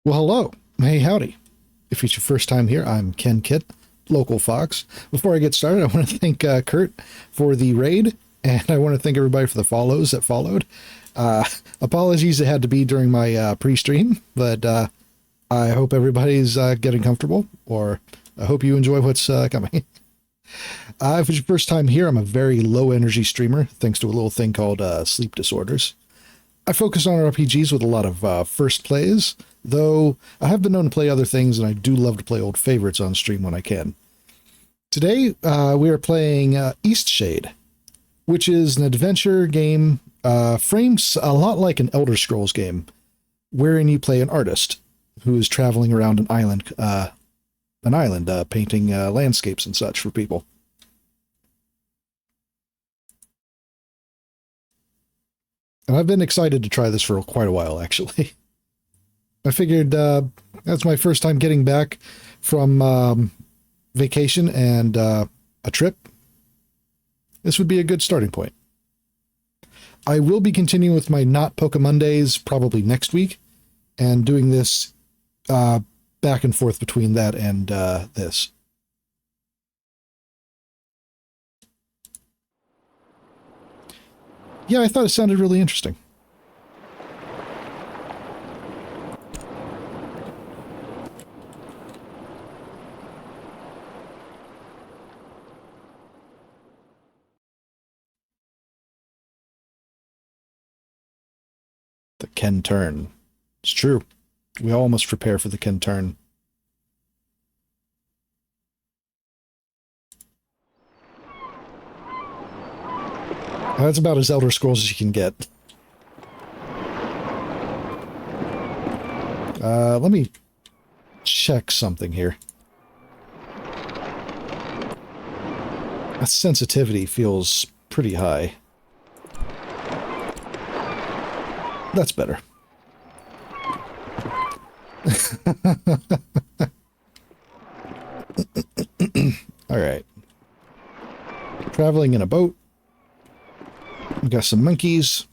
Well, hello. Hey, howdy. If it's your first time here, I'm Ken Kitt, local Fox. Before I get started, I want to thank Kurt for the raid, and I want to thank everybody for the follows that followed. Apologies, it had to be during my pre-stream, but I hope everybody's getting comfortable, or I hope you enjoy what's coming. If it's your first time here, I'm a very low-energy streamer, thanks to a little thing called sleep disorders. I focus on RPGs with a lot of first plays, though I have been known to play other things, and I do love to play old favorites on stream when I can. Today, we are playing Eastshade, which is an adventure game frames a lot like an Elder Scrolls game, wherein you play an artist who is traveling around an island painting landscapes and such for people. And I've been excited to try this for quite a while, actually. I figured that's my first time getting back from vacation and a trip. This would be a good starting point. I will be continuing with my Not Pokemondays probably next week, and doing this back and forth between that and this. Yeah, I thought it sounded really interesting. The Ken turn. It's true. We all must prepare for the Ken turn. That's about as Elder Scrolls as you can get. Let me check something here. That sensitivity feels pretty high. That's better. All right. Traveling in a boat. We got some monkeys.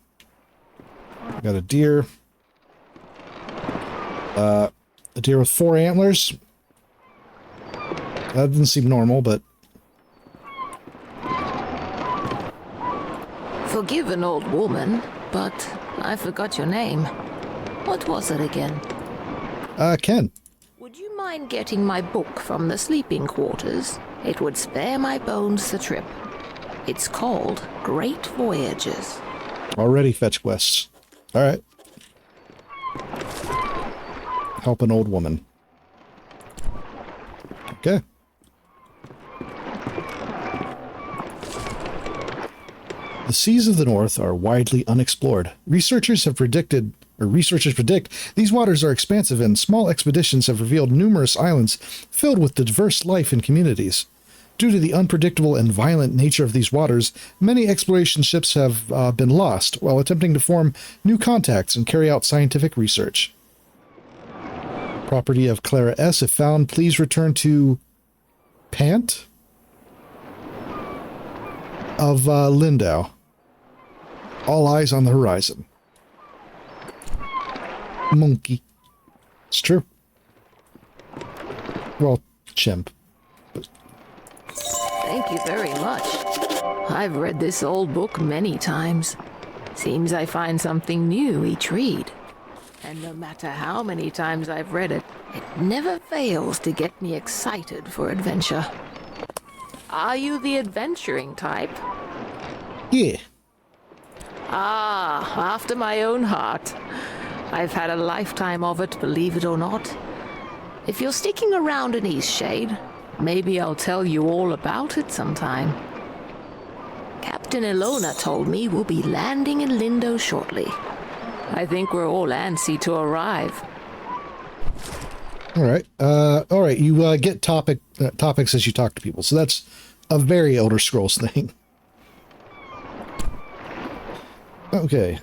We got a deer. A deer with 4 antlers. That didn't seem normal, but... Forgive an old woman, but I forgot your name. What was it again? Ken. Would you mind getting my book from the sleeping quarters? It would spare my bones the trip. It's called Great Voyages. Already fetch quests. Alright. Help an old woman. Okay. The seas of the North are widely unexplored. Researchers predict these waters are expansive, and small expeditions have revealed numerous islands filled with diverse life and communities. Due to the unpredictable and violent nature of these waters, many exploration ships have been lost while attempting to form new contacts and carry out scientific research. Property of Clara S. If found, please return to Pant of Lindau. All eyes on the horizon. Monkey. It's true. Well, chimp. Thank you very much. I've read this old book many times. Seems I find something new each read. And no matter how many times I've read it, it never fails to get me excited for adventure. Are you the adventuring type? Yeah. Ah, after my own heart. I've had a lifetime of it, believe it or not. If you're sticking around in Eastshade, maybe I'll tell you all about it sometime. Captain Ilona told me we'll be landing in Lindo shortly. I think we're all antsy to arrive. Alright. Alright, you get topics as you talk to people, so that's a very Elder Scrolls thing. Okay,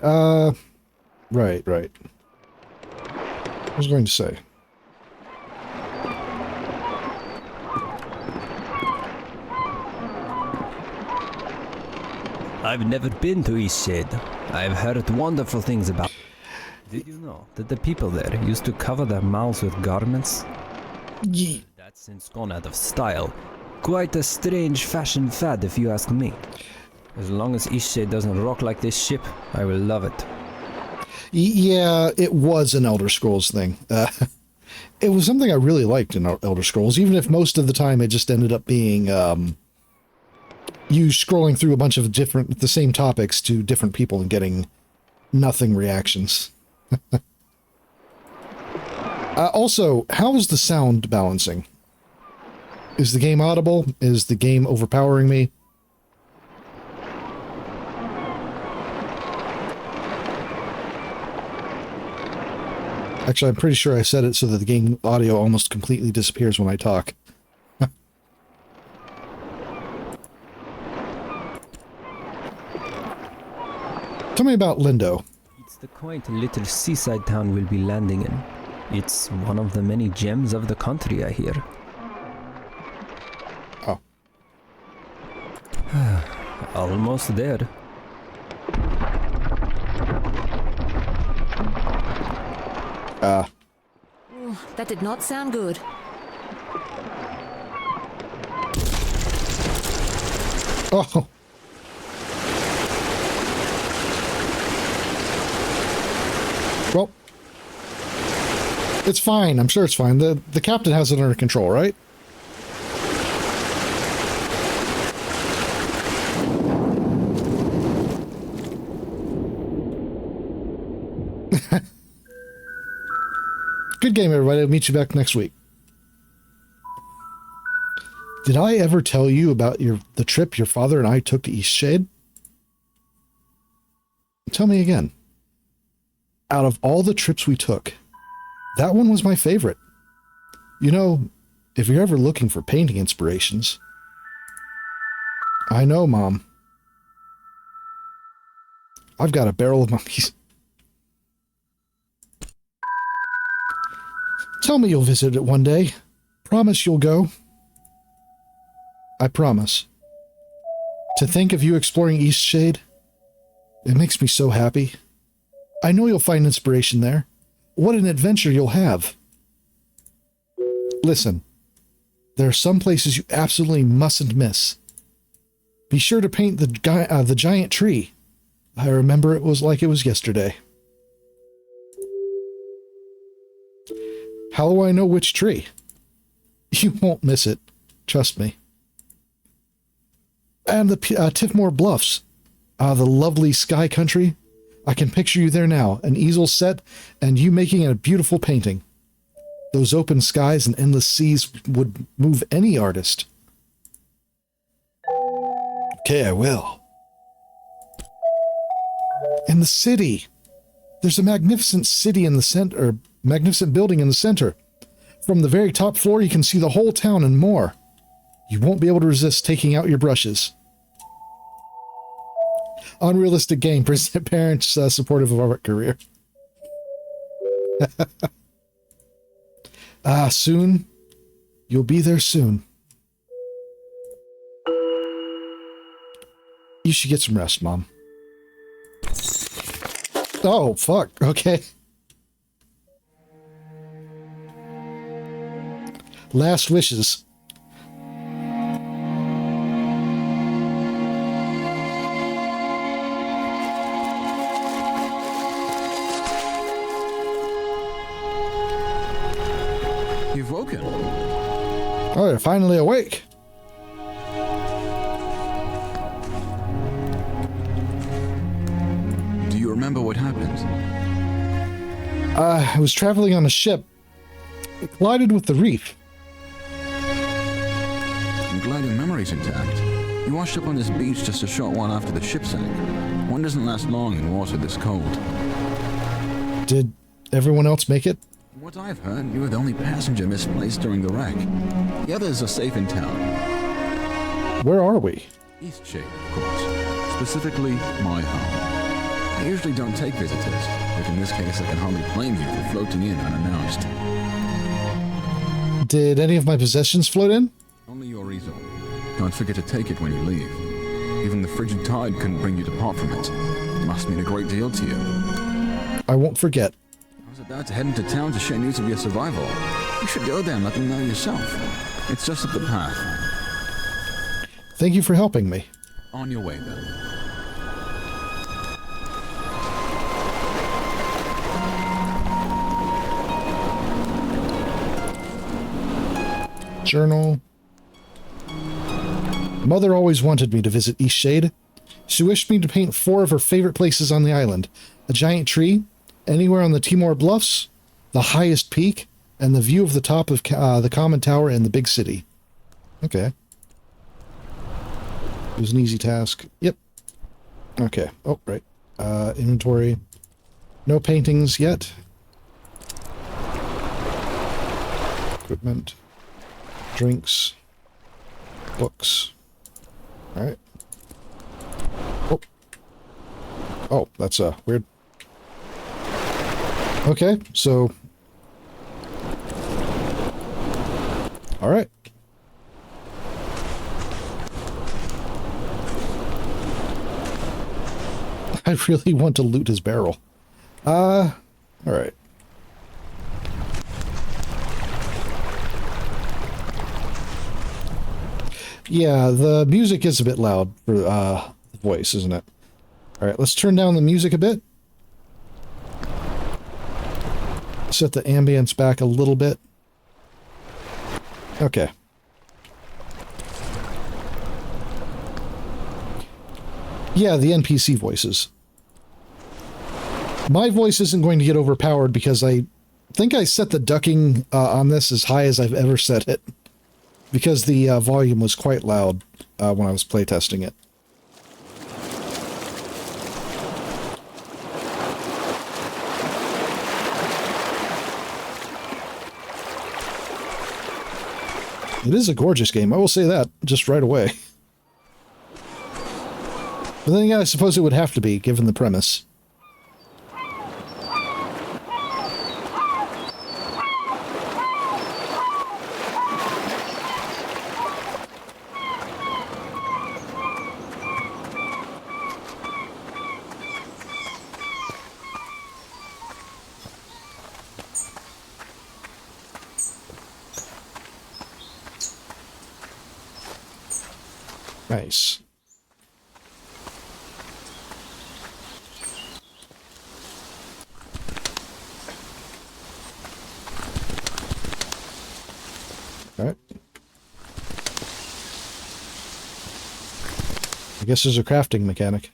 right. I was going to say. I've never been to Eastshade. I've heard wonderful things about. Did you know that the people there used to cover their mouths with garments? Ye That's since gone out of style. Quite a strange fashion fad if you ask me. As long as Eastshade doesn't rock like this ship, I will love it. Yeah, it was an Elder Scrolls thing. It was something I really liked in Elder Scrolls, even if most of the time it just ended up being you scrolling through a bunch of the same topics to different people and getting nothing reactions. Also, how is the sound balancing? Is the game audible? Is the game overpowering me? Actually, I'm pretty sure I set it so that the game audio almost completely disappears when I talk. Tell me about Lindo. It's the quaint little seaside town we'll be landing in. It's one of the many gems of the country, I hear. Oh. Almost there. Ooh, that did not sound good. Oh. Well, it's fine. I'm sure it's fine. The captain has it under control, right? Good game, everybody. I'll meet you back next week. Did I ever tell you about the trip your father and I took to Eastshade? Tell me again. Out of all the trips we took, that one was my favorite. You know, if you're ever looking for painting inspirations... I know, Mom. I've got a barrel of monkeys. Tell me you'll visit it one day. Promise you'll go. I promise. To think of you exploring Eastshade, it makes me so happy. I know you'll find inspiration there. What an adventure you'll have. Listen, there are some places you absolutely mustn't miss. Be sure to paint the giant tree. I remember it was like it was yesterday. How do I know which tree? You won't miss it. Trust me. And the Tiffmore Bluffs. The lovely sky country. I can picture you there now, an easel set, and you making a beautiful painting. Those open skies and endless seas would move any artist. Okay, I will. In the city. There's a magnificent city in the center, or magnificent building in the center. From the very top floor, you can see the whole town and more. You won't be able to resist taking out your brushes. Unrealistic game. Parents supportive of our career. Soon. You'll be there soon. You should get some rest, Mom. Oh, fuck. Okay. Last wishes. You've woken. Oh, you're finally awake. Do you remember what happened? I was traveling on a ship. It collided with the reef. I'm glad your memory's intact. You washed up on this beach just a short while after the ship sank. One doesn't last long in water this cold. Did everyone else make it? From what I've heard, you were the only passenger misplaced during the wreck. The others are safe in town. Where are we? Eastshade, of course. Specifically, my home. I usually don't take visitors, but in this case I can hardly blame you for floating in unannounced. Did any of my possessions float in? Only your easel. Don't forget to take it when you leave. Even the frigid tide couldn't bring you to part from it. It must mean a great deal to you. I won't forget. I was about to head into town to share news of your survival. You should go there and let them know yourself. It's just up the path. Thank you for helping me. On your way, then. Journal. Mother always wanted me to visit Eastshade. She wished me to paint 4 of her favorite places on the island. A giant tree, anywhere on the Timor Bluffs, the highest peak, and the view of the top of the common tower in the big city. Okay. It was an easy task. Yep. Okay. Oh, right. Inventory. No paintings yet. Equipment. Drinks. Books. Alright. Oh. Oh, that's weird. Okay, so... Alright. I really want to loot his barrel. Alright. Yeah, the music is a bit loud for the voice, isn't it? Alright, let's turn down the music a bit. Set the ambience back a little bit. Okay. Yeah, the NPC voices. My voice isn't going to get overpowered because I think I set the ducking on this as high as I've ever set it. Because the volume was quite loud when I was playtesting it. It is a gorgeous game, I will say that, just right away. But then again, I suppose it would have to be, given the premise. Nice. All right. I guess there's a crafting mechanic.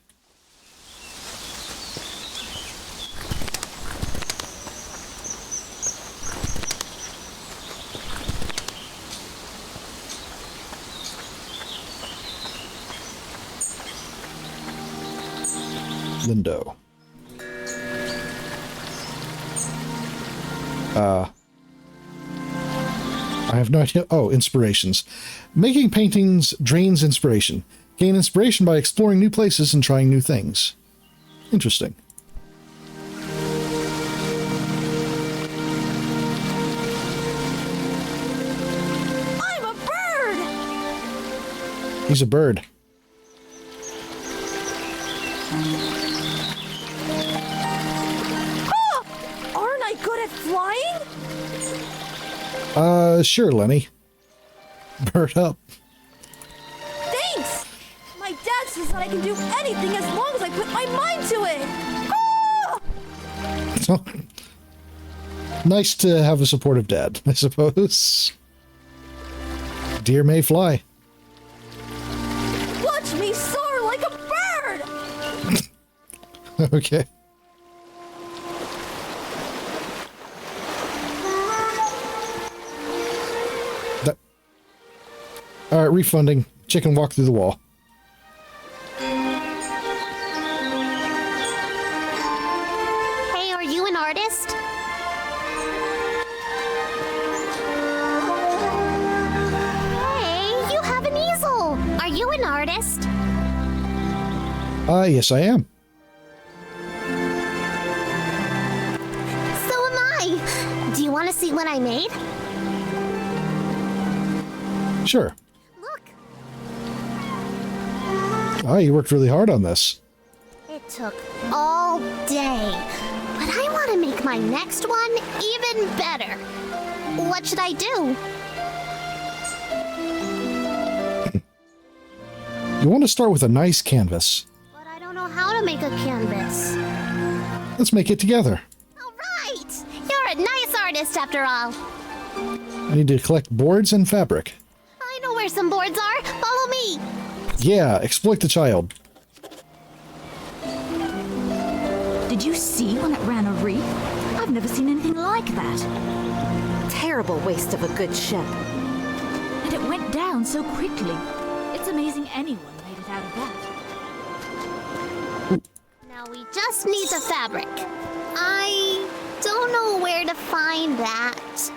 Lindo. I have no idea. Oh, inspirations. Making paintings drains inspiration. Gain inspiration by exploring new places and trying new things. Interesting. I'm a bird! He's a bird. Aren't I good at flying? Sure, Lenny. Bird up. Thanks! My dad says that I can do anything as long as I put my mind to it! Nice to have a supportive dad, I suppose. Deer may fly. Watch me soar like a bird! Okay. Alright, refunding. Chicken walk through the wall. Hey, are you an artist? Hey, you have an easel! Are you an artist? Yes, I am. So am I! Do you want to see what I made? Sure. Look! Oh, you worked really hard on this. It took all day, but I my next one even better. What should I do? You want to start with a nice canvas. But I don't know how to make a canvas. Let's make it together. All right! You're a nice artist after all. I need to collect boards and fabric. I know where some boards are. Follow me. Yeah, exploit the child. Did you see when it ran a reef? I've never seen anything like that. Terrible waste of a good ship. And it went down so quickly. It's amazing anyone made it out of that. Now we just need the fabric. I don't know where to find that.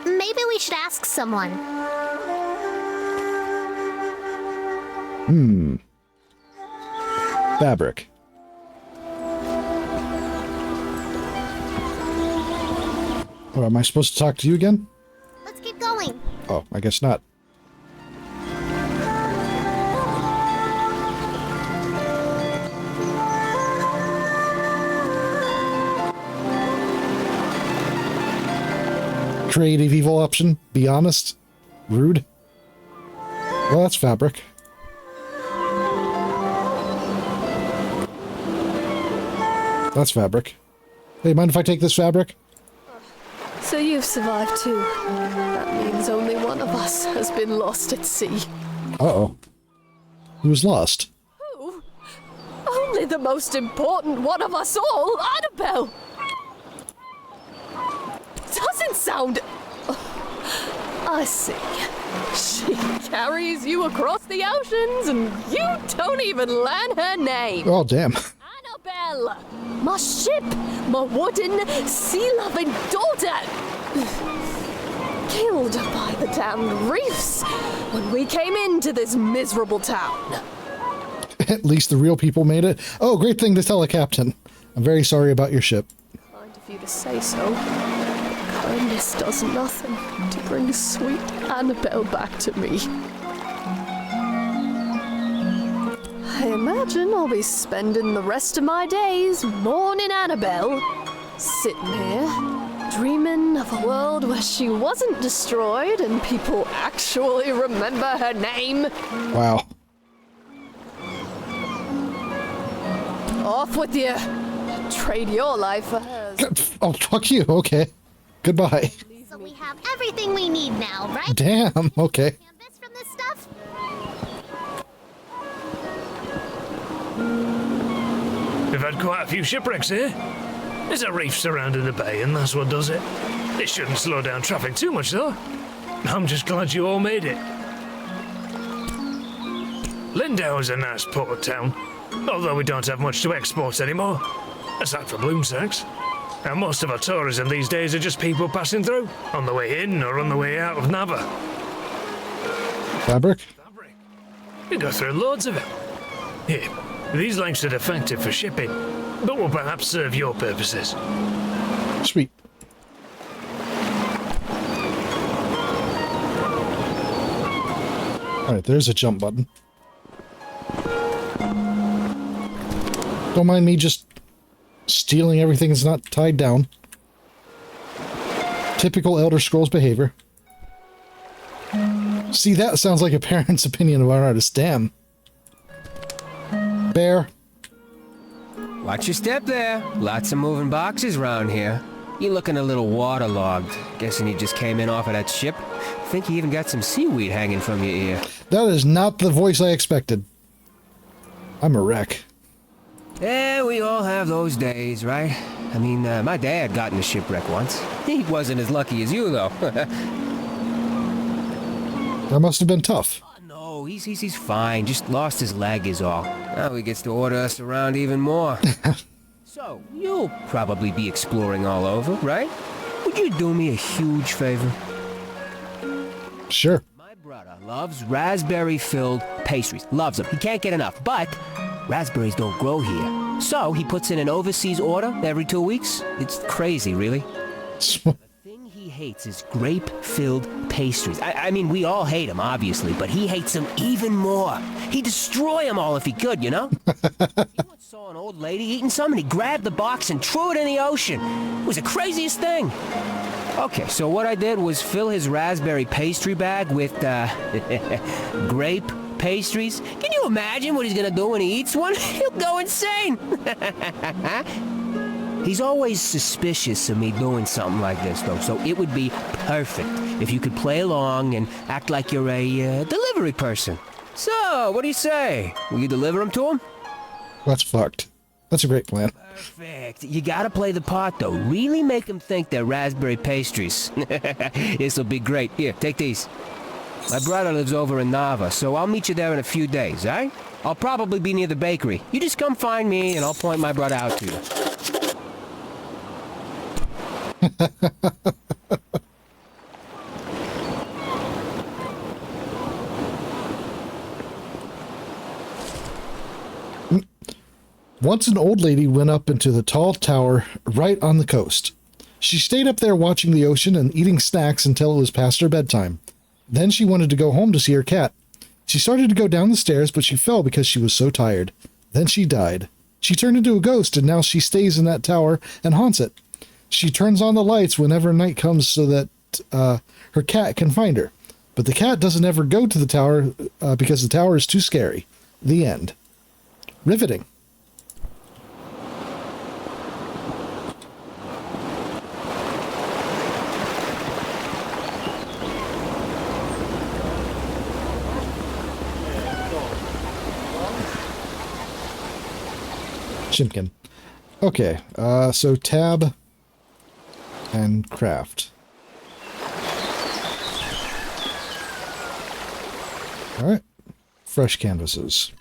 Maybe we should ask someone. Fabric. Oh, am I supposed to talk to you again? Let's keep going. Oh, I guess not. Creative evil option. Be honest. Rude. Well, that's fabric. That's fabric. Hey, mind if I take this fabric? So you've survived too. That means only one of us has been lost at sea. Uh-oh. Who's lost? Who? Only the most important one of us all, Annabelle! Doesn't sound... I see. She carries you across the oceans and you don't even learn her name. Oh, damn. Annabelle! My ship! My wooden, sea-loving daughter! Killed by the damned reefs when we came into this miserable town. At least the real people made it. Oh, great thing to tell a captain. I'm very sorry about your ship. Kind of you to say so. Kindness does nothing to bring sweet Annabelle back to me. I imagine I'll be spending the rest of my days mourning Annabelle, sitting here, dreaming of a world where she wasn't destroyed and people actually remember her name. Wow. Off with you. Trade your life for hers. Oh, fuck you. Okay. Goodbye. So we have everything we need now, right? Damn. Okay. Canvas from this stuff? We've had quite a few shipwrecks here. There's a reef surrounding the bay, and that's what does it. It shouldn't slow down traffic too much, though. I'm just glad you all made it. Lindauer's a nice port town, although we don't have much to export anymore, aside from loom sacks. And most of our tourism these days are just people passing through, on the way in or on the way out of Nava. Fabric? We go through loads of it. Here, these lengths are defective for shipping, but will perhaps serve your purposes. Sweet. Alright, there's a jump button. Don't mind me just stealing everything that's not tied down. Typical Elder Scrolls behavior. See, that sounds like a parent's opinion about an artist. Damn. Bear. Watch your step there. Lots of moving boxes around here. You looking a little waterlogged. Guessing you just came in off of that ship. Think you even got some seaweed hanging from your ear. That is not the voice I expected. I'm a wreck. Yeah, we all have those days, right? I mean, my dad got in a shipwreck once. He wasn't as lucky as you, though. That must have been tough. No, he's fine. Just lost his leg is all. Now he gets to order us around even more. So, you'll probably be exploring all over, right? Would you do me a huge favor? Sure. My brother loves raspberry-filled pastries. Loves them. He can't get enough, but raspberries don't grow here. So, he puts in an overseas order every 2 weeks. It's crazy, really. The thing he hates is grape-filled pastries. I mean, we all hate them, obviously, but he hates them even more. He'd destroy them all if he could, you know? He wants saw an old lady eating some, and he grabbed the box and threw it in the ocean. It was the craziest thing. Okay, so what I did was fill his raspberry pastry bag with, grape pastries. Can you imagine what he's gonna do when he eats one? He'll go insane. He's always suspicious of me doing something like this, though, so it would be perfect if you could play along and act like you're a delivery person. So, what do you say? Will you deliver them to him? That's fucked. That's a great plan. Perfect. You gotta play the part, though. Really make them think they're raspberry pastries. This'll be great. Here, take these. My brother lives over in Nava, so I'll meet you there in a few days, eh? I'll probably be near the bakery. You just come find me, and I'll point my brother out to you. Once an old lady went up into the tall tower right on the coast. She stayed up there watching the ocean and eating snacks until it was past her bedtime. Then she wanted to go home to see her cat. She started to go down the stairs, but she fell because she was so tired. Then she died. She turned into a ghost, and now she stays in that tower and haunts it. She turns on the lights whenever night comes so that her cat can find her. But the cat doesn't ever go to the tower because the tower is too scary. The end. Riveting. Chimkin. Okay, so tab and craft. Alright. Fresh canvases.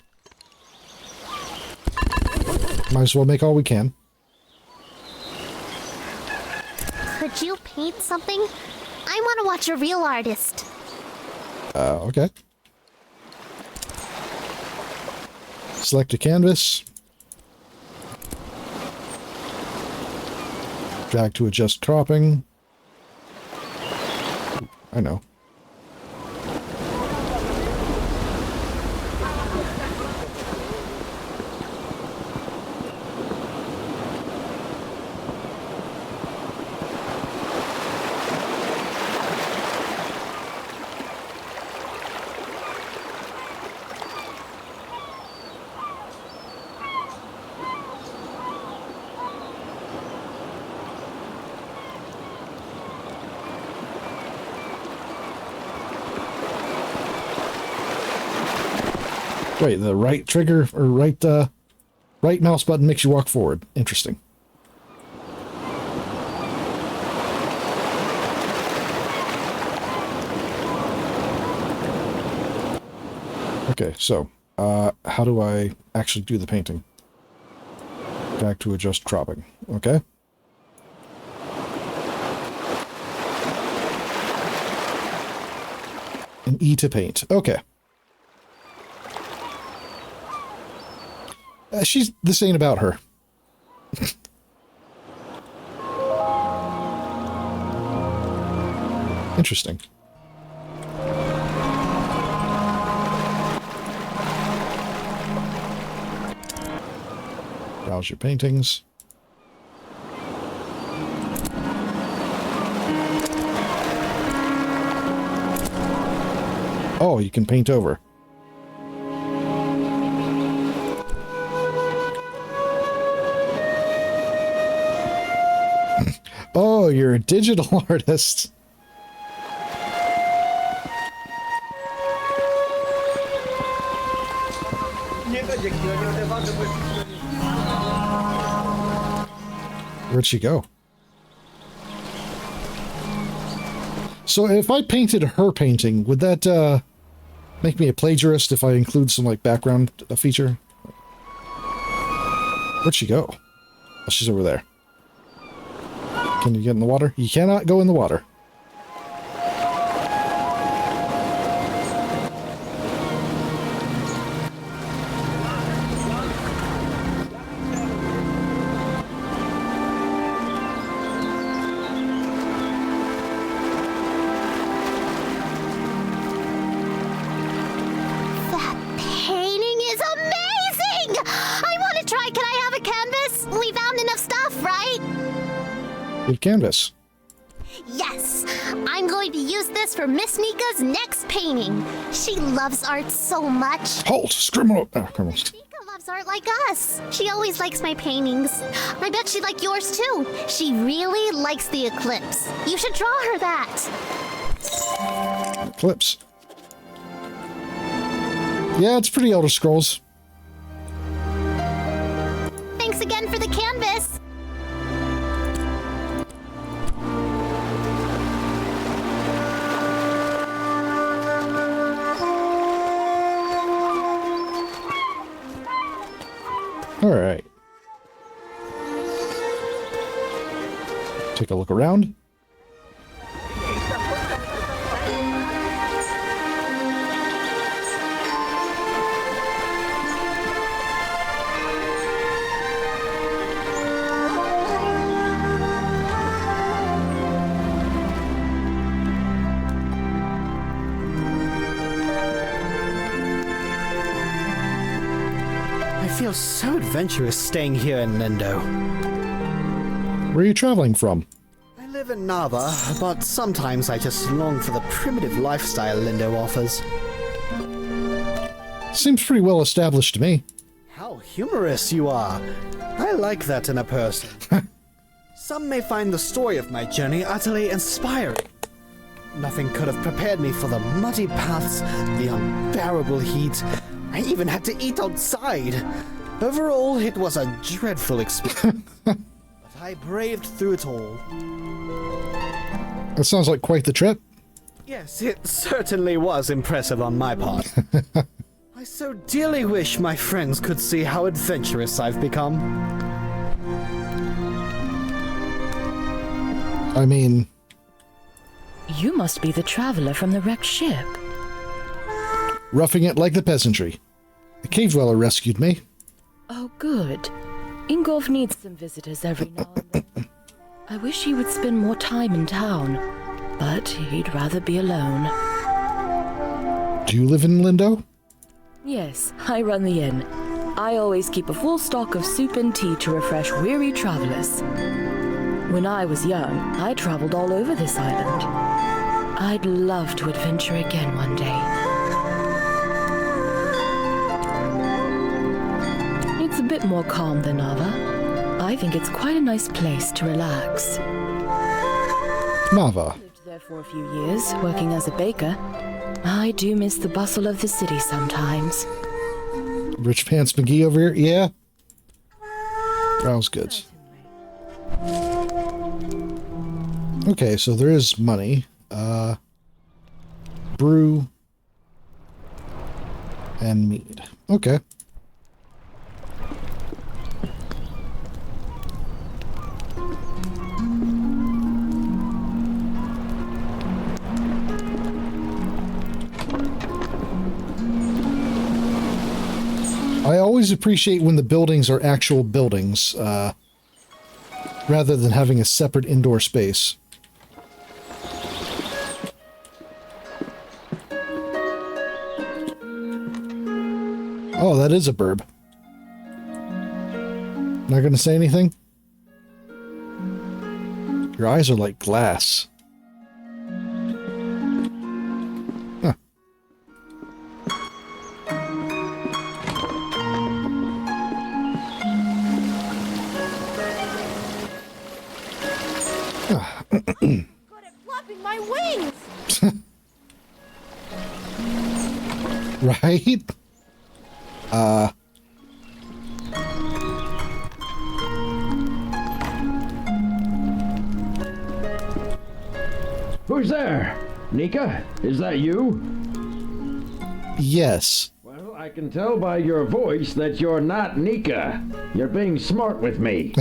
Might as well make all we can. Could you paint something? I want to watch a real artist. Okay. Select a canvas. Drag to adjust cropping. I know. Wait, the right trigger or right mouse button makes you walk forward. Interesting. Okay, so how do I actually do the painting? Back to adjust cropping. Okay. And E to paint. Okay. This ain't about her. Interesting. Browse your paintings. Oh, you can paint over. Oh, you're a digital artist. Where'd she go? So if I painted her painting, would that make me a plagiarist if I include some like background feature? Where'd she go? Oh, she's over there. Can you get in the water? You cannot go in the water. That painting is amazing! I want to try. Can Good canvas. Yes! I'm going to use this for Miss Nika's next painting. She loves art so much. Halt! Criminals. Nika loves art like us. She always likes my paintings. I bet she'd like yours too. She really likes the eclipse. You should draw her that. Eclipse. Yeah, it's pretty Elder Scrolls. Thanks again for the canvas. All right. Take a look around. I feel so adventurous staying here in Lindo. Where are you traveling from? I live in Nava, but sometimes I just long for the primitive lifestyle Lindo offers. Seems pretty well established to me. How humorous you are. I like that in a person. Some may find the story of my journey utterly inspiring. Nothing could have prepared me for the muddy paths, the unbearable heat. I even had to eat outside. Overall, it was a dreadful experience. But I braved through it all. That sounds like quite the trip. Yes, it certainly was impressive on my part. I so dearly wish my friends could see how adventurous I've become. I mean... You must be the traveler from the wrecked ship. Roughing it like the peasantry. The cave dweller rescued me. Oh, good. Ingolf needs some visitors every now and then. I wish he would spend more time in town, but he'd rather be alone. Do you live in Lindo? Yes, I run the inn. I always keep a full stock of soup and tea to refresh weary travelers. When I was young, I traveled all over this island. I'd love to adventure again one day. It's a bit more calm than Nava. I think it's quite a nice place to relax. Nava. Lived there for a few years, working as a baker. I do miss the bustle of the city sometimes. Rich Pants McGee over here? Yeah. Browse goods. Okay, so there is money. Brew. And mead. Okay. I always appreciate when the buildings are actual buildings, rather than having a separate indoor space. Oh, that is a burb. Not gonna say anything? Your eyes are like glass. Huh. Good at flapping my wings! Right? Who's there? Nika? Is that you? Yes. Well, I can tell by your voice that you're not Nika. You're being smart with me.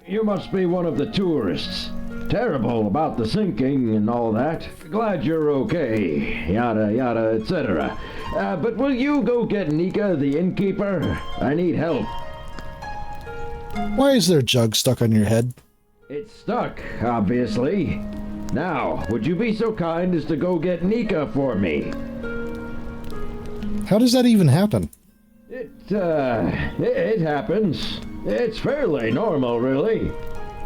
You must be one of the tourists. Terrible about the sinking and all that. Glad you're okay. Yada yada, etc. But will you go get Nika, the innkeeper? I need help. Why is there a jug stuck on your head? It's stuck, obviously. Now, would you be so kind as to go get Nika for me? How does that even happen? It happens. It's fairly normal, really.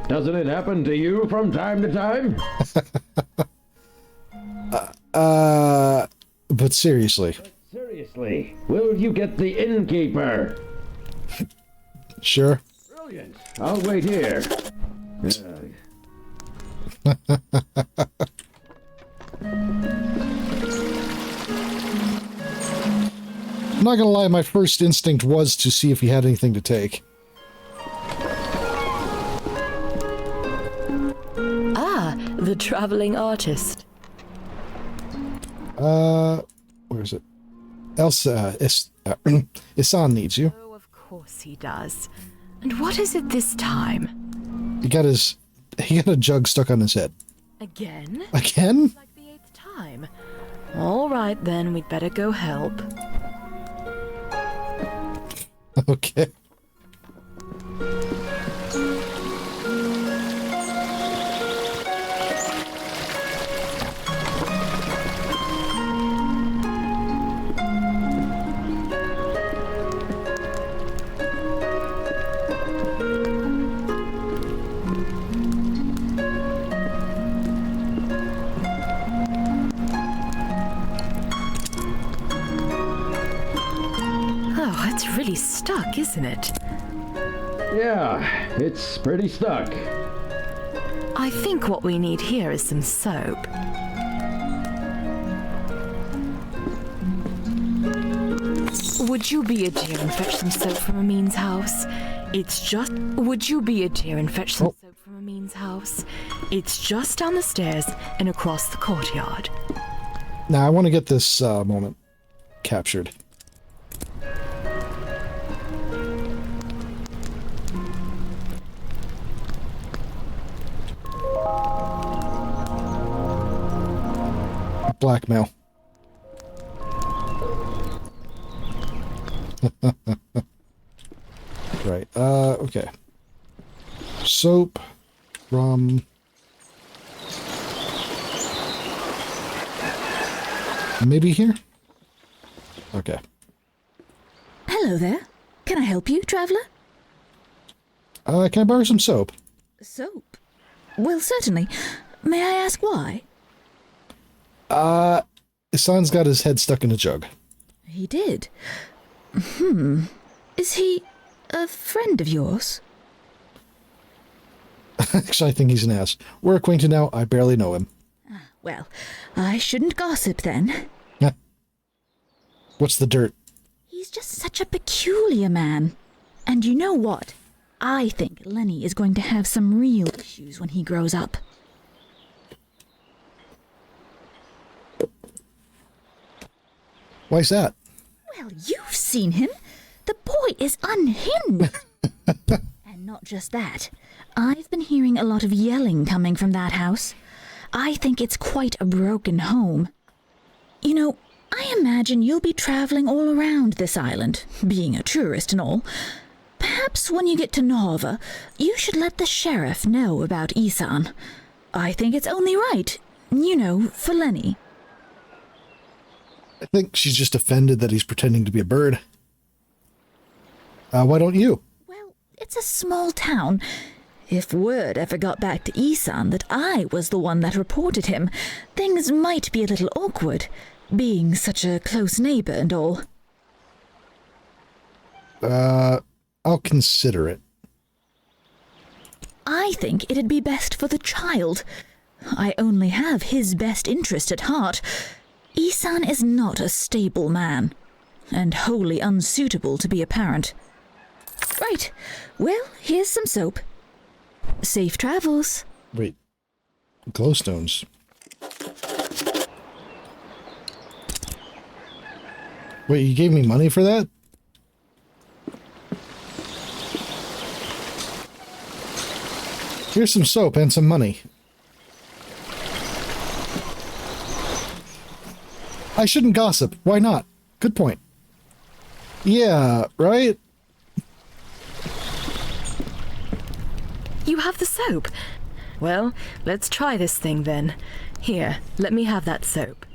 Doesn't it happen to you from time to time? But seriously. Seriously, will you get the innkeeper? Sure. Brilliant. I'll wait here. I'm not gonna lie, my first instinct was to see if he had anything to take. Ah, the traveling artist. Where is it? Elsa, Isan needs you. Oh, of course he does. And what is it this time? He got a jug stuck on his head. Again? Again? Like the 8th time. All right, then, we'd better go help. Okay. Oh, it's really stuck, isn't it? Yeah, it's pretty stuck. I think what we need here is some soap. Would you be a dear and fetch some soap from Amin's house? Would you be a dear and fetch some soap from Amin's house? It's just down the stairs and across the courtyard. Now I want to get this moment captured. Blackmail. Right, okay. Soap from... maybe here? Okay. Hello there. Can I help you, traveler? Can I borrow some soap? Soap? Well, certainly. May I ask why? His son's got his head stuck in a jug. He did. Is he a friend of yours? Actually, I think he's an ass. We're acquainted now. I barely know him. Well, I shouldn't gossip then. What's the dirt? He's just such a peculiar man. And you know what? I think Lenny is going to have some real issues when he grows up. Why's that? Well, you've seen him. The boy is unhinged. And not just that. I've been hearing a lot of yelling coming from that house. I think it's quite a broken home. You know, I imagine you'll be traveling all around this island, being a tourist and all. Perhaps when you get to Nova, you should let the sheriff know about Isan. I think it's only right, you know, for Lenny. I think she's just offended that he's pretending to be a bird. Why don't you? Well, it's a small town. If word ever got back to Isan that I was the one that reported him, things might be a little awkward, being such a close neighbor and all. I'll consider it. I think it'd be best for the child. I only have his best interest at heart. Isan is not a stable man, and wholly unsuitable to be a parent. Right, well, here's some soap. Safe travels. Wait. Glowstones. Wait, you gave me money for that? Here's some soap and some money. I shouldn't gossip. Why not? Good point. Yeah, right? You have the soap. Well, let's try this thing then. Here, let me have that soap.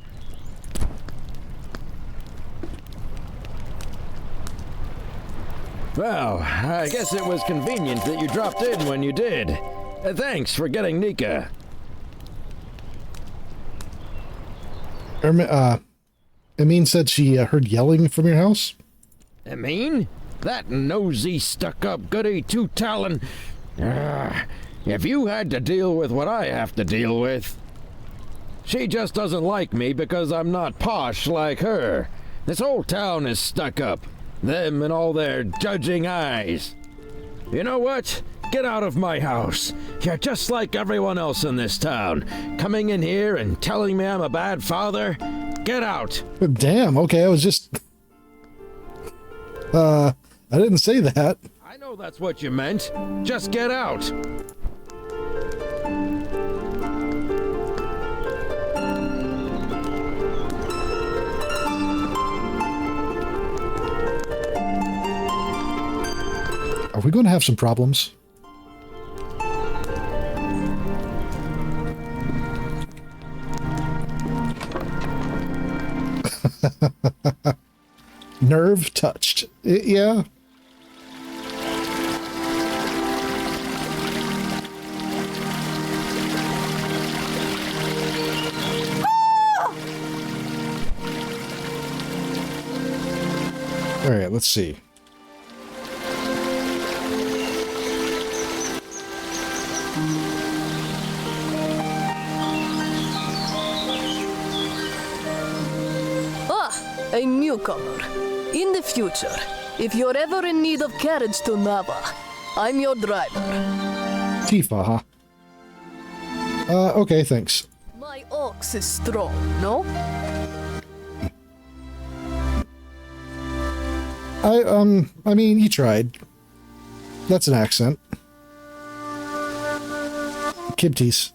Well, I guess it was convenient that you dropped in when you did. Thanks for getting Nika. Amin said she heard yelling from your house? Amin? That nosy, stuck-up goody two-talon. If you had to deal with what I have to deal with. She just doesn't like me because I'm not posh like her. This whole town is stuck up. Them and all their judging eyes. You know what? Get out of my house. You're just like everyone else in this town. Coming in here and telling me I'm a bad father? Get out. Damn, okay, I was just... I didn't say that. I know that's what you meant. Just get out. Are we going to have some problems? Nerve touched. Yeah. All right, let's see. A newcomer. In the future, if you're ever in need of carriage to Nava, I'm your driver. Tifa, huh? Okay, thanks. My ox is strong, no? I mean, you tried. That's an accent. Kibties.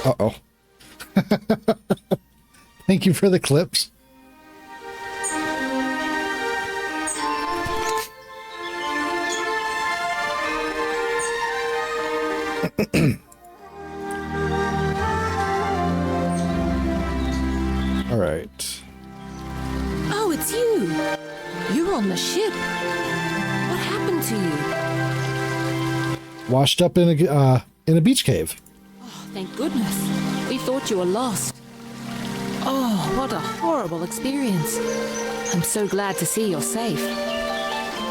Uh-oh. Thank you for the clips. All right. Oh, it's you. You're on the ship. What happened to you? Washed up in a beach cave. Thank goodness. We thought you were lost. Oh, what a horrible experience. I'm so glad to see you're safe.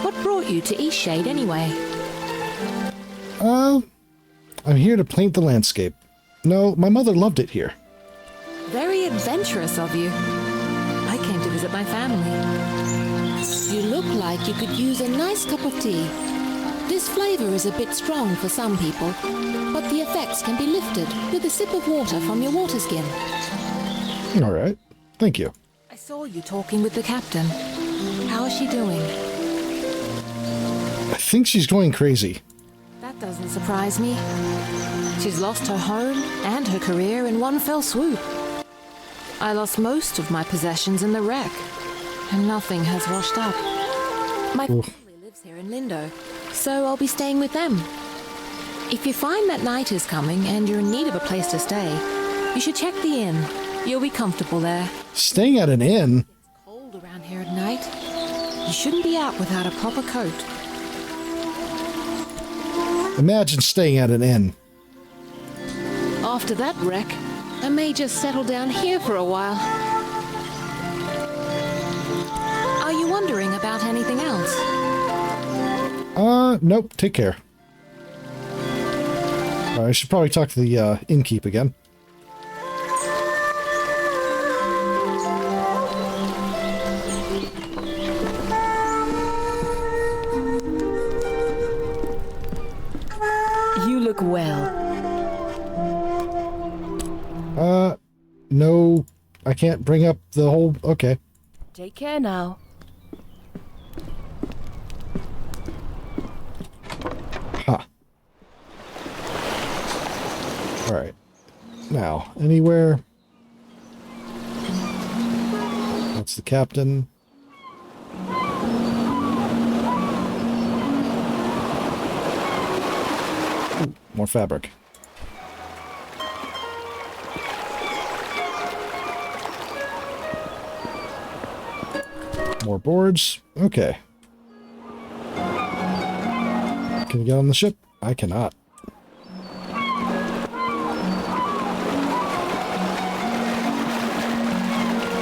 What brought you to Eastshade anyway? I'm here to paint the landscape. No, my mother loved it here. Very adventurous of you. I came to visit my family. You look like you could use a nice cup of tea. This flavor is a bit strong for some people, but the effects can be lifted with a sip of water from your water skin. All right. Thank you. I saw you talking with the captain. How is she doing? I think she's going crazy. That doesn't surprise me. She's lost her home and her career in one fell swoop. I lost most of my possessions in the wreck, and nothing has washed up. My family lives here in Lindo, so I'll be staying with them. If you find that night is coming and you're in need of a place to stay, you should check the inn. You'll be comfortable there. Staying at an inn? It's cold around here at night. You shouldn't be out without a proper coat. Imagine staying at an inn. After that wreck, I may just settle down here for a while. Are you wondering about anything else? Nope. Take care. I should probably talk to the innkeep again. You look well. No, I can't bring up the whole... Okay. Take care now. Huh. Alright. Now, anywhere... That's the captain. Ooh, more fabric. More boards. Okay. Can you get on the ship? I cannot.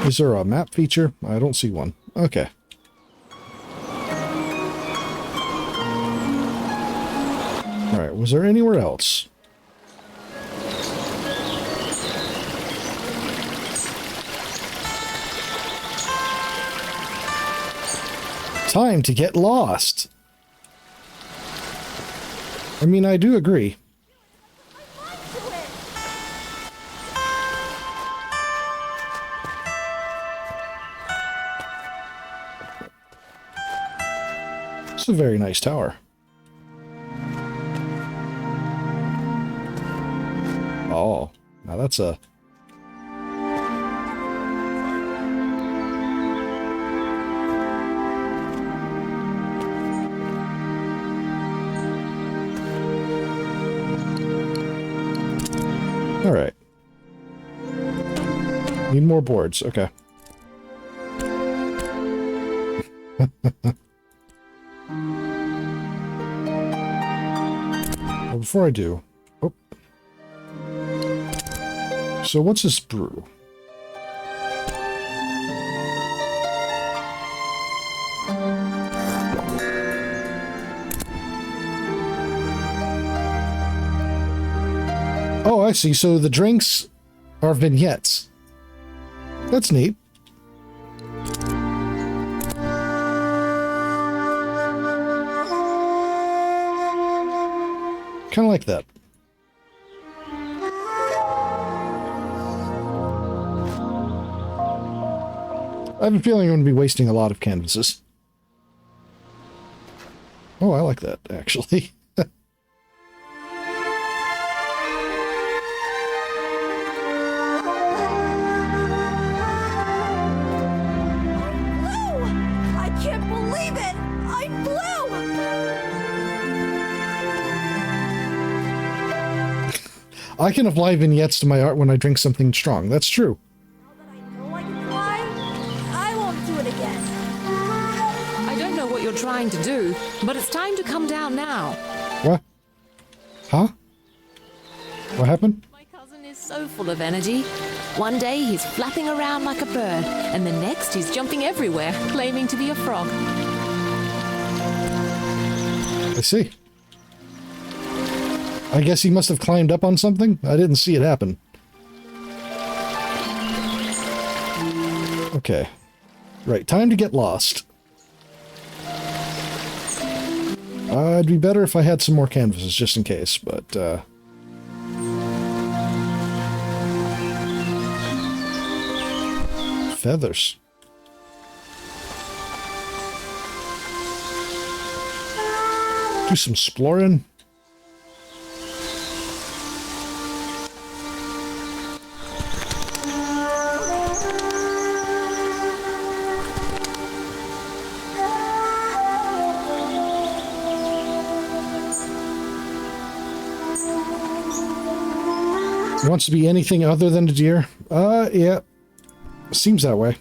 Is there a map feature? I don't see one. Okay. Alright, was there anywhere else? Time to get lost. I mean, I do agree. It's a very nice tower. Oh, now that's a... All right. Need more boards. Okay. Well, before I do... Oh. So what's this brew? Oh, I see. So the drinks are vignettes. That's neat. Kind of like that. I have a feeling I'm going to be wasting a lot of canvases. Oh, I like that, actually. I can apply vignettes to my art when I drink something strong. That's true. Now that I know I can fly, I won't do it again. I don't know what you're trying to do, but it's time to come down now. What? Huh? What happened? My cousin is so full of energy. One day he's flapping around like a bird, and the next he's jumping everywhere, claiming to be a frog. I see. I guess he must have climbed up on something? I didn't see it happen. Okay. Right, time to get lost. It'd be better if I had some more canvases, just in case, but, feathers. Do some exploring. Wants to be anything other than a deer? Yeah. Seems that way.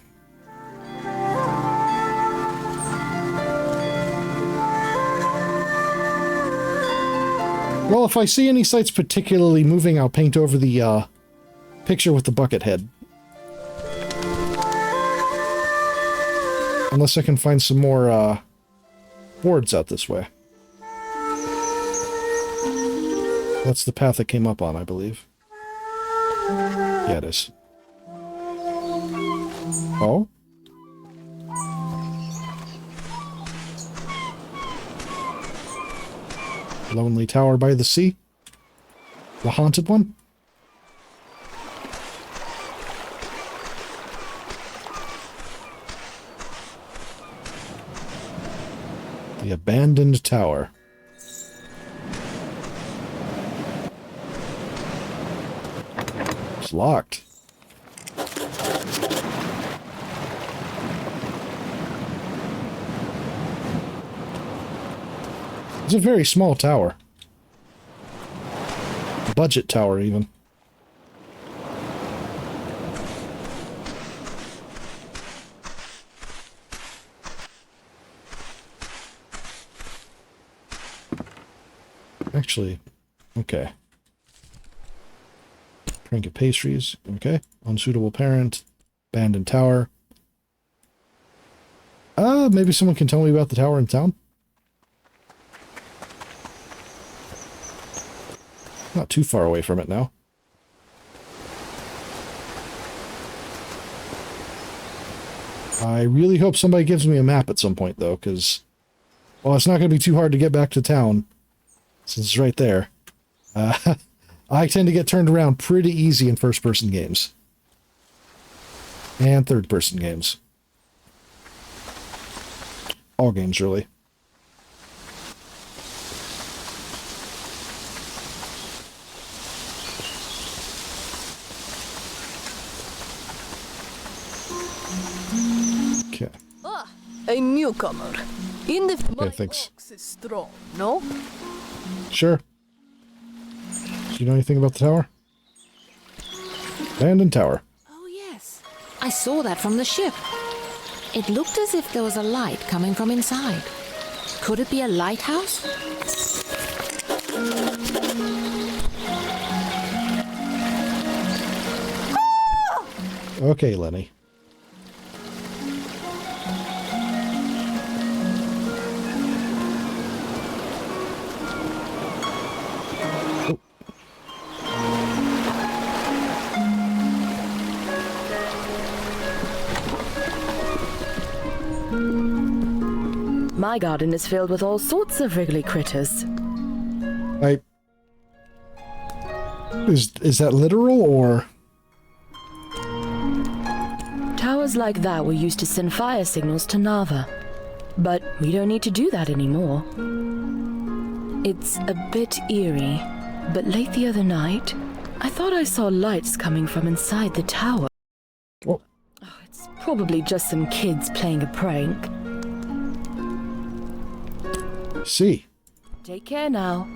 Well, if I see any sites particularly moving, I'll paint over the, picture with the bucket head. Unless I can find some more, boards out this way. That's the path it came up on, I believe. Yeah, it is. Oh? Lonely Tower by the Sea? The haunted one? The abandoned tower. It's locked. It's a very small tower. Budget tower, even. Actually, okay. Trinket pastries, okay. Unsuitable parent, abandoned tower. Maybe someone can tell me about the tower in town? Not too far away from it now. I really hope somebody gives me a map at some point, though, because, well, it's not going to be too hard to get back to town, since it's right there. I tend to get turned around pretty easy in first-person games. And third-person games. All games, really. Okay. Ah, a newcomer. In the Okay, thanks. box is strong, no? Sure. Do you know anything about the tower? Abandoned tower. Oh, yes. I saw that from the ship. It looked as if there was a light coming from inside. Could it be a lighthouse? Okay, Lenny. My garden is filled with all sorts of wriggly critters. Is that literal, or? Towers like that were used to send fire signals to Nava. But we don't need to do that anymore. It's a bit eerie, but late the other night, I thought I saw lights coming from inside the tower. Oh. Oh, it's probably just some kids playing a prank. See. Take care now.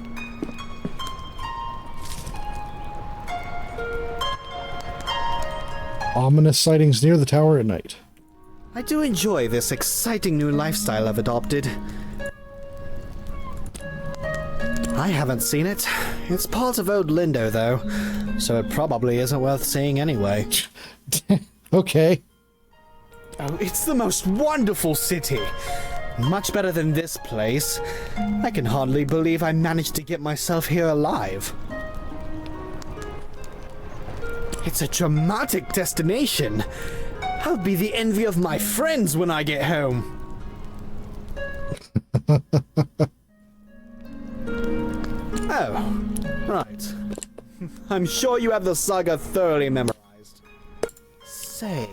Ominous sightings near the tower at night. I do enjoy this exciting new lifestyle I've adopted. I haven't seen it. It's part of Old Lindo, though, so it probably isn't worth seeing anyway. Okay. Oh, it's the most wonderful city. Much better than this place. I can hardly believe I managed to get myself here alive. It's a dramatic destination. I'll be the envy of my friends when I get home. Oh, right. I'm sure you have the saga thoroughly memorized. Say,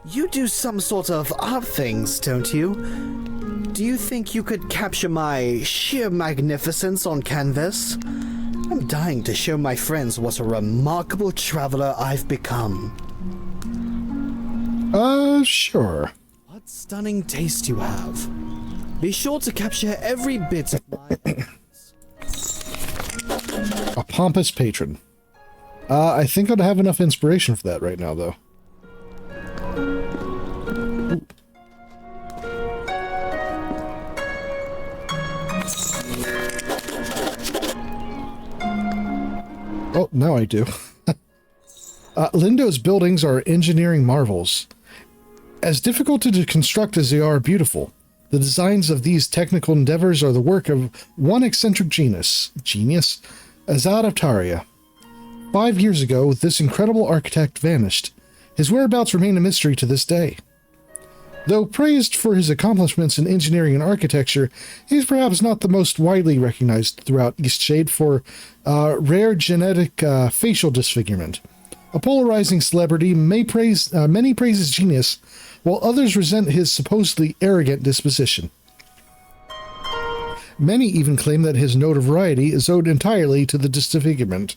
you do some sort of art things, don't you? Do you think you could capture my sheer magnificence on canvas? I'm dying to show my friends what a remarkable traveler I've become. Sure. What stunning taste you have. Be sure to capture every bit of my... A pompous patron. I think I'd have enough inspiration for that right now, though. Ooh. Oh, now I do. Lindo's buildings are engineering marvels. As difficult to construct as they are beautiful, the designs of these technical endeavors are the work of one eccentric genius, Azad of Taria. 5 years ago, this incredible architect vanished. His whereabouts remain a mystery to this day. Though praised for his accomplishments in engineering and architecture, he is perhaps not the most widely recognized throughout Eastshade for rare genetic facial disfigurement. A polarizing celebrity, many praise his genius, while others resent his supposedly arrogant disposition. Many even claim that his notoriety is owed entirely to the disfigurement,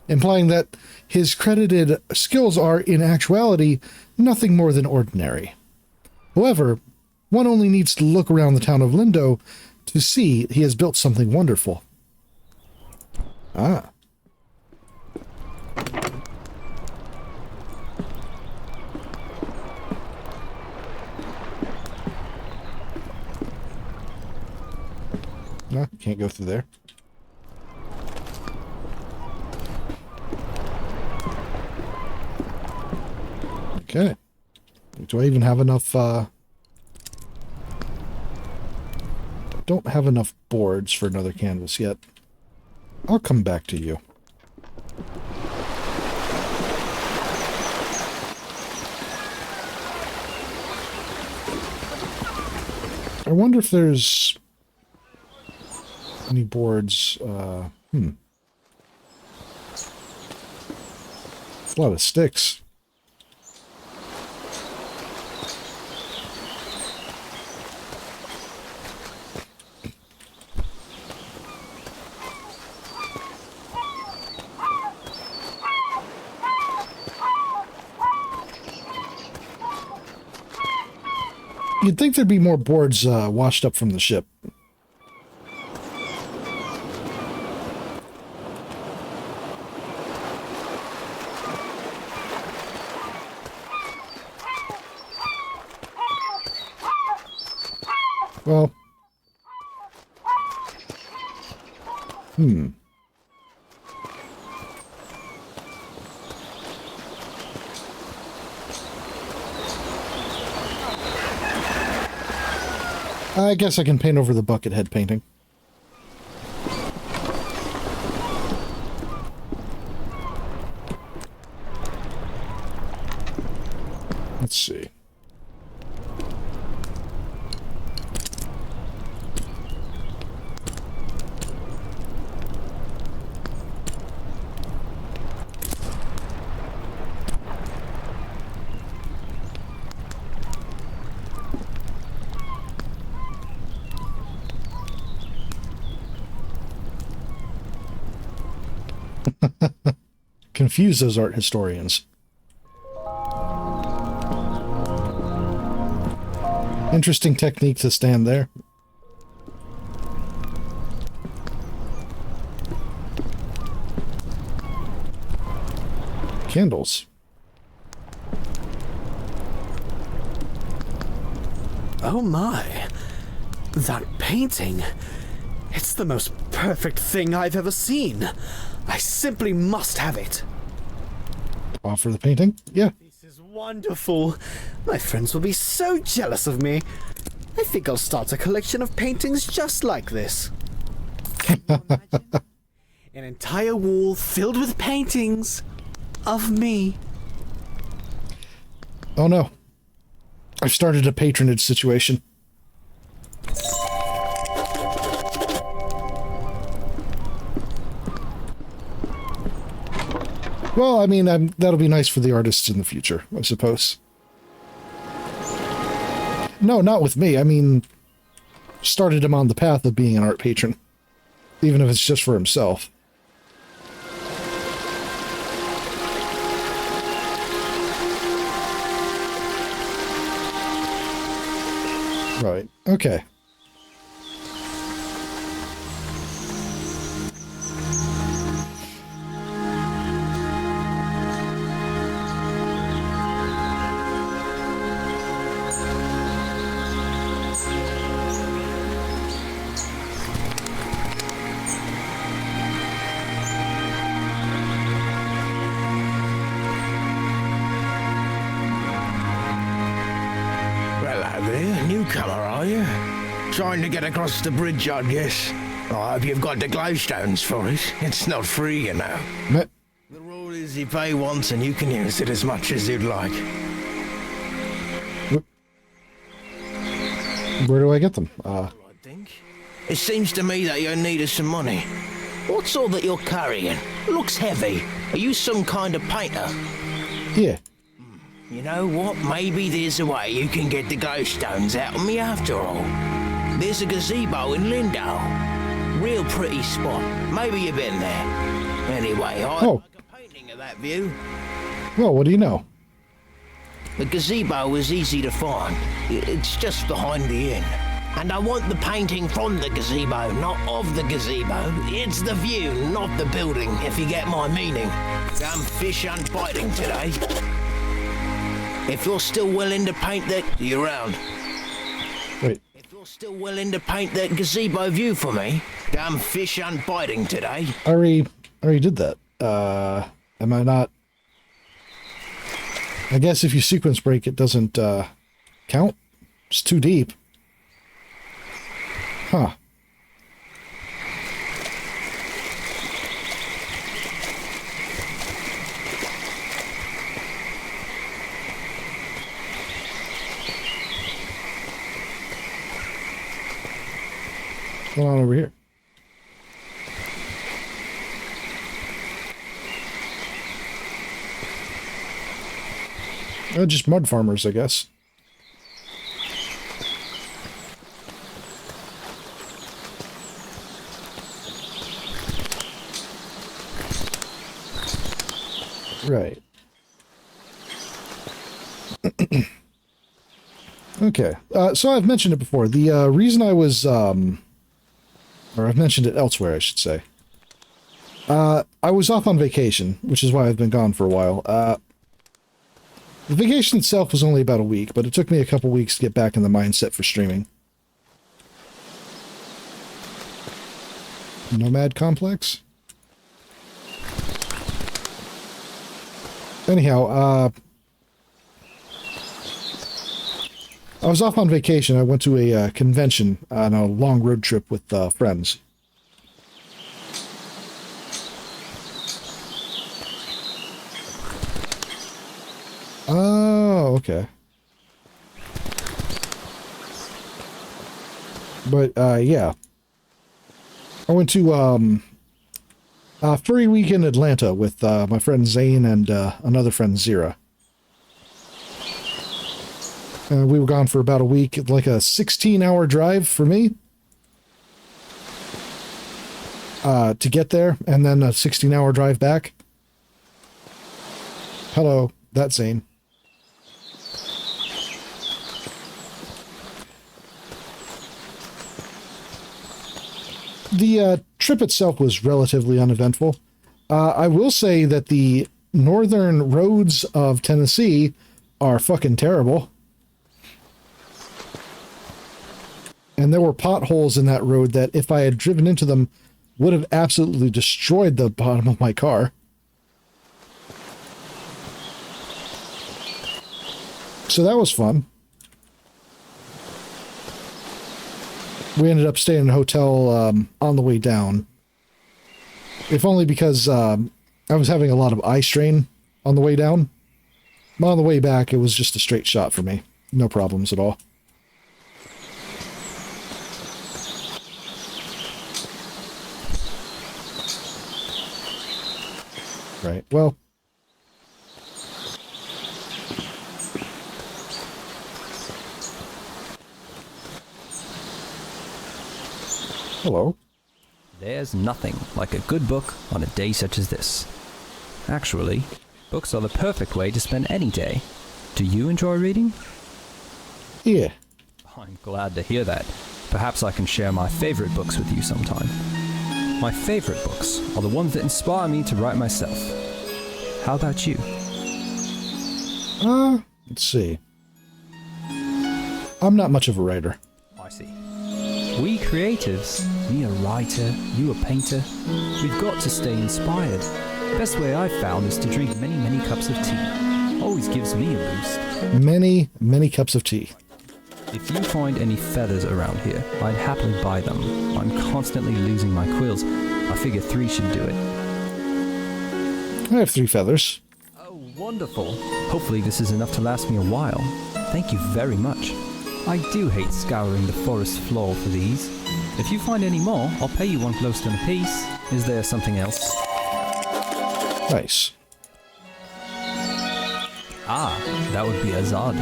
implying that his credited skills are, in actuality, nothing more than ordinary. However, one only needs to look around the town of Lindo to see he has built something wonderful. Ah. No, can't go through there. Do I even have enough, don't have enough boards for another canvas yet. I'll come back to you. I wonder if there's any boards, A lot of sticks. You'd think there'd be more boards washed up from the ship. Well. I guess I can paint over the bucket head painting. Let's see. Confuse those art historians. Interesting technique to stand there. Candles. Oh my. That painting. It's the most perfect thing I've ever seen. I simply must have it. Offer the painting? Yeah. This is wonderful. My friends will be so jealous of me. I think I'll start a collection of paintings just like this. Can you imagine? An entire wall filled with paintings of me. Oh no. I've started a patronage situation. Well, I mean, that'll be nice for the artists in the future, I suppose. No, not with me. I mean, started him on the path of being an art patron. Even if it's just for himself. Right, okay. Trying to get across the bridge, I guess. I hope you've got the glowstones for it. It's not free, you know. But the rule is you pay once and you can use it as much as you'd like. Where do I get them? I think. It seems to me that you need some money. What's all that you're carrying? Looks heavy. Are you some kind of painter? Yeah. You know what? Maybe there's a way you can get the glowstones out of me after all. There's a gazebo in Lindau. Real pretty spot. Maybe you've been there. Anyway, I like a painting of that view. Well, what do you know? The gazebo is easy to find. It's just behind the inn. And I want the painting from the gazebo, not of the gazebo. It's the view, not the building, if you get my meaning. Damn fish aren't biting today. If you're still willing to paint that... You're round. Wait. If you're still willing to paint that gazebo view for me, damn fish aren't biting today. I already did that. Am I not... I guess if you sequence break, it doesn't count. It's too deep. Huh. What's going on over here? Just mud farmers, I guess. Right. Okay. So I've mentioned it before. The reason I was, or I've mentioned it elsewhere, I should say. I was off on vacation, which is why I've been gone for a while. The vacation itself was only about a week, but it took me a couple weeks to get back in the mindset for streaming. Nomad Complex? Anyhow, I was off on vacation. I went to a convention on a long road trip with friends. Oh, okay. But, yeah. I went to, Furry Week in Atlanta with, my friend Zane and, another friend Zira. We were gone for about a week, like a 16-hour drive for me. To get there, and then a 16-hour drive back. Hello, that's Zane. The trip itself was relatively uneventful. I will say that the northern roads of Tennessee are fucking terrible. And there were potholes in that road that, if I had driven into them, would have absolutely destroyed the bottom of my car. So that was fun. We ended up staying in a hotel on the way down. If only because I was having a lot of eye strain on the way down. But on the way back, it was just a straight shot for me. No problems at all. Right, well... Hello. There's nothing like a good book on a day such as this. Actually, books are the perfect way to spend any day. Do you enjoy reading? Yeah. I'm glad to hear that. Perhaps I can share my favorite books with you sometime. My favorite books are the ones that inspire me to write myself. How about you? Let's see. I'm not much of a writer. I see. We creatives, me a writer, you a painter, we've got to stay inspired. Best way I've found is to drink many, many cups of tea. Always gives me a boost. Many, many cups of tea. If you find any feathers around here, I'd happily buy them. I'm constantly losing my quills. I figure 3 should do it. I have 3 feathers. Oh, wonderful. Hopefully this is enough to last me a while. Thank you very much. I do hate scouring the forest floor for these. If you find any more, I'll pay you 1 glowstone apiece. Is there something else? Nice. Ah, that would be Azad.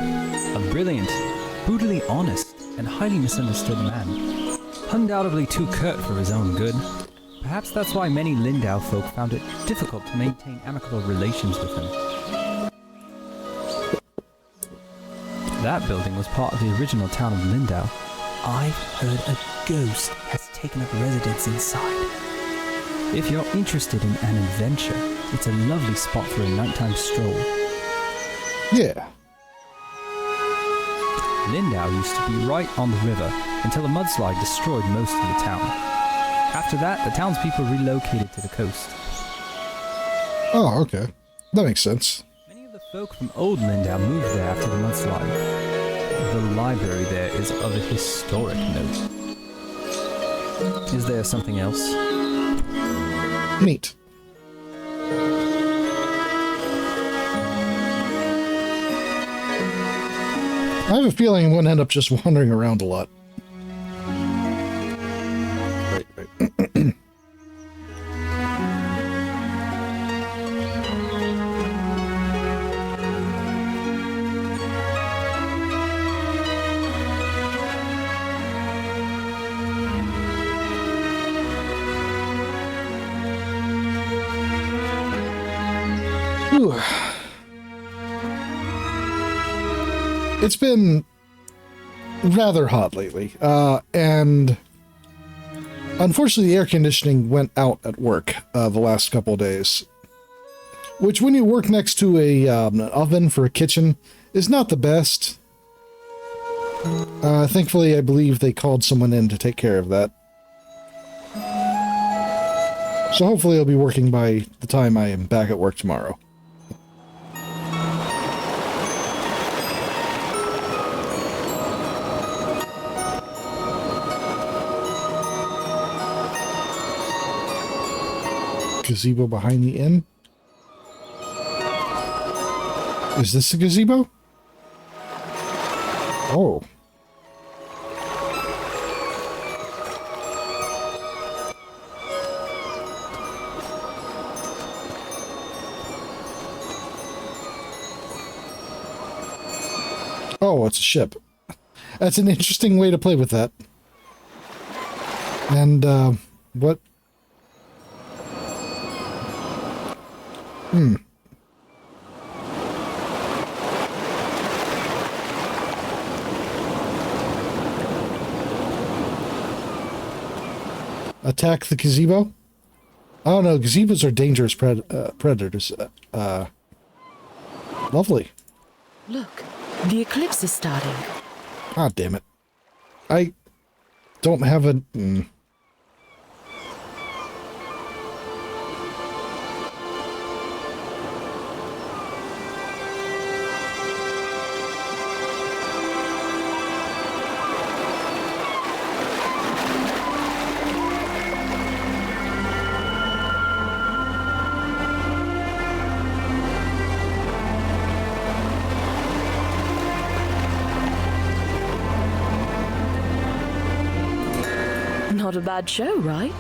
A brilliant, brutally honest, and highly misunderstood man. Undoubtedly too curt for his own good. Perhaps that's why many Lindau folk found it difficult to maintain amicable relations with him. That building was part of the original town of Lindau. I've heard a ghost has taken up residence inside. If you're interested in an adventure, it's a lovely spot for a nighttime stroll. Yeah. Lindau used to be right on the river until a mudslide destroyed most of the town. After that, the townspeople relocated to the coast. Oh, okay. That makes sense. Many of the Folk from Old Lindau moved there after the mudslide. The library there is of a historic note. Is there something else? Neat. I have a feeling I'm going to end up just wandering around a lot. Right. Whew. It's been rather hot lately, and unfortunately the air conditioning went out at work the last couple of days, which when you work next to an oven for a kitchen is not the best. Thankfully, I believe they called someone in to take care of that. So hopefully I'll be working by the time I am back at work tomorrow. Gazebo behind the inn? Is this a gazebo? Oh. Oh, it's a ship. That's an interesting way to play with that. And, what? Attack the gazebo? Oh no, gazebos are dangerous predators. Lovely. Look, the eclipse is starting. Ah, damn it. I don't have a... Not a bad show, right?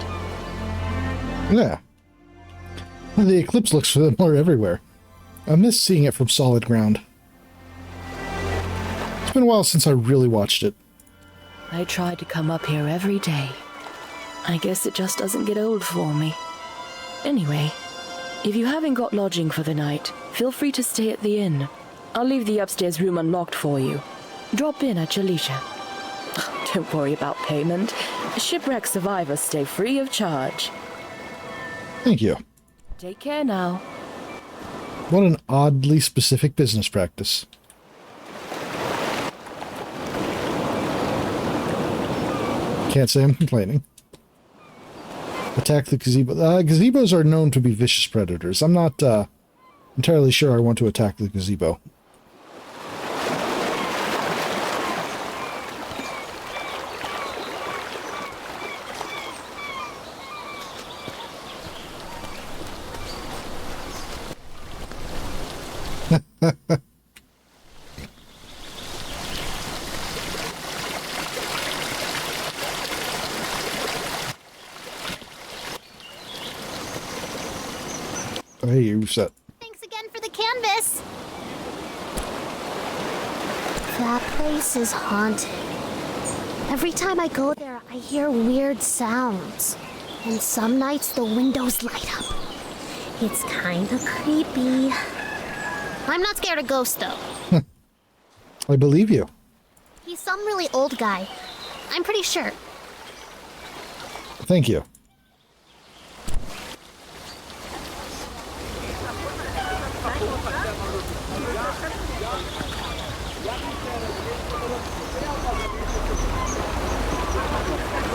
Yeah. The eclipse looks similar everywhere. I miss seeing it from solid ground. It's been a while since I really watched it. I try to come up here every day. I guess it just doesn't get old for me. Anyway, if you haven't got lodging for the night, feel free to stay at the inn. I'll leave the upstairs room unlocked for you. Drop in at your leisure. Don't worry about payment. Shipwreck survivors stay free of charge. Thank you. Take care now. What an oddly specific business practice. Can't say I'm complaining. Attack the gazebo. Gazebos are known to be vicious predators. I'm not entirely sure I want to attack the gazebo. Hey, you're set. Thanks again for the canvas. That place is haunted. Every time I go there, I hear weird sounds. And some nights the windows light up. It's kind of creepy. I'm not scared of ghosts, though. I believe you. He's some really old guy. I'm pretty sure. Thank you.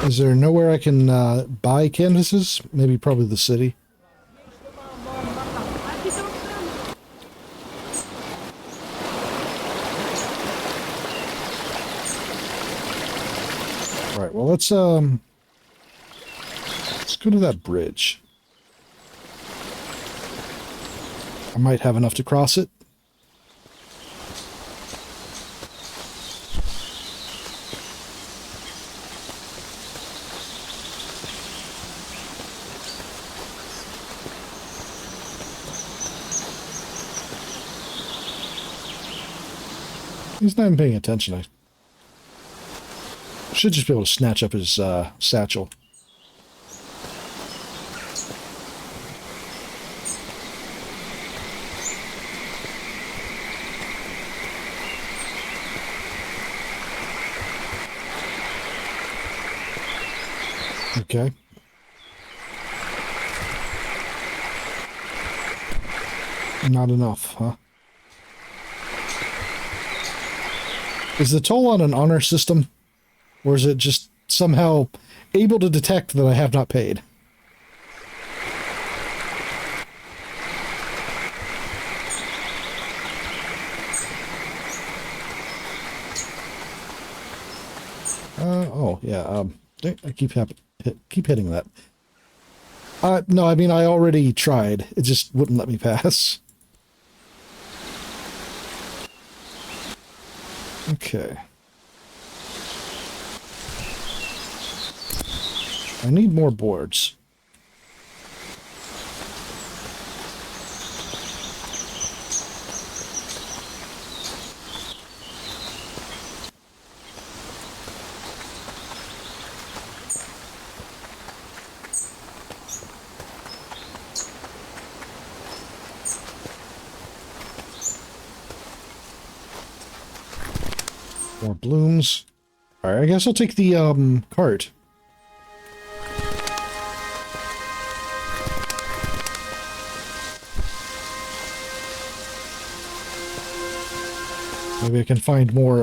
Is there nowhere I can buy canvases? Maybe probably the city. Alright, well let's go to that bridge. I might have enough to cross it. He's not even paying attention. I should just be able to snatch up his satchel. Okay. Not enough, huh? Is the toll on an honor system? Or is it just somehow able to detect that I have not paid? Oh, yeah, I keep hitting that. No, I mean, I already tried. It just wouldn't let me pass. Okay. I need more boards. More blooms. Alright, I guess I'll take the cart. Maybe I can find more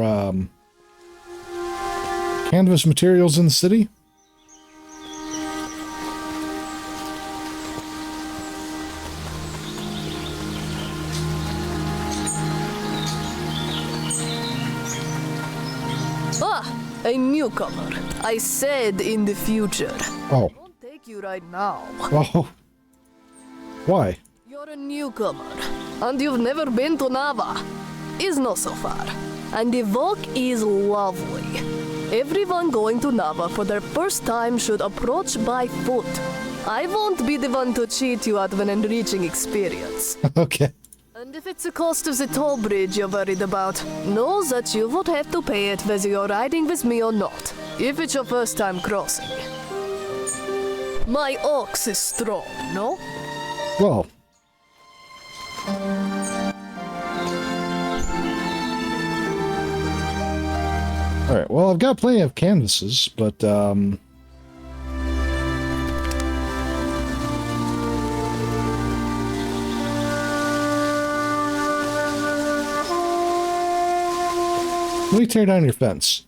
canvas materials in the city. A newcomer. I said in the future. Oh. I won't take you right now. Oh. Why? You're a newcomer, and you've never been to Nava. It's not so far, and the walk is lovely. Everyone going to Nava for their first time should approach by foot. I won't be the one to cheat you out of an enriching experience. Okay. And if it's the cost of the toll bridge you're worried about, know that you would have to pay it whether you're riding with me or not, if it's your first time crossing. My ox is strong, no? Well. Alright, well, I've got plenty of canvases, but, let me tear down your fence.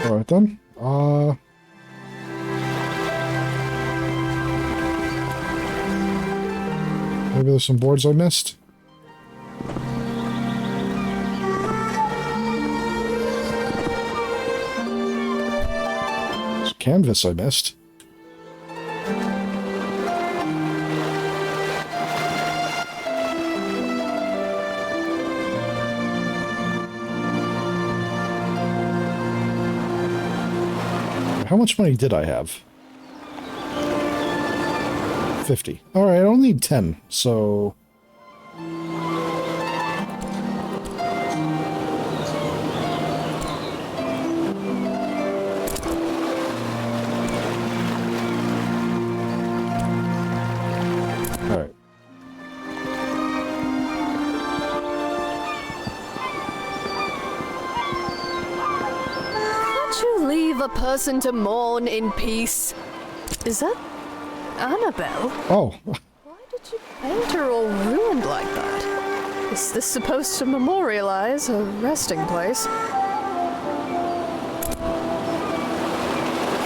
Alright then. Maybe there's some boards I missed. There's canvas I missed. How much money did I have? 50. Alright, I only need 10, so... Alright. Can't you leave a person to mourn in peace? Is that Annabelle? Oh. Why did you paint her all ruined like that? Is this supposed to memorialize a resting place?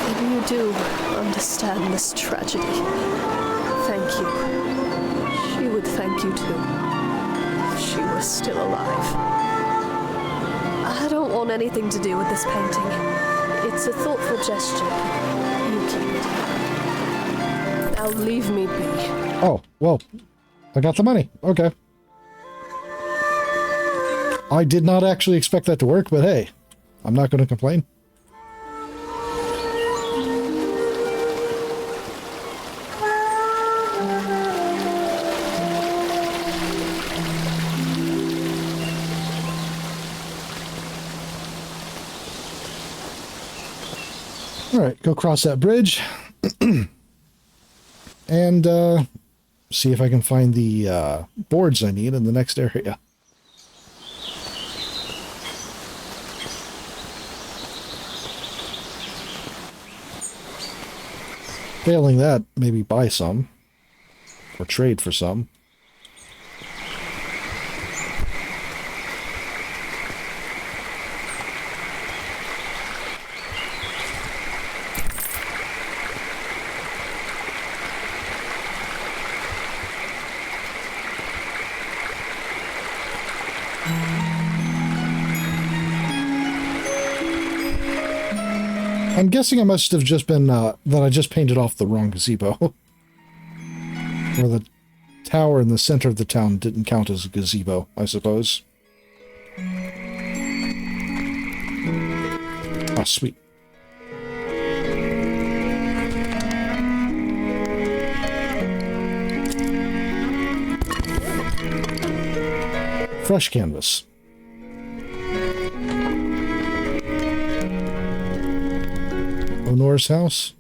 Then you do understand this tragedy. Thank you. She would thank you too, if she were still alive. I don't want anything to do with this painting. It's a thoughtful gesture. You keep it. Now leave me be. Oh, well, I got the money. Okay. I did not actually expect that to work, but hey, I'm not going to complain. All right, go cross that bridge and see if I can find the boards I need in the next area. Failing that, maybe buy some or trade for some. I'm guessing I must have just been, that I just painted off the wrong gazebo. Or the tower in the center of the town didn't count as a gazebo, I suppose. Ah, sweet. Fresh canvas. Honor's house.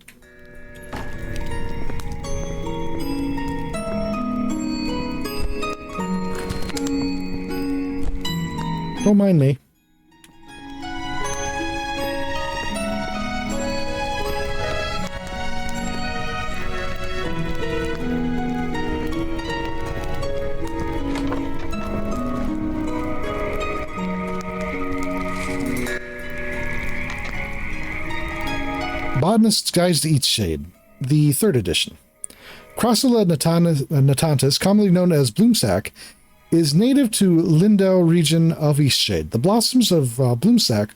Don't mind me. Botanist's Guide to Eastshade, the 3rd edition. Crassula natantis, commonly known as bloomsack, is native to Lindau region of Eastshade. The blossoms of bloomsack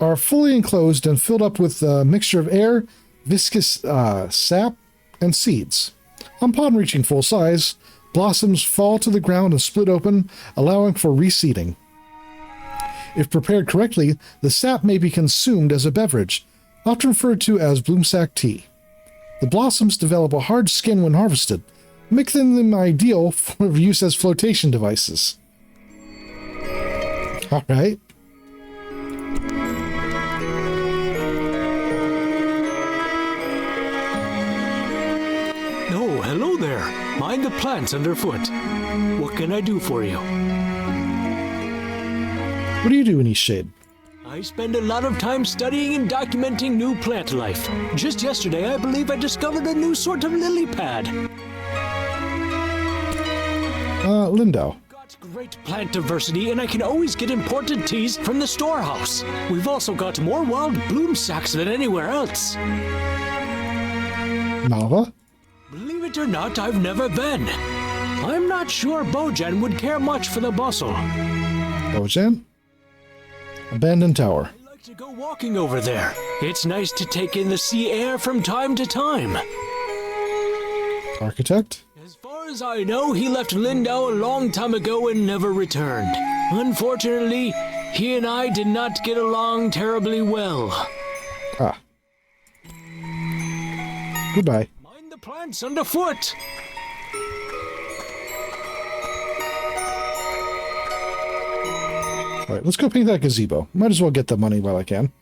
are fully enclosed and filled up with a mixture of air, viscous sap, and seeds. Upon reaching full size, blossoms fall to the ground and split open, allowing for reseeding. If prepared correctly, the sap may be consumed as a beverage, often referred to as bloomsack tea. The blossoms develop a hard skin when harvested, making them ideal for use as flotation devices. All right. Oh, hello there. Mind the plants underfoot. What can I do for you? What do you do in Eastshade? I spend a lot of time studying and documenting new plant life. Just yesterday, I believe I discovered a new sort of lily pad. Lindau. Got great plant diversity, and I can always get imported teas from the storehouse. We've also got more wild bloom sacks than anywhere else. Nava? Believe it or not, I've never been. I'm not sure Bojan would care much for the bustle. Bojan? Abandoned tower. I like to go walking over there. It's nice to take in the sea air from time to time. Architect? As far as I know, he left Lindau a long time ago and never returned. Unfortunately, he and I did not get along terribly well. Ah. Goodbye. Mind the plants underfoot. All right, let's go paint that gazebo. Might as well get the money while I can.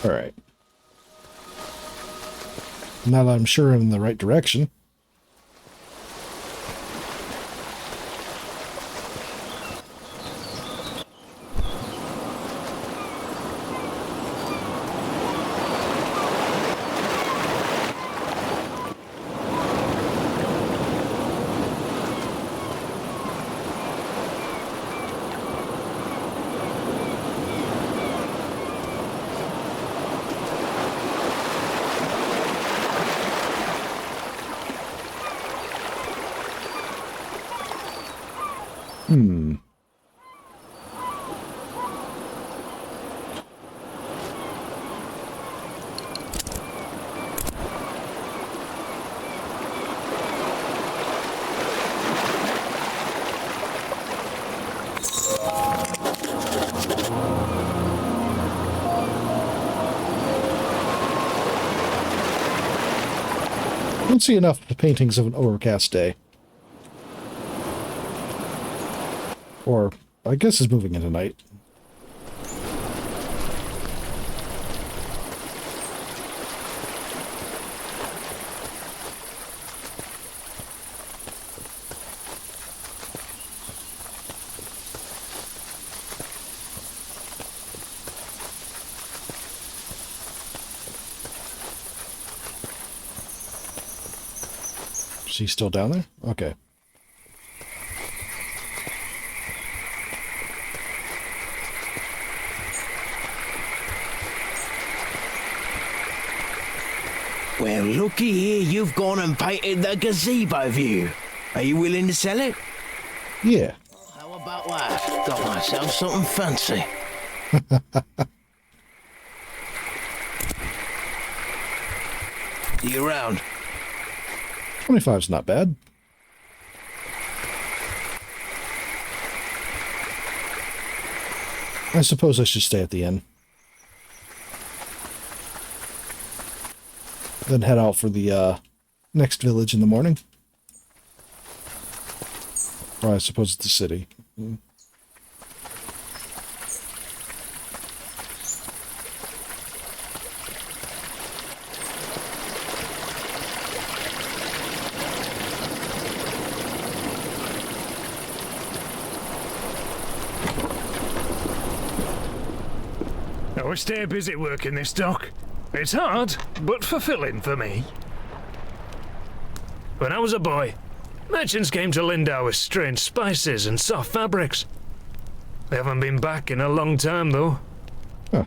All right. Now that I'm sure I'm in the right direction. Don't see enough of the paintings of an overcast day. Or, I guess it's moving into night. Is he still down there? Okay. Well, looky here, you've gone and painted the gazebo view. Are you willing to sell it? Yeah. How about that? Got myself something fancy. You around? 25's not bad. I suppose I should stay at the inn. Then head out for the next village in the morning. Or I suppose it's the city. I stay busy working this dock. It's hard, but fulfilling for me. When I was a boy, merchants came to Lindau with strange spices and soft fabrics. They haven't been back in a long time, though. Huh.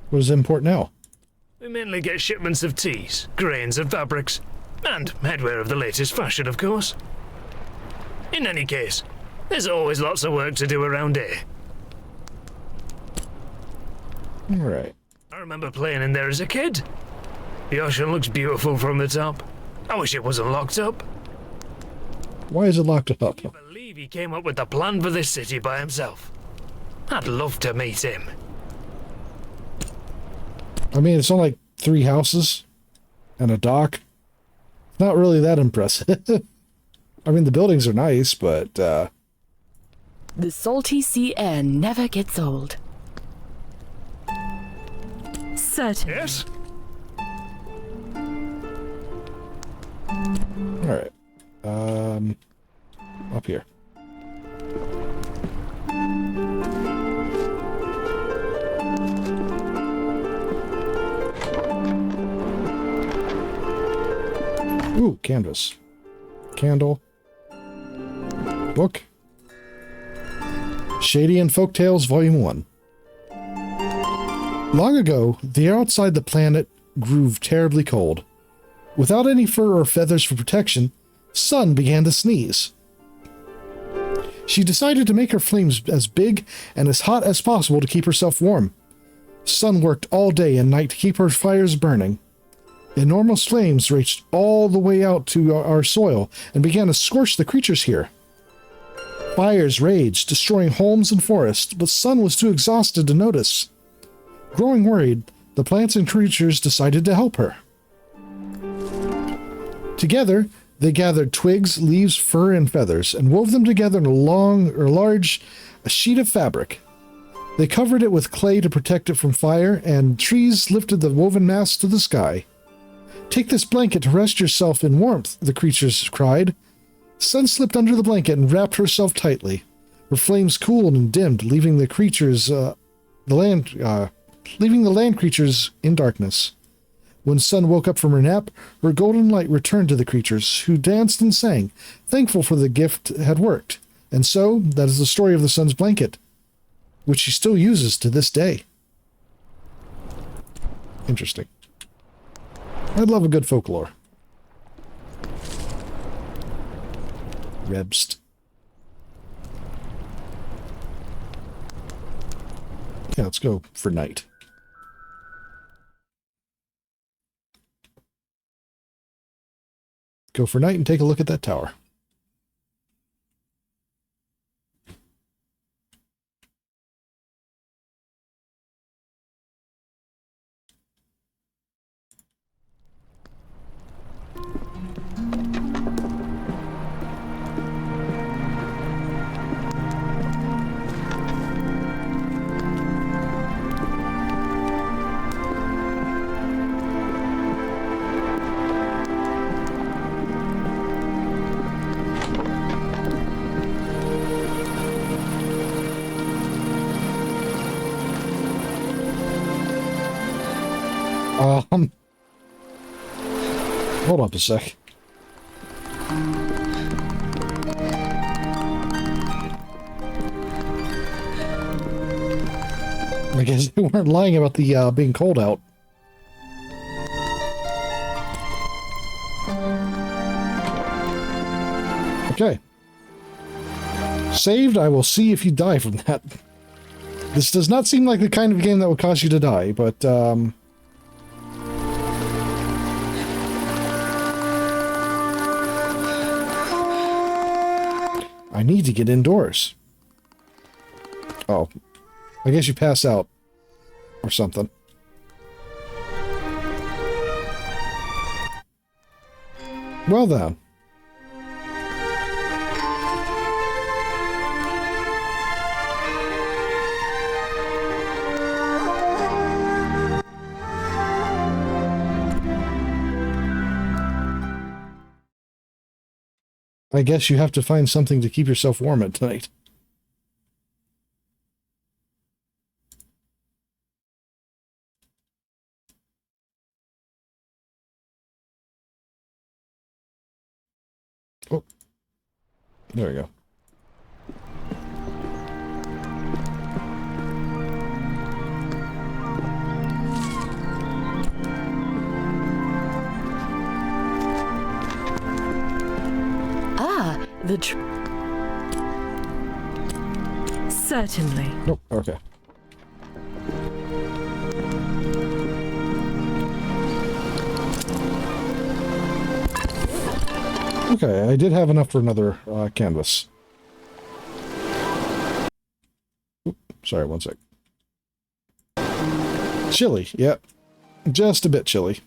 What does it import now? We mainly get shipments of teas, grains and fabrics, and headwear of the latest fashion, of course. In any case, there's always lots of work to do around here. Alright. I remember playing in there as a kid. The ocean looks beautiful from the top. I wish it wasn't locked up. Why is it locked up? I believe he came up with the plan for this city by himself. I'd love to meet him. I mean, it's only like 3 houses and a dock. Not really that impressive. I mean, the buildings are nice, but, The salty sea air never gets old. Certainly. Yes? Alright. Up here. Ooh, canvas. Candle. Book. Shady and Folktales, Volume 1. Long ago, the air outside the planet grew terribly cold. Without any fur or feathers for protection, Sun began to sneeze. She decided to make her flames as big and as hot as possible to keep herself warm. Sun worked all day and night to keep her fires burning. Enormous flames reached all the way out to our soil and began to scorch the creatures here. Fires raged, destroying homes and forests, but Sun was too exhausted to notice. Growing worried, the plants and creatures decided to help her. Together, they gathered twigs, leaves, fur, and feathers, and wove them together in a large sheet of fabric. They covered it with clay to protect it from fire, and trees lifted the woven mass to the sky. "Take this blanket to rest yourself in warmth," the creatures cried. Sun slipped under the blanket and wrapped herself tightly. Her flames cooled and dimmed, leaving the land creatures in darkness. When Sun woke up from her nap, her golden light returned to the creatures, who danced and sang, thankful for the gift had worked. And so, that is the story of the Sun's blanket, which she still uses to this day. Interesting. I love a good folklore. Rebst. Yeah, let's go for night. Go for night and take a look at that tower. Hold up a sec. I guess they weren't lying about the being cold out. Okay. Saved, I will see if you die from that. This does not seem like the kind of game that will cause you to die, but, I need to get indoors. Oh. I guess you pass out. Or something. Well then. I guess you have to find something to keep yourself warm at night. Oh. There we go. Certainly. Nope, okay. Okay, I did have enough for another canvas. Oop, sorry, one sec. Chilly, yep. Just a bit chilly.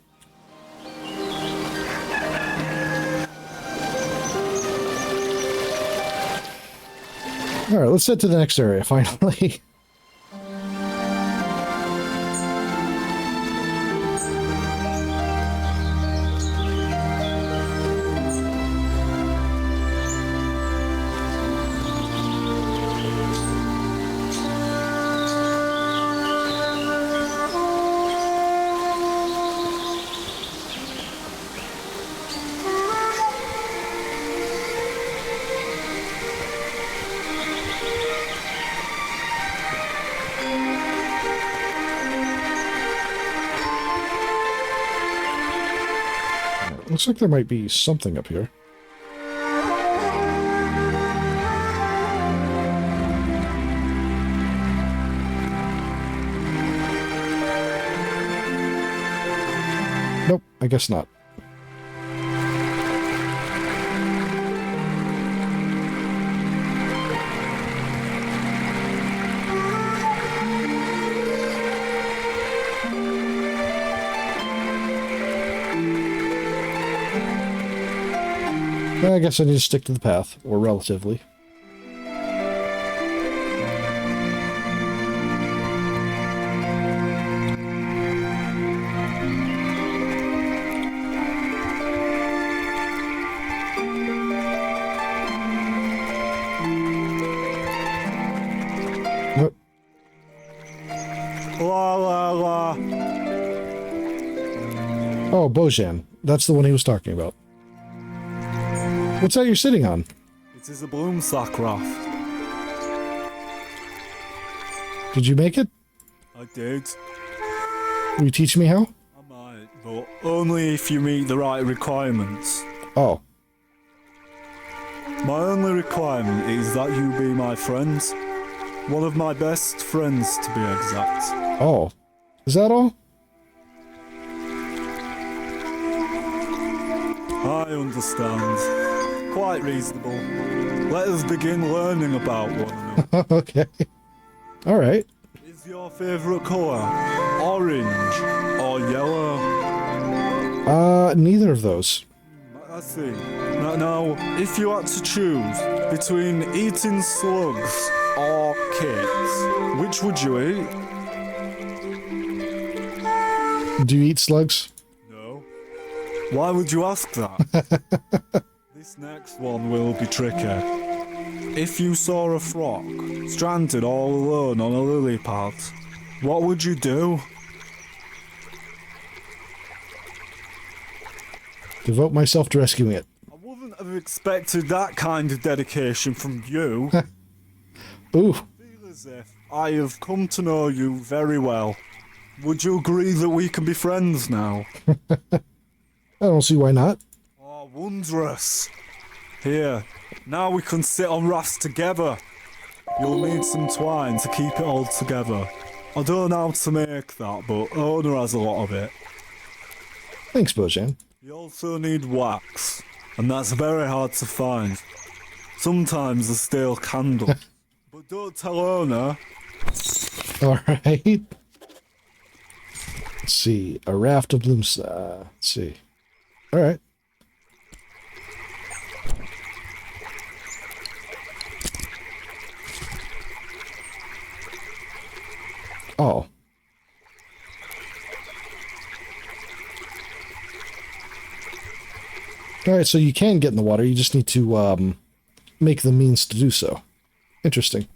Alright, let's head to the next area, finally. Looks like there might be something up here. Nope, I guess not. I guess I need to stick to the path, or relatively. Oh, Bojan. That's the one he was talking about. What's that you're sitting on? It is a bloomsack raft. Did you make it? I did. Will you teach me how? I might, but only if you meet the right requirements. Oh. My only requirement is that you be my friend. One of my best friends, to be exact. Oh. Is that all? I understand. Quite reasonable. Let us begin learning about one another. Okay. Alright. Is your favourite colour orange or yellow? Neither of those. I see. Now, if you had to choose between eating slugs or cakes, which would you eat? Do you eat slugs? No. Why would you ask that? This next one will be tricky. If you saw a frog stranded all alone on a lily pad, what would you do? Devote myself to rescuing it. I wouldn't have expected that kind of dedication from you. Ooh. I feel as if I have come to know you very well. Would you agree that we can be friends now? I don't see why not. Oh, wondrous. Here, now we can sit on rafts together. You'll need some twine to keep it all together. I don't know how to make that, but Ona has a lot of it. Thanks, Bojan. You also need wax, and that's very hard to find. Sometimes a stale candle. But don't tell Ona. Alright. Let's see. A raft of blooms. Let's see. Alright. Oh. Alright, so you can get in the water, you just need to make the means to do so. Interesting.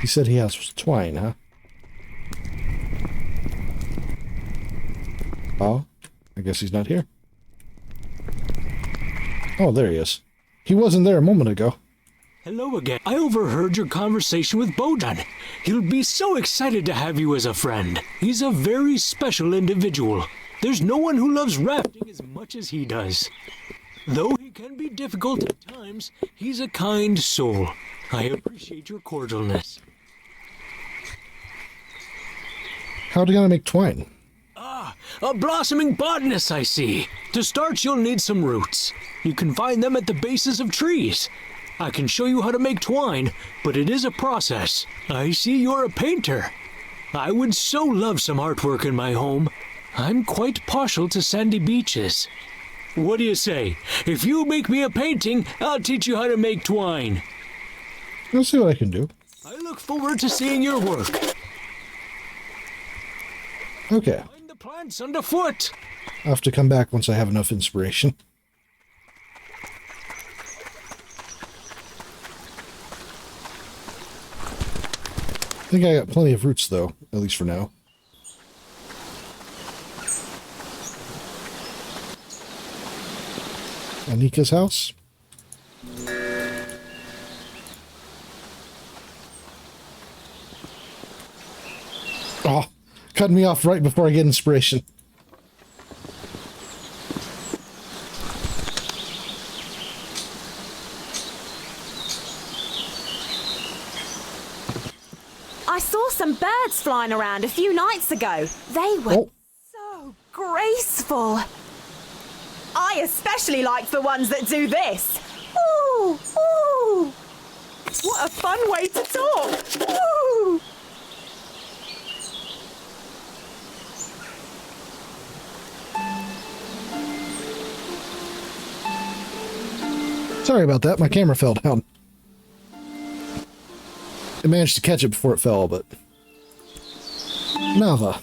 He said he has twine, huh? Oh, I guess he's not here. Oh, there he is. He wasn't there a moment ago. Hello again. I overheard your conversation with Bojan. He'll be so excited to have you as a friend. He's a very special individual. There's no one who loves rafting as much as he does. Though he can be difficult at times, he's a kind soul. I appreciate your cordialness. How are you gonna make twine? A blossoming botanist, I see. To start, you'll need some roots. You can find them at the bases of trees. I can show you how to make twine, but it is a process. I see you're a painter. I would so love some artwork in my home. I'm quite partial to sandy beaches. What do you say? If you make me a painting, I'll teach you how to make twine. I'll see what I can do. I look forward to seeing your work. Okay. Find the plants underfoot. I'll have to come back once I have enough inspiration. I think I got plenty of roots, though, at least for now. Anika's house? Oh, cut me off right before I get inspiration. I saw some birds flying around a few nights ago. They were so graceful. I especially like the ones that do this. Ooh, ooh. What a fun way to talk. Ooh. Sorry about that, my camera fell down. I managed to catch it before it fell, but... Nava.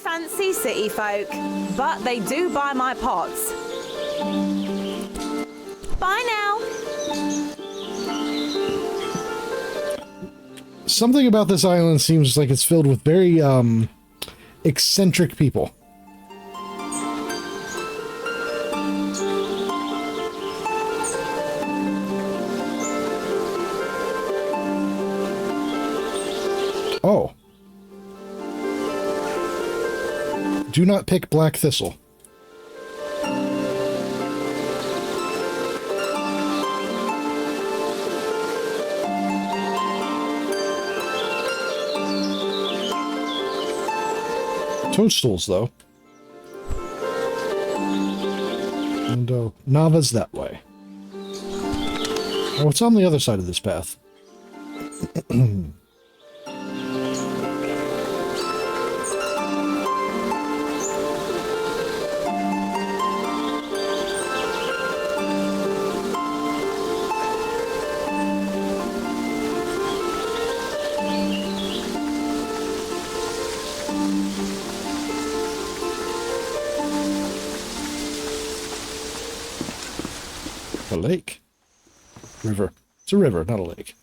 Fancy city folk, but they do buy my pots. Bye now. Something about this island seems like it's filled with very eccentric people. Oh. Do not pick black thistle. Toadstools, though. And Nava's that way. Oh, it's on the other side of this path. A lake. River. It's a river, not a lake.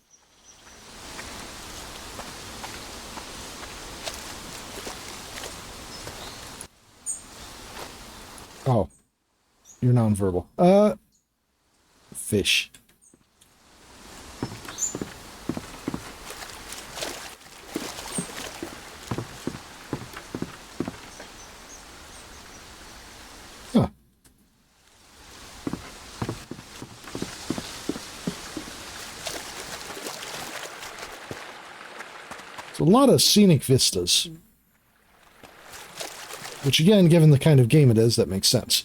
Oh. You're nonverbal. Fish. Huh. It's a lot of scenic vistas. Which again, given the kind of game it is, that makes sense.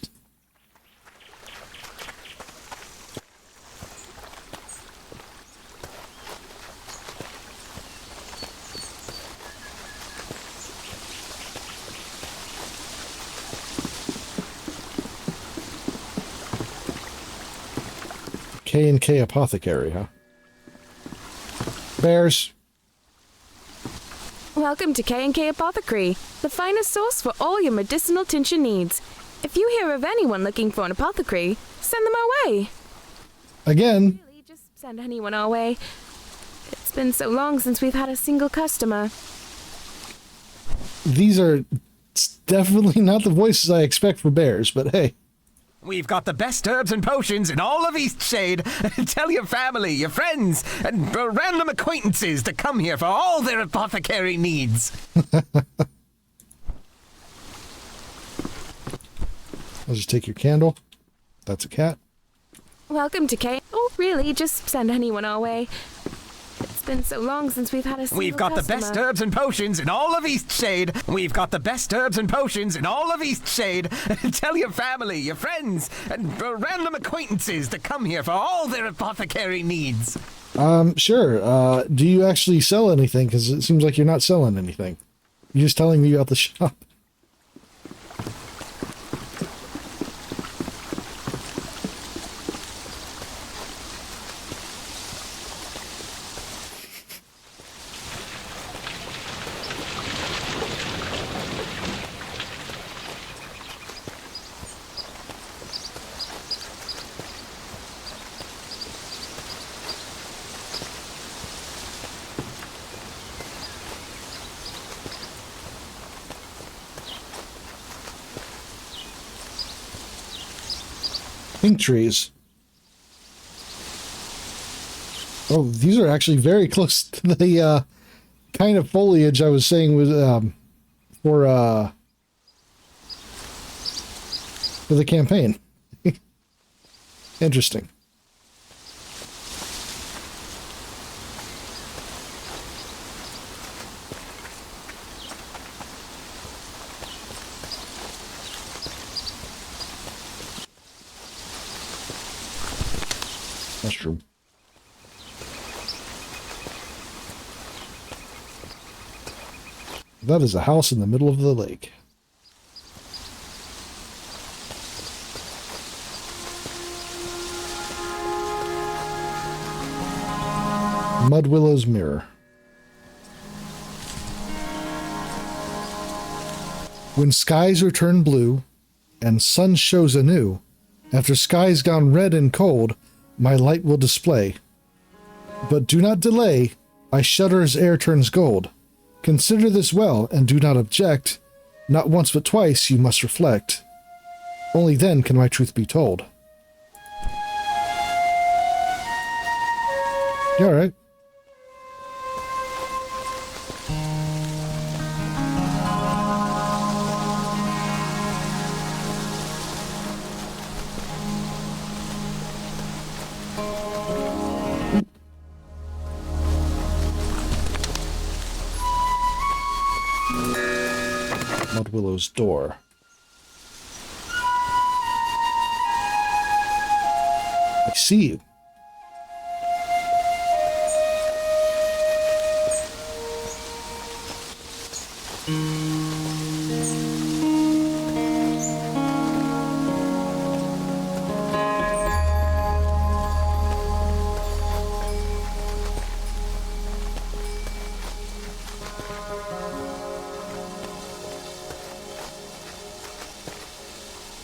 K&K Apothecary, huh? Bears. Welcome to K&K Apothecary, the finest source for all your medicinal tincture needs. If you hear of anyone looking for an apothecary, send them our way. Again. Really, just send anyone our way. It's been so long since we've had a single customer. These are definitely not the voices I expect for bears, but hey. We've got the best herbs and potions in all of Eastshade. Tell your family, your friends, and random acquaintances to come here for all their apothecary needs. I'll just take your candle. That's a cat. Welcome to K. Oh, really? Just send anyone our way. It's been so long since we've had a single We've got customer. the best herbs and potions in all of Eastshade. We've got the best herbs and potions in all of Eastshade. Tell your family, your friends, and random acquaintances to come here for all their apothecary needs. Sure. Do you actually sell anything? Because it seems like you're not selling anything. You're just telling me about the shop. Pink trees. Oh, these are actually very close to the kind of foliage I was saying was for the campaign. Interesting. Mushroom. That is a house in the middle of the lake. Mudwillow's mirror. When skies return blue and sun shows anew, after skies gone red and cold, my light will display. But do not delay, I shudder as air turns gold. Consider this well, and do not object. Not once but twice you must reflect. Only then can my truth be told. You alright? Mudwillow's door. I see you.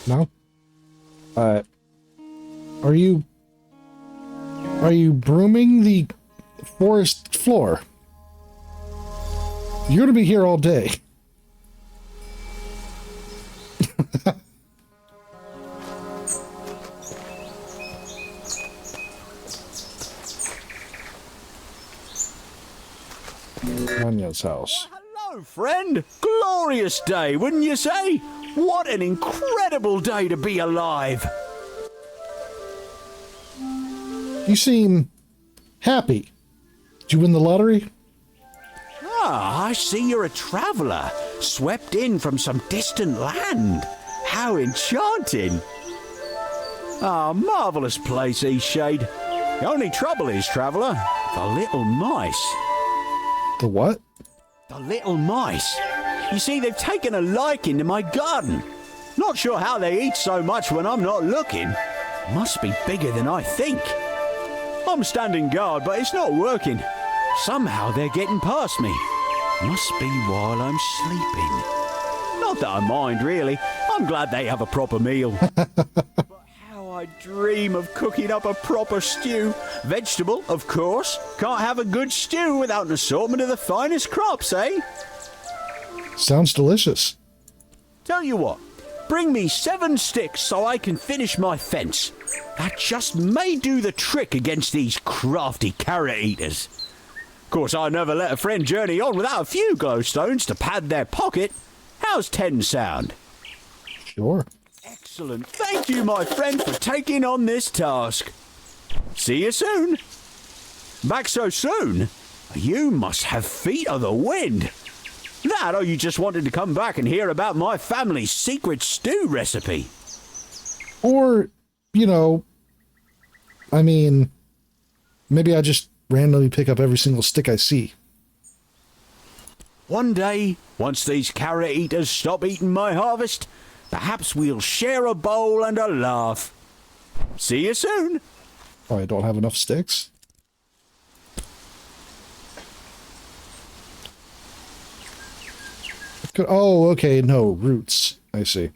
No? Are you brooming the forest floor? You're gonna be here all day. Anya's house. Hello, friend. Glorious day, wouldn't you say? What an incredible day to be alive. You seem happy. Did you win the lottery? Ah, I see you're a traveller, swept in from some distant land. How enchanting. Ah, marvellous place, Eastshade. The only trouble is, traveller, the little mice. The what? The little mice. You see, they've taken a liking to my garden. Not sure how they eat so much when I'm not looking. Must be bigger than I think. I'm standing guard, but it's not working. Somehow they're getting past me. Must be while I'm sleeping. Not that I mind, really. I'm glad they have a proper meal. But how I dream of cooking up a proper stew. Vegetable, of course. Can't have a good stew without an assortment of the finest crops, eh? Sounds delicious. Tell you what, bring me 7 sticks so I can finish my fence. That just may do the trick against these crafty carrot eaters. Of course, I never let a friend journey on without a few glowstones to pad their pocket. How's 10 sound? Sure. Excellent. Thank you, my friend, for taking on this task. See you soon. Back so soon? You must have feet of the wind. That, or you just wanted to come back and hear about my family's secret stew recipe? Or, you know, I mean, maybe I just randomly pick up every single stick I see. One day, once these carrot eaters stop eating my harvest, perhaps we'll share a bowl and a laugh. See you soon. Oh, I don't have enough sticks? Oh, okay, no, roots. I see.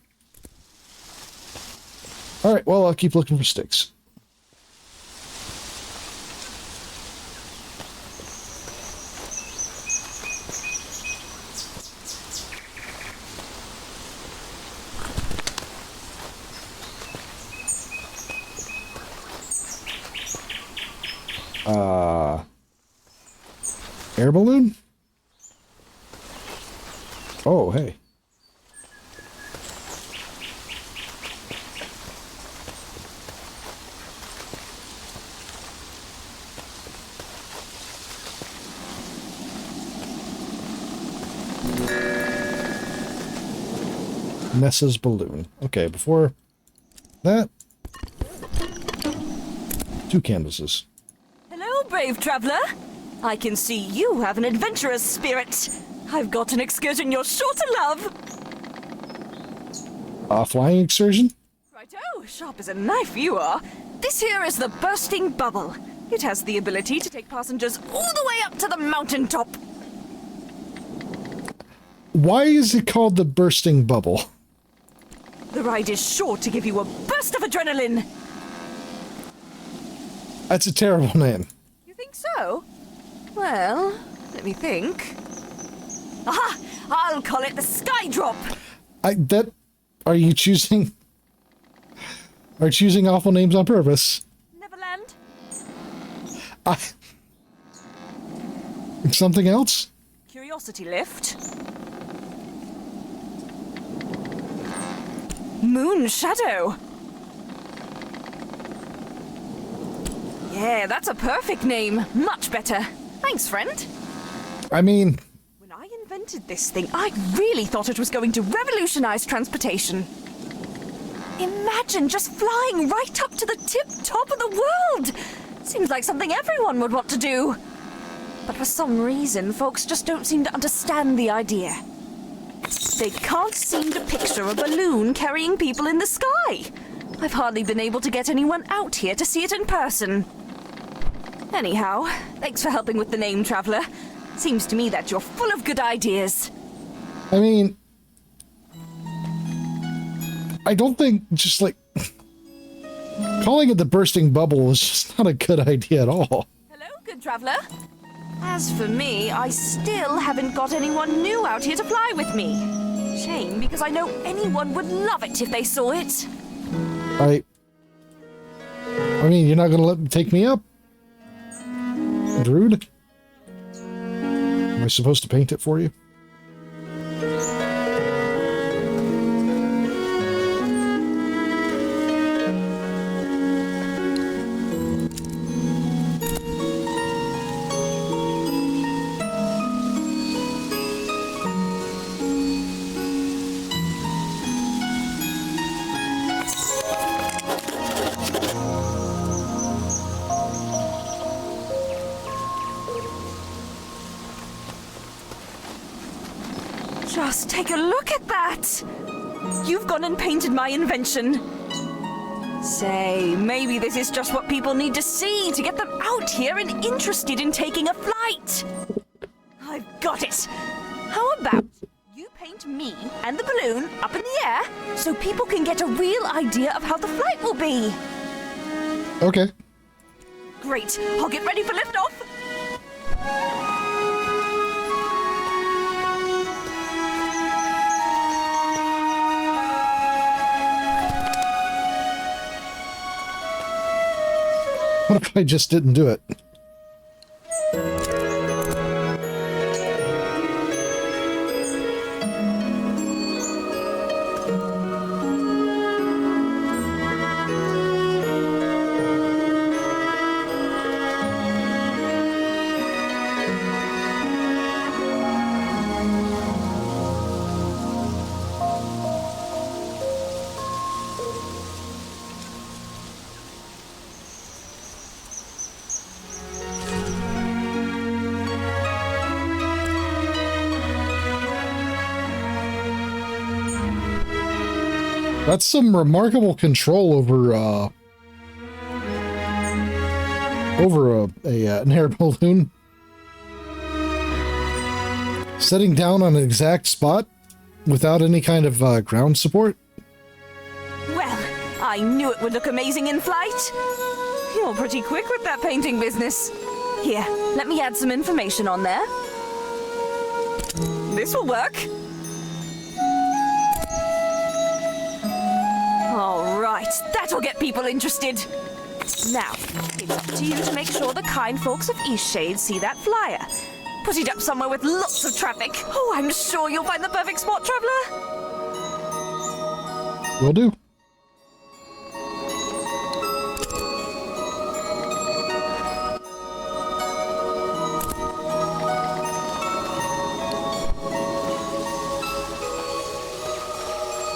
Alright, well, I'll keep looking for sticks. Air balloon? Oh, hey. Nessa's balloon. Okay, before that, 2 canvases. Hello, brave traveller. I can see you have an adventurous spirit. I've got an excursion you're sure to love. A flying excursion? Righto, sharp as a knife you are. This here is the bursting bubble. It has the ability to take passengers all the way up to the mountaintop. Why is it called the bursting bubble? The ride is sure to give you a burst of adrenaline. That's a terrible name. You think so? Well, let me think. Aha! I'll call it the Sky Drop. Are you choosing awful names on purpose? Neverland? Something else? Curiosity Lift. Moon Shadow. Yeah, that's a perfect name. Much better. Thanks, friend. I mean... When I invented this thing, I really thought it was going to revolutionize transportation. Imagine just flying right up to the tip-top of the world! Seems like something everyone would want to do. But for some reason, folks just don't seem to understand the idea. They can't seem to picture a balloon carrying people in the sky. I've hardly been able to get anyone out here to see it in person. Anyhow, thanks for helping with the name, Traveler. Seems to me that you're full of good ideas. I mean... I don't think just like... calling it the bursting bubble is just not a good idea at all. Hello, good Traveler. As for me, I still haven't got anyone new out here to fly with me. Shame, because I know anyone would love it if they saw it. I mean, you're not gonna let them take me up? Rude? Am I supposed to paint it for you? Just take a look at that! You've gone and painted my invention. Say, maybe this is just what people need to see to get them out here and interested in taking a flight. I've got it. How about you paint me and the balloon up in the air so people can get a real idea of how the flight will be? Okay. Great. I'll get ready for liftoff. What if I just didn't do it? That's some remarkable control over an air balloon. Setting down on an exact spot without any kind of ground support. Well, I knew it would look amazing in flight. You're pretty quick with that painting business. Here, let me add some information on there. This will work. All right, that'll get people interested. Now, it's up to you to make sure the kind folks of Eastshade see that flyer. Put it up somewhere with lots of traffic. Oh, I'm sure you'll find the perfect spot, Traveler. Will do.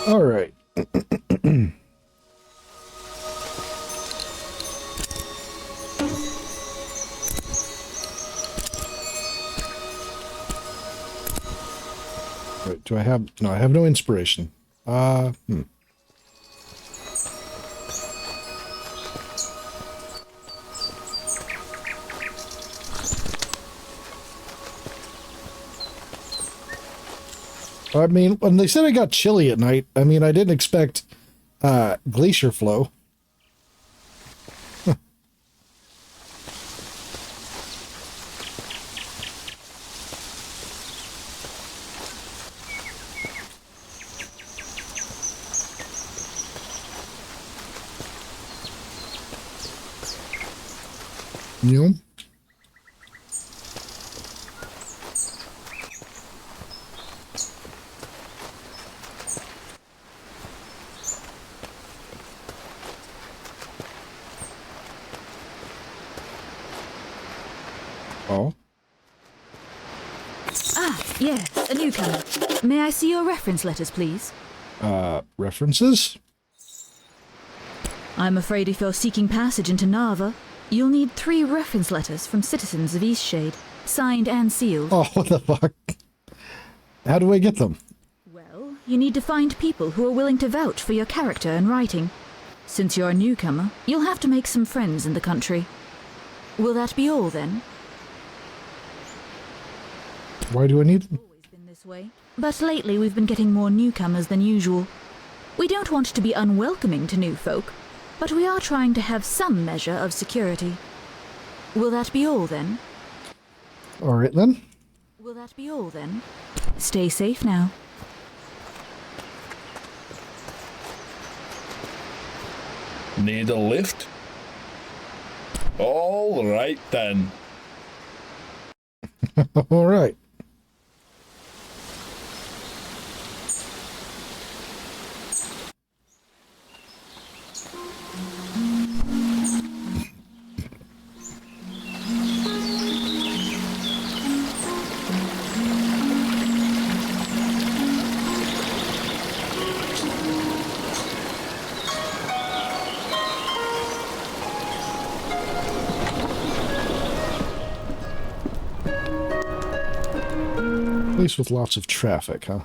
All right. Wait, do I have... No, I have no inspiration. I mean, when they said it got chilly at night, I mean, I didn't expect glacier flow. You know? Oh. Ah, yes, a newcomer. May I see your reference letters, please? References? I'm afraid if you're seeking passage into Nava, you'll need 3 reference letters from citizens of Eastshade, signed and sealed. Oh, what the fuck? How do I get them? Well, you need to find people who are willing to vouch for your character and writing. Since you're a newcomer, you'll have to make some friends in the country. Will that be all, then? Why do I need them? Always been this way. But lately we've been getting more newcomers than usual. We don't want to be unwelcoming to new folk, but we are trying to have some measure of security. Will that be all, then? All right, then. Will that be all, then? Stay safe now. Need a lift? All right, then. All right. Place with lots of traffic, huh?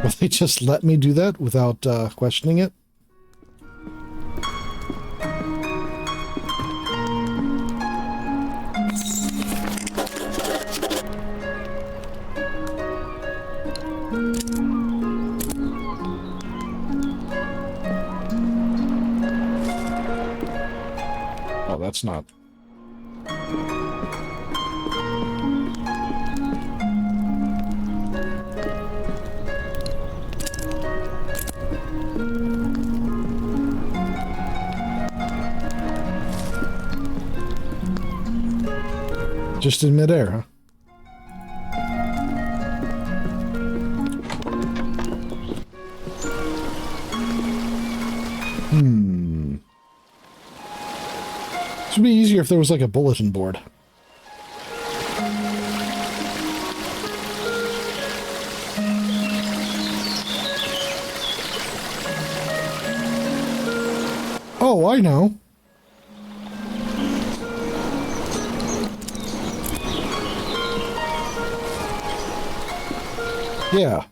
Will they just let me do that without questioning it? Oh, that's not. Just in midair, huh? This would be easier if there was like a bulletin board. Oh, I know. Yeah.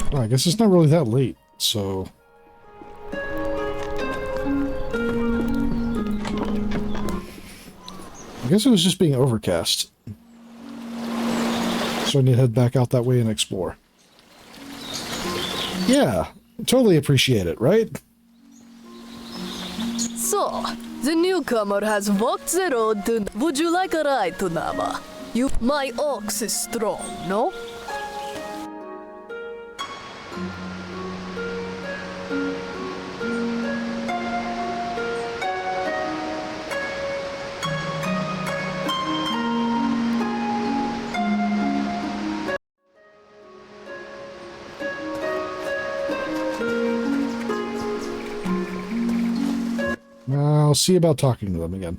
Well, I guess it's not really that late, so... I guess it was just being overcast. So I need to head back out that way and explore. Yeah, totally appreciate it, right? So, the newcomer has walked the road to... Would you like a ride to Nava? My ox is strong, no? I'll see about talking to them again.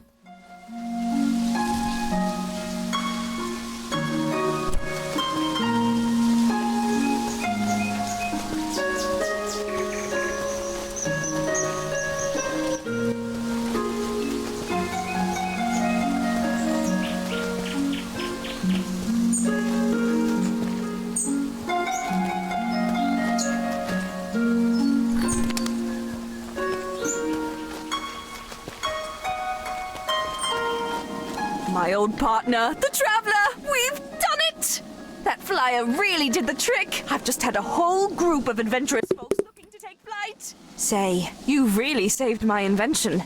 My old partner, the Traveler! We've done it! That flyer really did the trick. I've just had a whole group of adventurous folks looking to take flight. Say, you really saved my invention.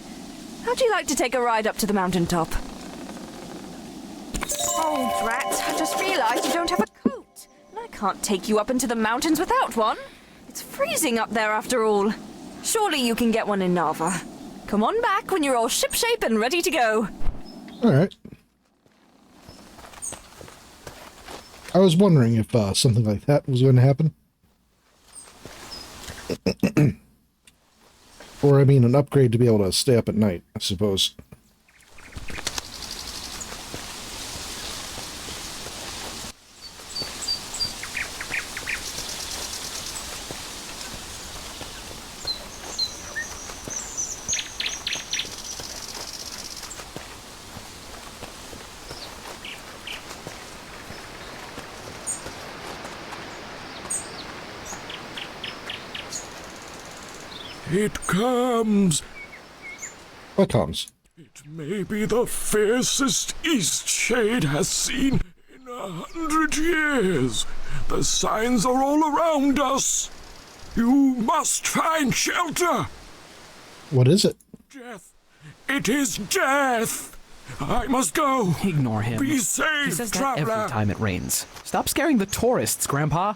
How'd you like to take a ride up to the mountaintop? Oh, drat. I just realized you don't have a coat. And I can't take you up into the mountains without one. It's freezing up there after all. Surely you can get one in Nava. Come on back when you're all shipshape and ready to go. All right. I was wondering if something like that was going to happen. Or, I mean, an upgrade to be able to stay up at night, I suppose. It comes. What comes? It may be the fiercest Eastshade has seen in 100 years. The signs are all around us. You must find shelter. What is it? Death. It is death. I must go. Ignore him. Be safe, He says that traveler. every time it rains. Stop scaring the tourists, Grandpa.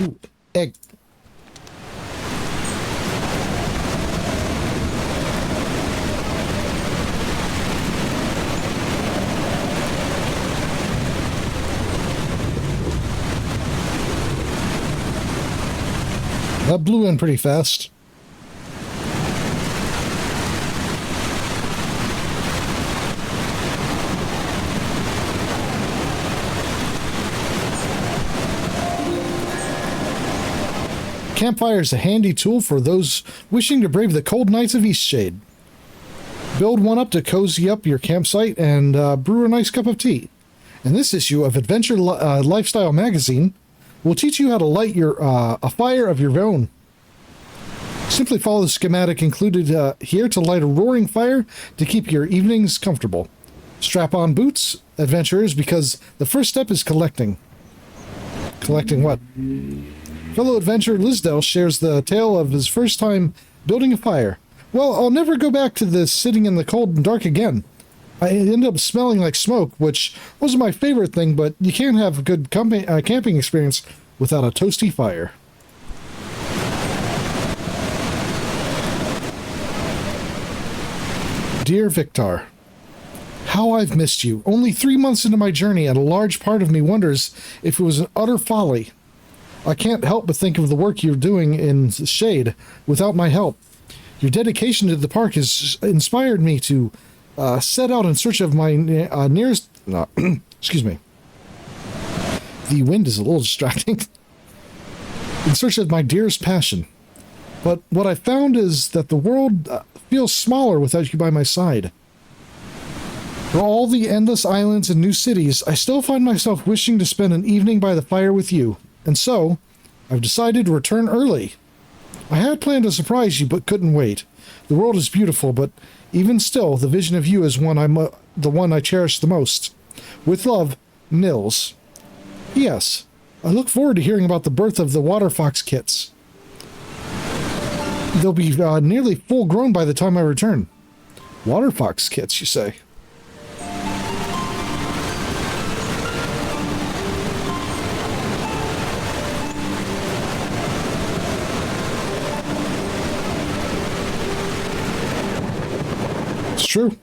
Ooh, egg. That blew in pretty fast. Campfire is a handy tool for those wishing to brave the cold nights of Eastshade. Build one up to cozy up your campsite and brew a nice cup of tea. And this issue of Adventure Lifestyle magazine will teach you how to light your a fire of your own. Simply follow the schematic included here to light a roaring fire to keep your evenings comfortable. Strap on boots, adventurers, because the first step is collecting. Collecting what? Fellow adventurer Lisdell shares the tale of his first time building a fire. Well, I'll never go back to this sitting in the cold and dark again. I ended up smelling like smoke, which wasn't my favorite thing, but you can't have a good camping experience without a toasty fire. Dear Victor, how I've missed you. Only 3 months into my journey, and a large part of me wonders if it was an utter folly. I can't help but think of the work you're doing in Shade without my help. Your dedication to the park has inspired me to set out in search of my nearest... excuse me. The wind is a little distracting. In search of my dearest passion. But what I found is that the world feels smaller without you by my side. For all the endless islands and new cities, I still find myself wishing to spend an evening by the fire with you. And so, I've decided to return early. I had planned to surprise you, but couldn't wait. The world is beautiful, but even still, the vision of you is the one I cherish the most. With love, Nils. Yes, I look forward to hearing about the birth of the water fox kits. They'll be nearly full grown by the time I return. Water fox kits, you say? It's true.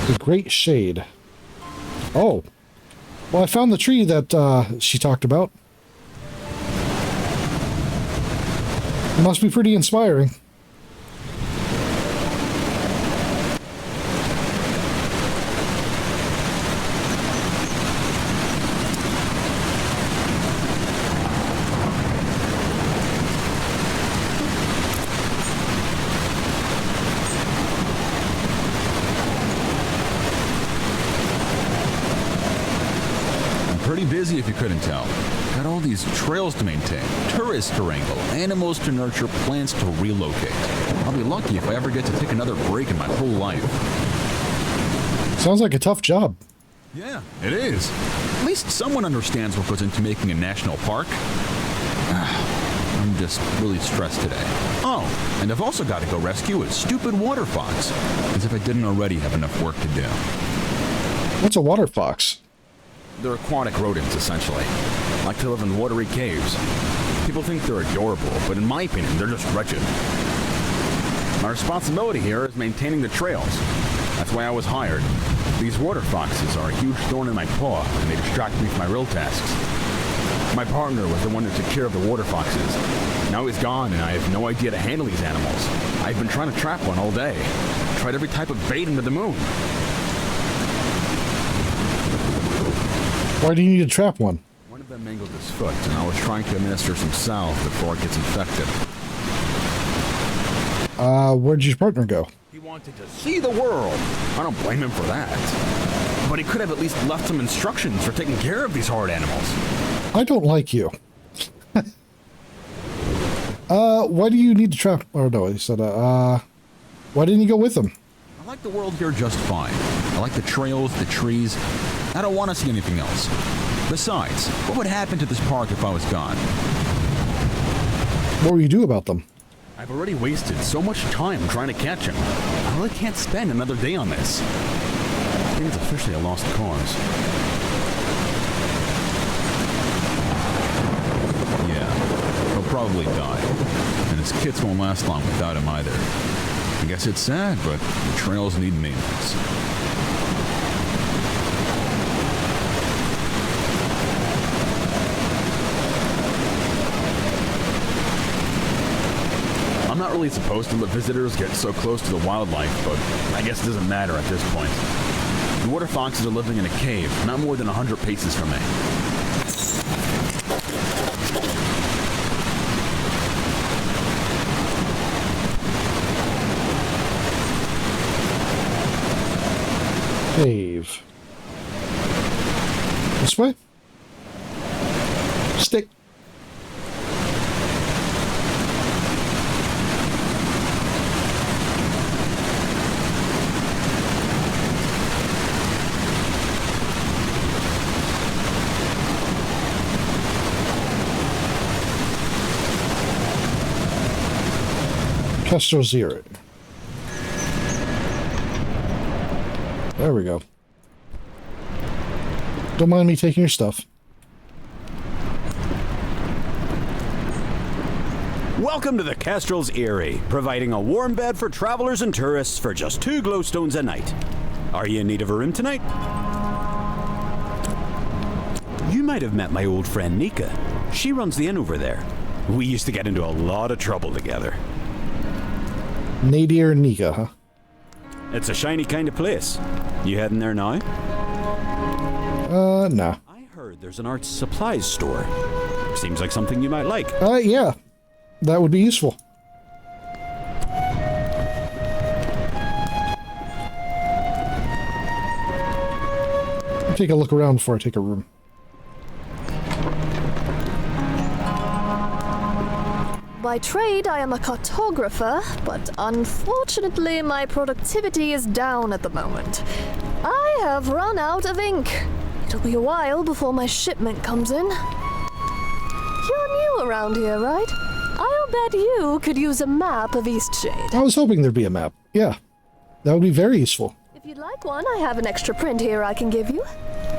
The Great Shade. Oh. Well, I found the tree that she talked about. Must be pretty inspiring. Pretty busy if you couldn't tell. Got all these trails to maintain, tourists to wrangle, animals to nurture, plants to relocate. I'll be lucky if I ever get to take another break in my whole life. Sounds like a tough job. Yeah, it is. At least someone understands what goes into making a national park. I'm just really stressed today. Oh, and I've also got to go rescue a stupid water fox. As if I didn't already have enough work to do. What's a water fox? They're aquatic rodents, essentially. Like to live in watery caves. People think they're adorable, but in my opinion, they're just wretched. My responsibility here is maintaining the trails. That's why I was hired. These water foxes are a huge thorn in my paw, and they distract me from my real tasks. My partner was the one who took care of the water foxes. Now he's gone, and I have no idea to handle these animals. I've been trying to trap one all day. Tried every type of bait under the moon. Why do you need to trap one? One of them mangled his foot, and I was trying to administer some salve before it gets infected. Where'd your partner go? He wanted to see the world. I don't blame him for that. But he could have at least left some instructions for taking care of these hard animals. I don't like you. Why do you need to trap? Oh no, he said, why didn't you go with him? I like the world here just fine. I like the trails, the trees. I don't want to see anything else. Besides, what would happen to this park if I was gone? What will you do about them? I've already wasted so much time trying to catch him. I really can't spend another day on this. I think it's officially a lost cause. Yeah, he'll probably die. And his kits won't last long without him either. I guess it's sad, but the trails need maintenance. I'm not really supposed to let visitors get so close to the wildlife, but I guess it doesn't matter at this point. The water foxes are living in a cave, not more than 100 paces from me. Cave. This way? Stick. Kestrel Zero. There we go. Don't mind me taking your stuff. Welcome to the Kestrel's Eyrie, providing a warm bed for travelers and tourists for just 2 glowstones a night. Are you in need of a room tonight? You might have met my old friend Nika. She runs the inn over there. We used to get into a lot of trouble together. Nadir Nika, huh? It's a shiny kind of place. You heading there now? Nah. I heard there's an arts supplies store. Seems like something you might like. Yeah. That would be useful. I'll take a look around before I take a room. By trade, I am a cartographer, but unfortunately my productivity is down at the moment. I have run out of ink. It'll be a while before my shipment comes in. You're new around here, right? I'll bet you could use a map of Eastshade. I was hoping there'd be a map. Yeah. That would be very useful. If you'd like one, I have an extra print here I can give you.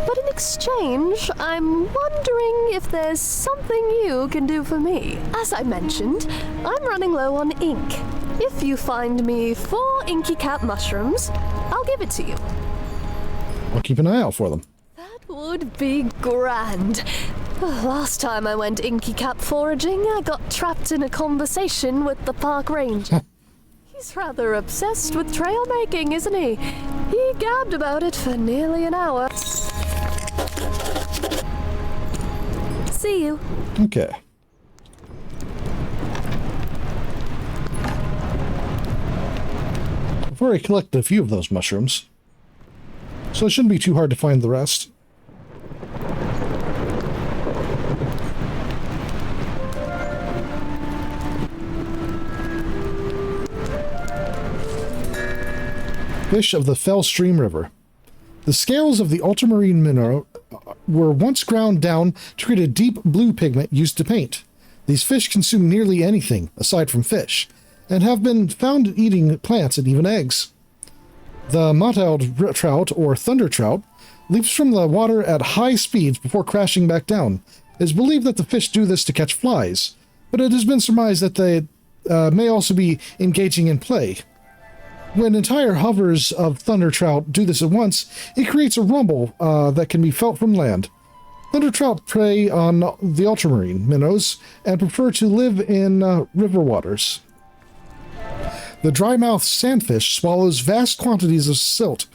But in exchange, I'm wondering if there's something you can do for me. As I mentioned, I'm running low on ink. If you find me 4 inky cap mushrooms, I'll give it to you. I'll keep an eye out for them. That would be grand. Last time I went inky cap foraging, I got trapped in a conversation with the park ranger. He's rather obsessed with trail making, isn't he? He gabbed about it for nearly an hour. See you. Okay. I've already collected a few of those mushrooms, so it shouldn't be too hard to find the rest. Fish of the Fell Stream River. The scales of the ultramarine mineral were once ground down to create a deep blue pigment used to paint. These fish consume nearly anything, aside from fish, and have been found eating plants and even eggs. The mottled trout, or thunder trout, leaps from the water at high speeds before crashing back down. It is believed that the fish do this to catch flies, but it has been surmised that they may also be engaging in play. When entire hovers of thunder trout do this at once, it creates a rumble that can be felt from land. Thunder trout prey on the ultramarine minnows and prefer to live in river waters. The dry-mouthed sandfish swallows vast quantities of silt,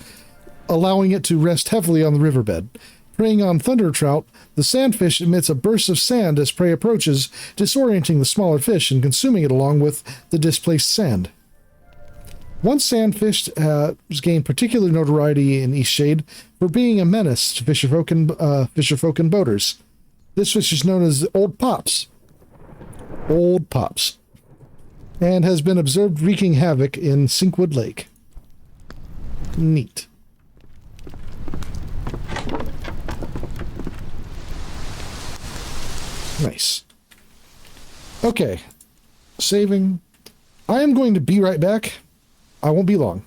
allowing it to rest heavily on the riverbed. Preying on thunder trout, the sandfish emits a burst of sand as prey approaches, disorienting the smaller fish and consuming it along with the displaced sand. One sandfish has gained particular notoriety in Eastshade for being a menace to fisherfolk and boaters. This fish is known as Old Pops. Old Pops. And has been observed wreaking havoc in Sinkwood Lake. Neat. Nice. Okay. Saving. I am going to be right back. I won't be long.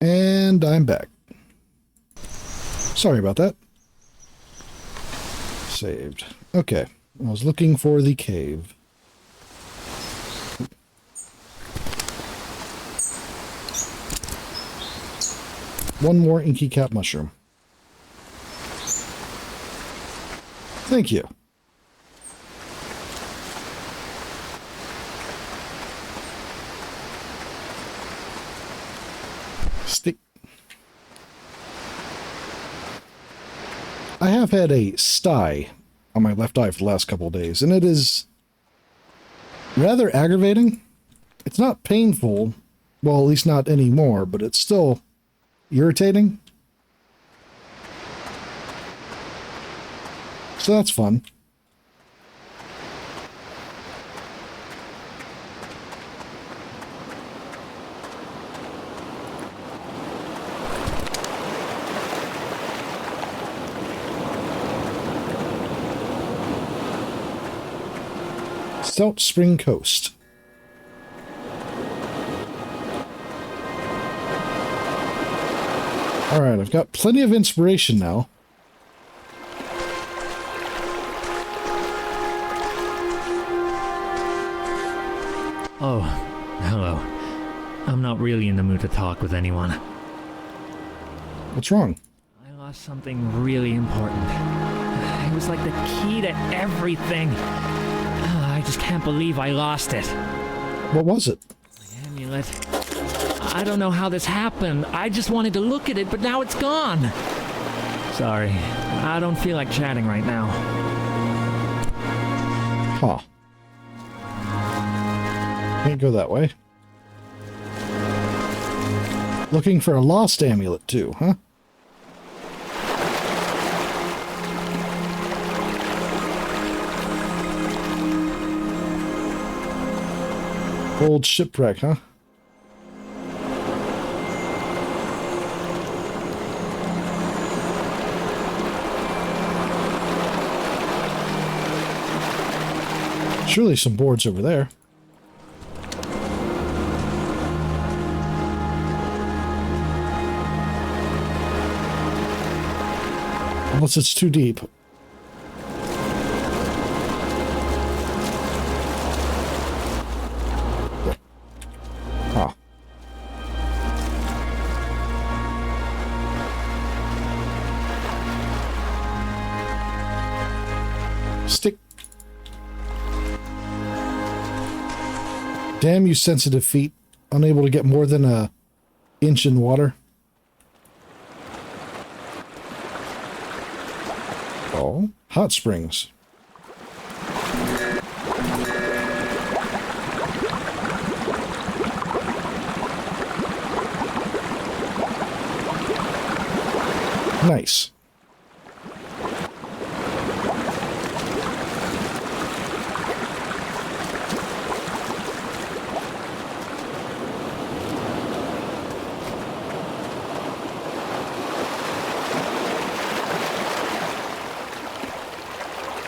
And I'm back. Sorry about that. Saved. Okay. I was looking for the cave. One more inky cap mushroom. Thank you. Stick. I have had a sty on my left eye for the last couple of days, and it is rather aggravating. It's not painful, well, at least not anymore, but it's still irritating. So that's fun. Salt Spring Coast. Alright, I've got plenty of inspiration now. Oh, hello. I'm not really in the mood to talk with anyone. What's wrong? I lost something really important. It was like the key to everything. I just can't believe I lost it. What was it? The amulet. I don't know how this happened. I just wanted to look at it, but now it's gone. Sorry. I don't feel like chatting right now. Huh. Can't go that way. Looking for a lost amulet too, huh? Old shipwreck, huh? Surely some boards over there. Unless it's too deep. Huh. Stick. Damn you sensitive feet. Unable to get more than an inch in water. Oh, hot springs. Nice.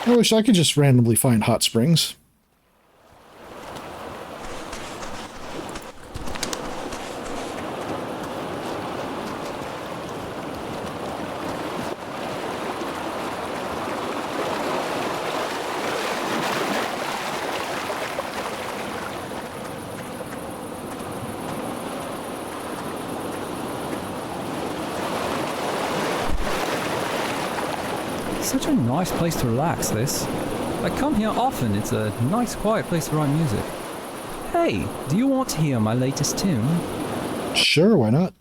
I wish I could just randomly find hot springs. Such a nice place to relax, this. I come here often. It's a nice, quiet place to write music. Hey, do you want to hear my latest tune? Sure, why not?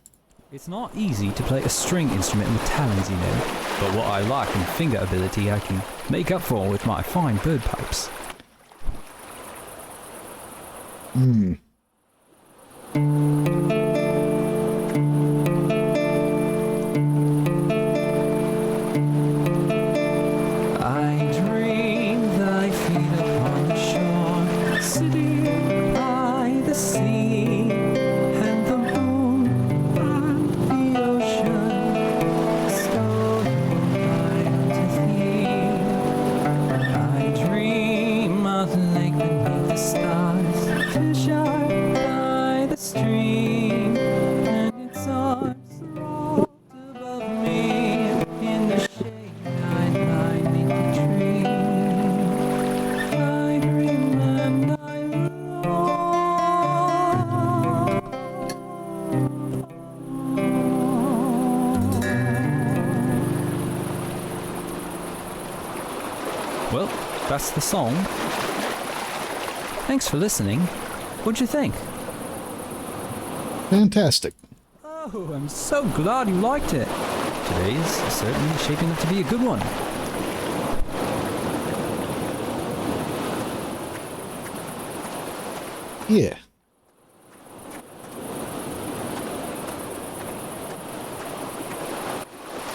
It's not easy to play a string instrument with talons, you know, but what I lack in finger ability I can make up for with my fine bird pipes. Hmm. Stars, fish are that's the song. Thanks for listening. What'd you think? Fantastic. Oh, I'm so glad you liked it. Today's certainly shaping up to be a good one. Yeah.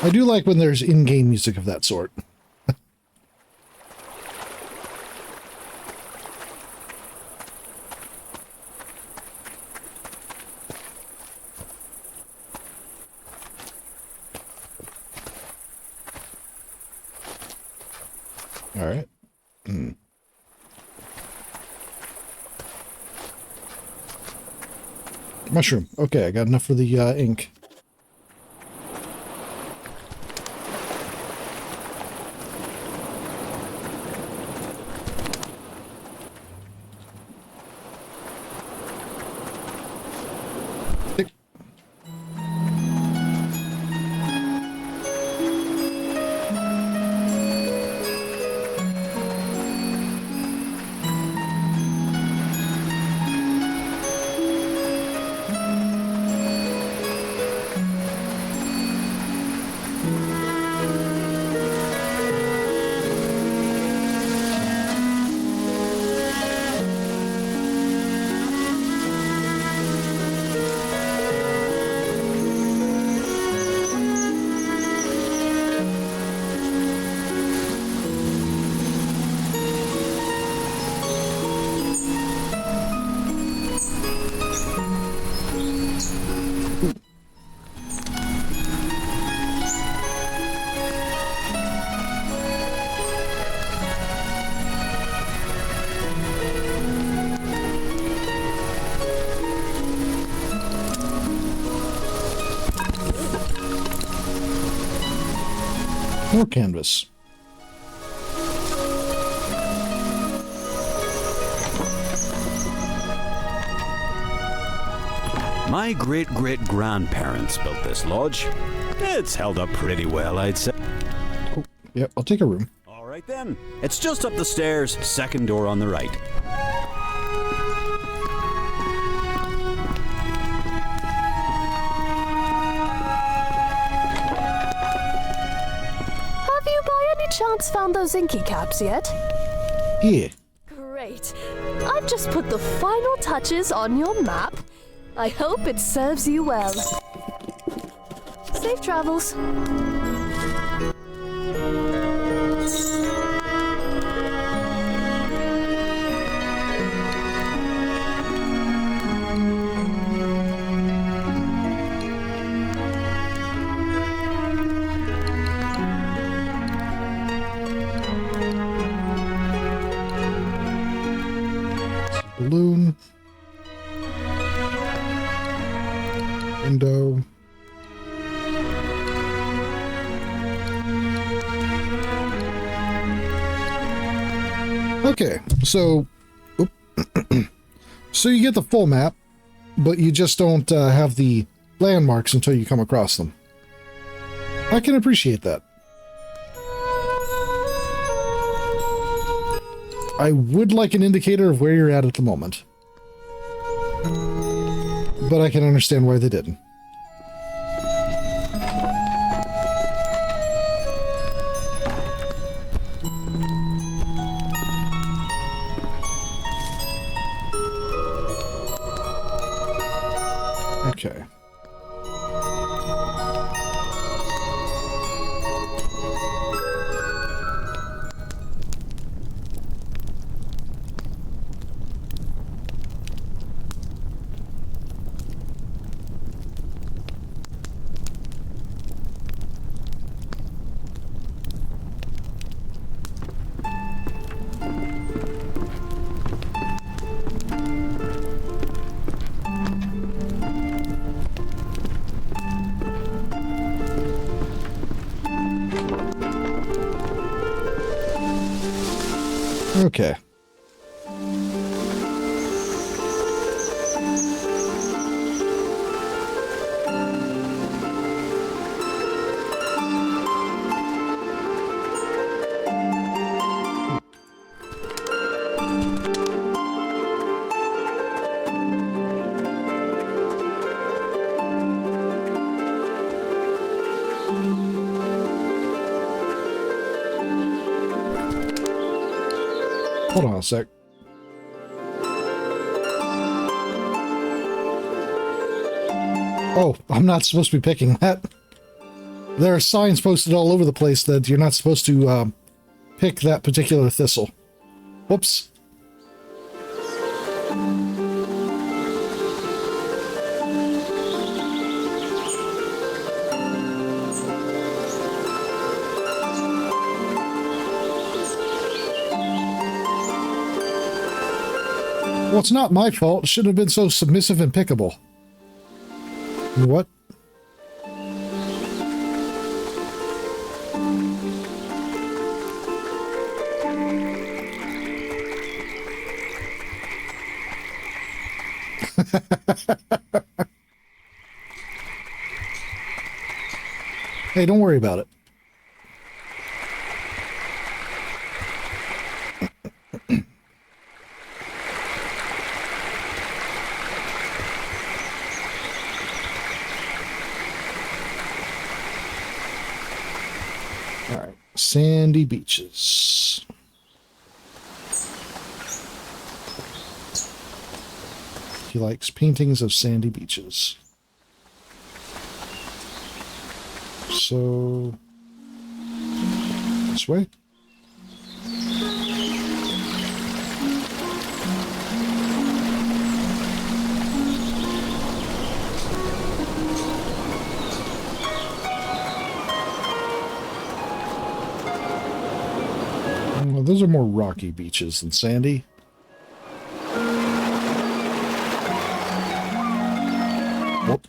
I do like when there's in-game music of that sort. All right. Mushroom. Okay, I got enough for the ink. More canvas. My great-great-grandparents built this lodge. It's held up pretty well, I'd say. Oh, yeah, I'll take a room. All right then. It's just up the stairs, second door on the right. Have you by any chance found those inky caps yet? Yeah. Great. I've just put the final touches on your map. I hope it serves you well. Safe travels. Balloon. Window. Okay, so so you get the full map, but you just don't have the landmarks until you come across them. I can appreciate that. I would like an indicator of where you're at the moment, but I can understand why they didn't. Okay. Okay. Hold on a sec. Oh, I'm not supposed to be picking that. There are signs posted all over the place that you're not supposed to pick that particular thistle. Whoops. Well, it's not my fault. It shouldn't have been so submissive and pickable. What? Hey, don't worry about it. All right, sandy beaches. He likes paintings of sandy beaches. So, this way. Well, those are more rocky beaches than sandy. Whoop.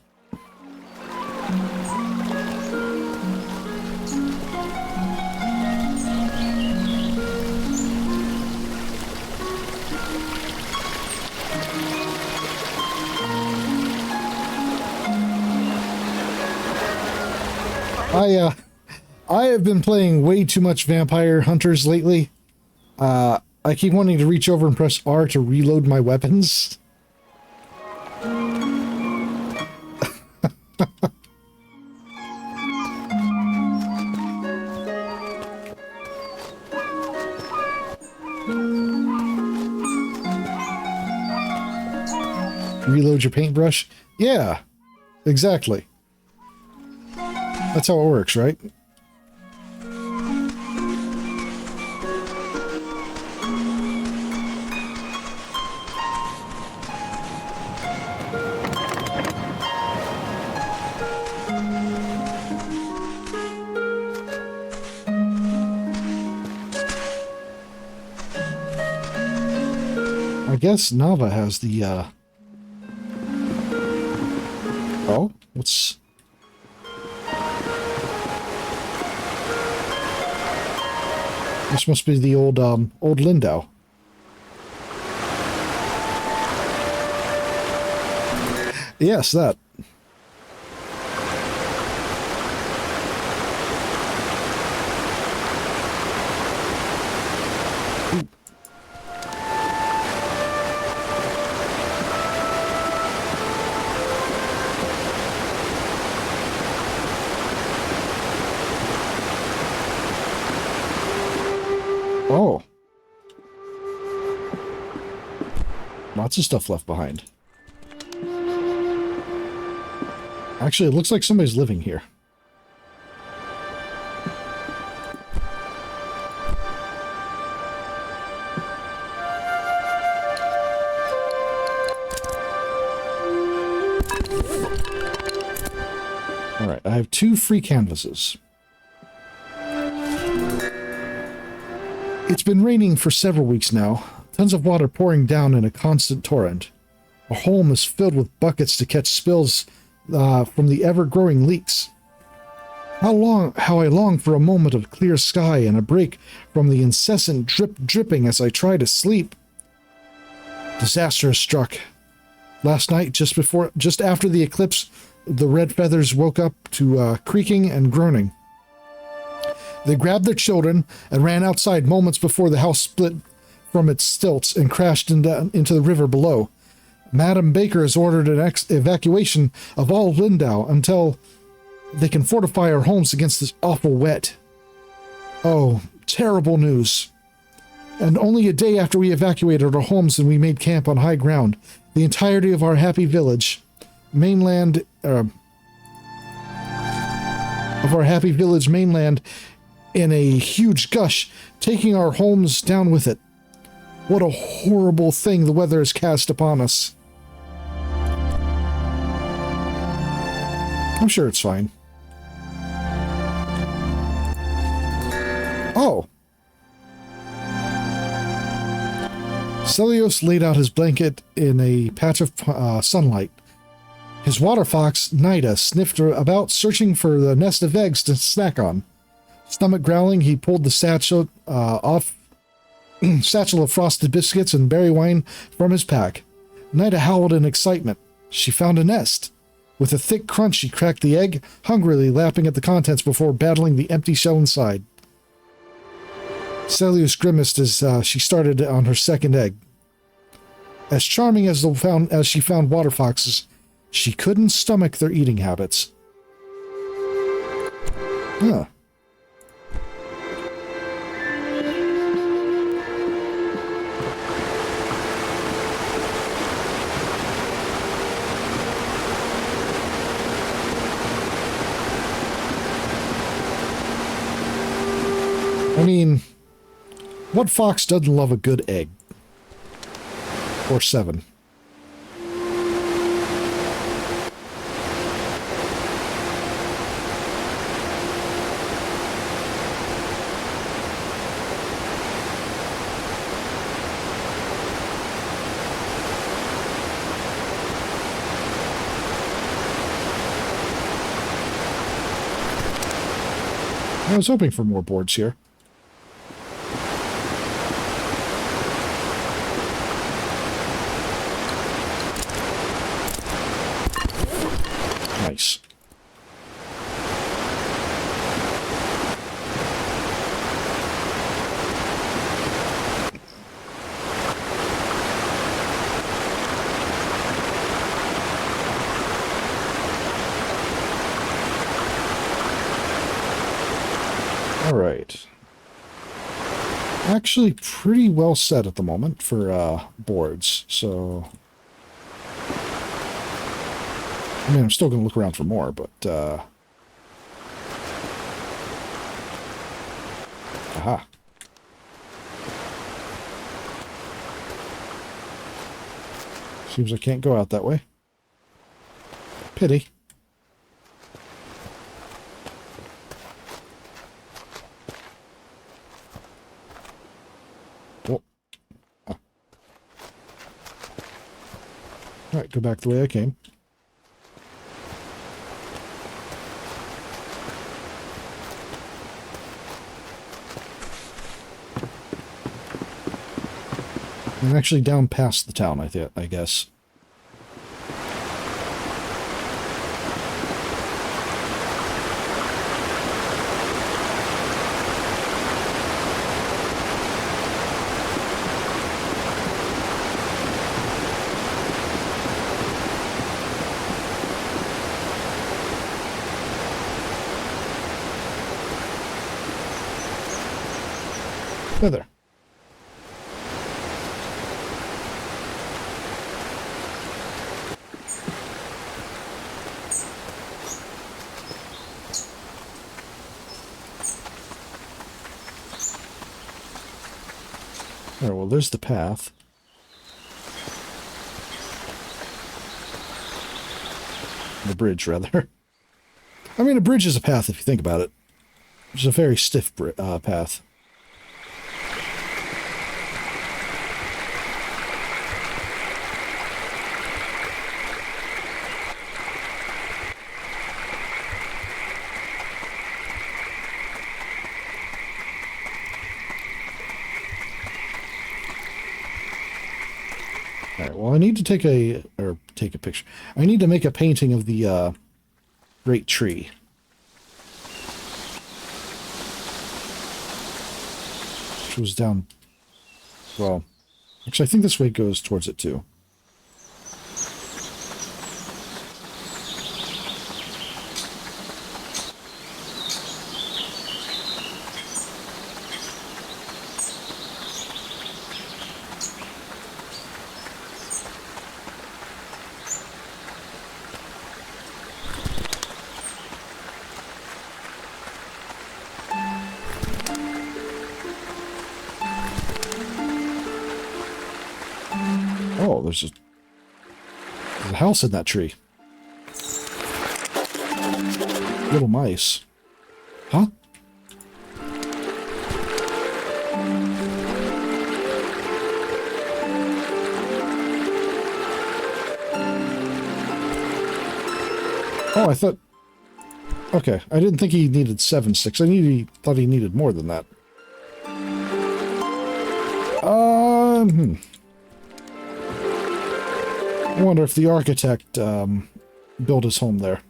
I have been playing way too much Vampire Hunters lately. I keep wanting to reach over and press R to reload my weapons. Reload your paintbrush? Yeah, exactly. That's how it works, right? I guess Nava has the, Oh, what's... This must be the old Lindau. Yes, that. Ooh. Oh. Lots of stuff left behind. Actually, it looks like somebody's living here. All right, I have 2 free canvases. It's been raining for several weeks now, tons of water pouring down in a constant torrent. Our home is filled with buckets to catch spills from the ever-growing leaks. How I long for a moment of clear sky and a break from the incessant dripping as I try to sleep. Disaster has struck. Last night, just after the eclipse, the red feathers woke up to creaking and groaning. They grabbed their children and ran outside moments before the house split from its stilts and crashed into the river below. Madam Baker has ordered an evacuation of all Lindau until they can fortify our homes against this awful wet. Oh, terrible news. And only a day after we evacuated our homes and we made camp on high ground, the entirety of our happy village, mainland, in a huge gush, taking our homes down with it. What a horrible thing the weather has cast upon us. I'm sure it's fine. Oh. Celios laid out his blanket in a patch of sunlight. His water fox, Nida, sniffed about, searching for the nest of eggs to snack on. Stomach growling, he pulled the satchel satchel of frosted biscuits and berry wine from his pack. Nida howled in excitement. She found a nest. With a thick crunch, she cracked the egg, hungrily lapping at the contents before battling the empty shell inside. Celios grimaced as she started on her second egg. As charming as she found water foxes, she couldn't stomach their eating habits. Huh. I mean, what fox doesn't love a good egg? Or 7. I was hoping for more boards here. Nice. All right. Actually pretty well set at the moment for boards, so I mean, I'm still going to look around for more, but, aha. Seems I can't go out that way. Pity. Oh. Ah. Alright, go back the way I came. I'm actually down past the town, I guess. There. Alright, well, there's the path. The bridge, rather. I mean, a bridge is a path if you think about it. It's a very stiff path. Alright, well, I need to take a picture. I need to make a painting of the, great tree. Which was down, well, actually I think this way goes towards it too. there's a house in that tree. Little mice. Huh? Oh, I thought... Okay, I didn't think he needed 7 sticks. Thought he needed more than that. I wonder if the architect built his home there.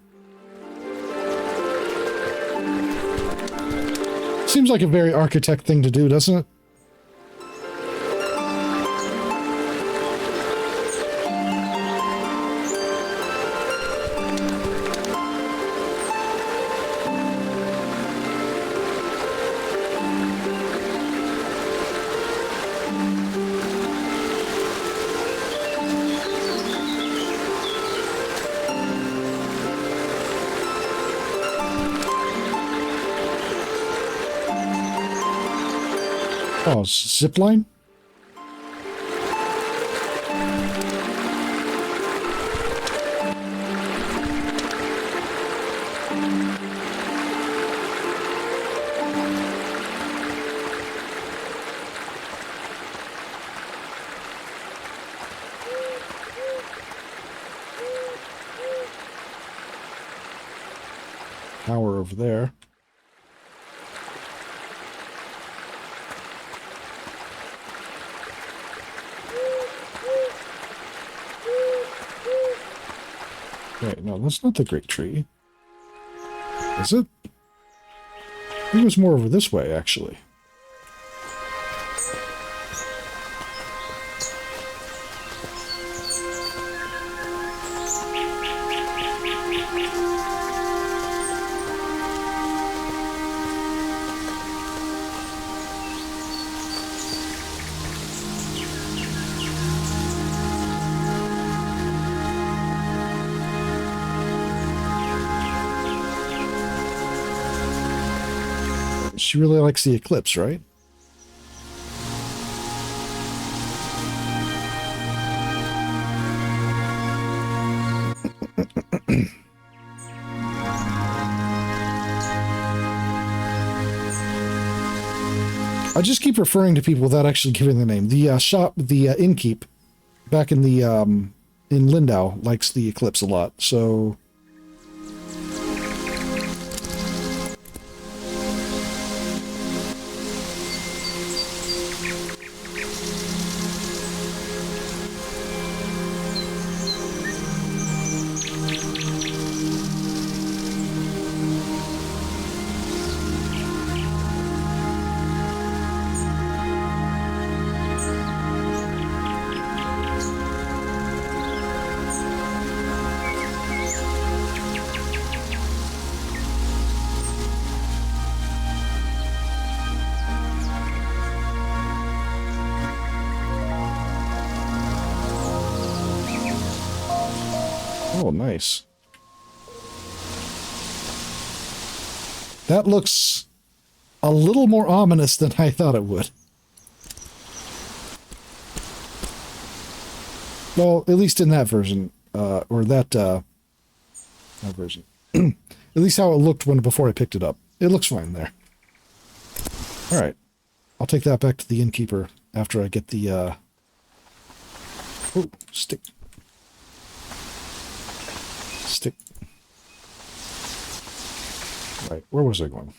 Seems like a very architect thing to do, doesn't it? Oh, zip line? Tower over there. Wait, no, that's not the great tree. Is it? I think it was more over this way, actually. She really likes the eclipse, right? I just keep referring to people without actually giving the name. The innkeep back in the in Lindau likes the eclipse a lot, so. Oh, nice. That looks a little more ominous than I thought it would. Well, at least in that version, or that version. At least how it looked before I picked it up. It looks fine there. All right. I'll take that back to the innkeeper after I get the, oh, stick. Stick. Right, where was I going?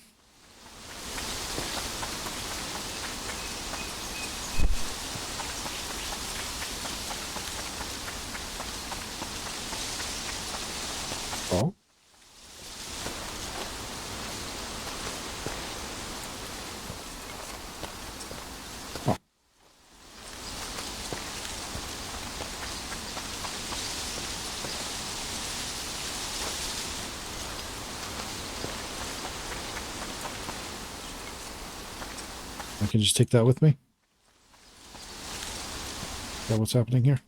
Oh. Oh. I can just take that with me? Is that what's happening here?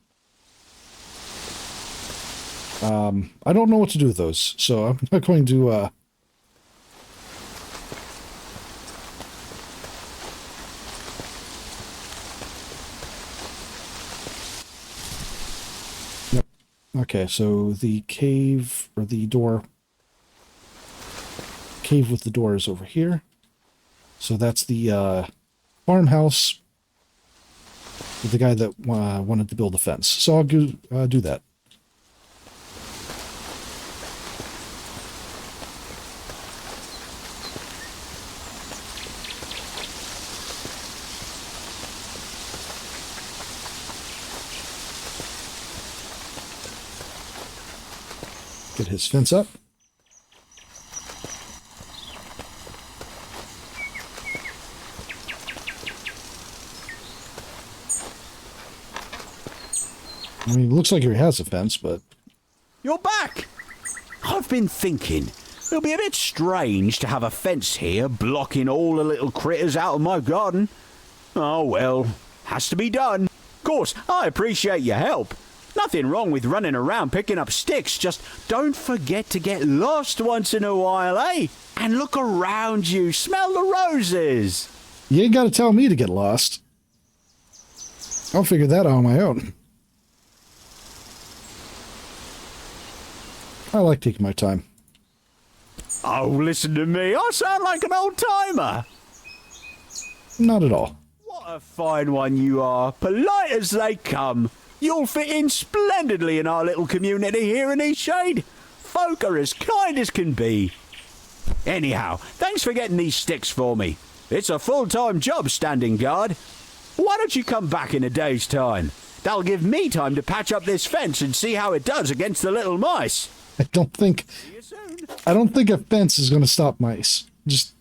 I don't know what to do with those, so I'm not going to, Okay, so the cave, or the door, cave with the door is over here. So that's the farmhouse with the guy that wanted to build a fence. So I'll do that. Get his fence up. I mean, it looks like he has a fence, but... You're back! I've been thinking, it'll be a bit strange to have a fence here blocking all the little critters out of my garden. Oh well, has to be done. Of course, I appreciate your help. Nothing wrong with running around picking up sticks, just don't forget to get lost once in a while, eh? And look around you, smell the roses. You ain't got to tell me to get lost. I'll figure that out on my own. I like taking my time. Oh, listen to me, I sound like an old-timer. Not at all. What a fine one you are, polite as they come. You'll fit in splendidly in our little community here in Eastshade. Folk are as kind as can be. Anyhow, thanks for getting these sticks for me. It's a full-time job standing guard. Why don't you come back in a day's time? That'll give me time to patch up this fence and see how it does against the little mice. I don't think a fence is going to stop mice. Just...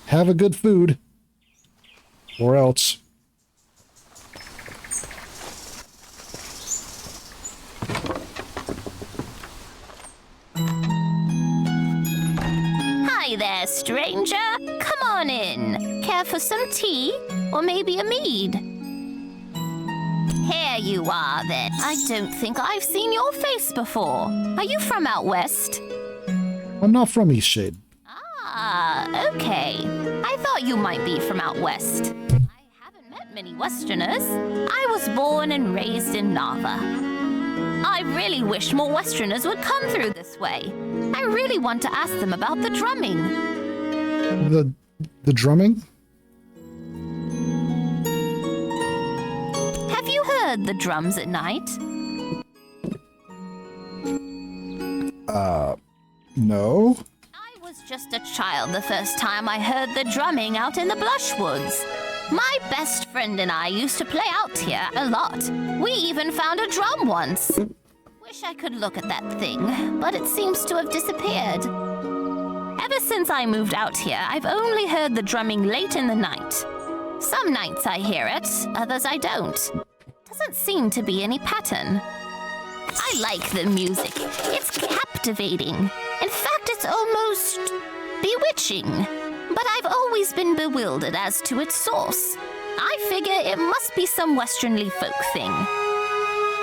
have a good food. Or else. Hi there, stranger. Come on in. Care for some tea? Or maybe a mead? Here you are, then. I don't think I've seen your face before. Are you from out west? I'm not from Eastshade. Ah, okay. I thought you might be from out west. I haven't met many Westerners. I was born and raised in Nava. I really wish more Westerners would come through this way. I really want to ask them about the drumming. The drumming? Have you heard the drums at night? No. I was just a child the first time I heard the drumming out in the Blushwoods. My best friend and I used to play out here a lot. We even found a drum once. Wish I could look at that thing, but it seems to have disappeared. Ever since I moved out here, I've only heard the drumming late in the night. Some nights I hear it, others I don't. Doesn't seem to be any pattern. I like the music. It's captivating. In fact, it's almost bewitching. But I've always been bewildered as to its source. I figure it must be some westernly folk thing.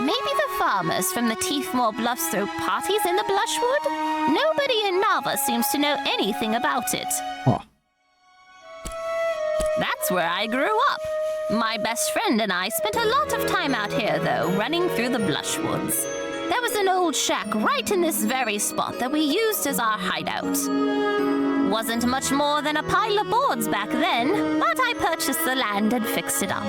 Maybe the farmers from the Teethmore Bluffs throw parties in the Blushwood? Nobody in Nava seems to know anything about it. Huh. That's where I grew up. My best friend and I spent a lot of time out here, though, running through the Blushwoods. There was an old shack right in this very spot that we used as our hideout. Wasn't much more than a pile of boards back then, but I purchased the land and fixed it up.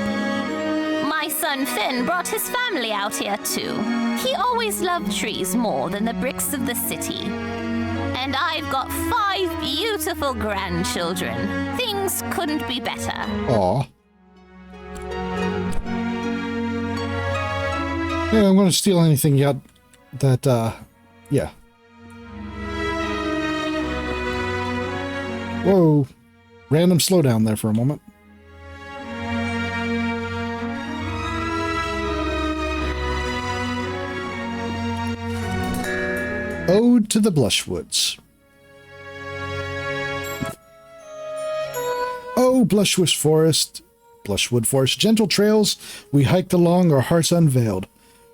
My son Finn brought his family out here too. He always loved trees more than the bricks of the city. And I've got 5 beautiful grandchildren. Things couldn't be better. Aw. Yeah, I'm going to steal anything yet that, yeah. Whoa. Random slowdown there for a moment. Ode to the Blushwoods. Oh, Blushwood Forest, gentle trails we hiked along, our hearts unveiled.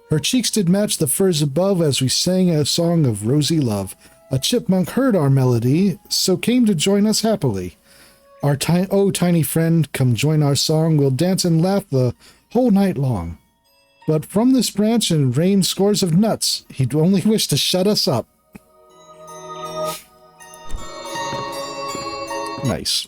Her cheeks did match the firs above as we sang a song of rosy love. A chipmunk heard our melody, so came to join us happily. Our tiny friend, come join our song. We'll dance and laugh the whole night long. But from this branch and rain scores of nuts, he'd only wish to shut us up. Nice.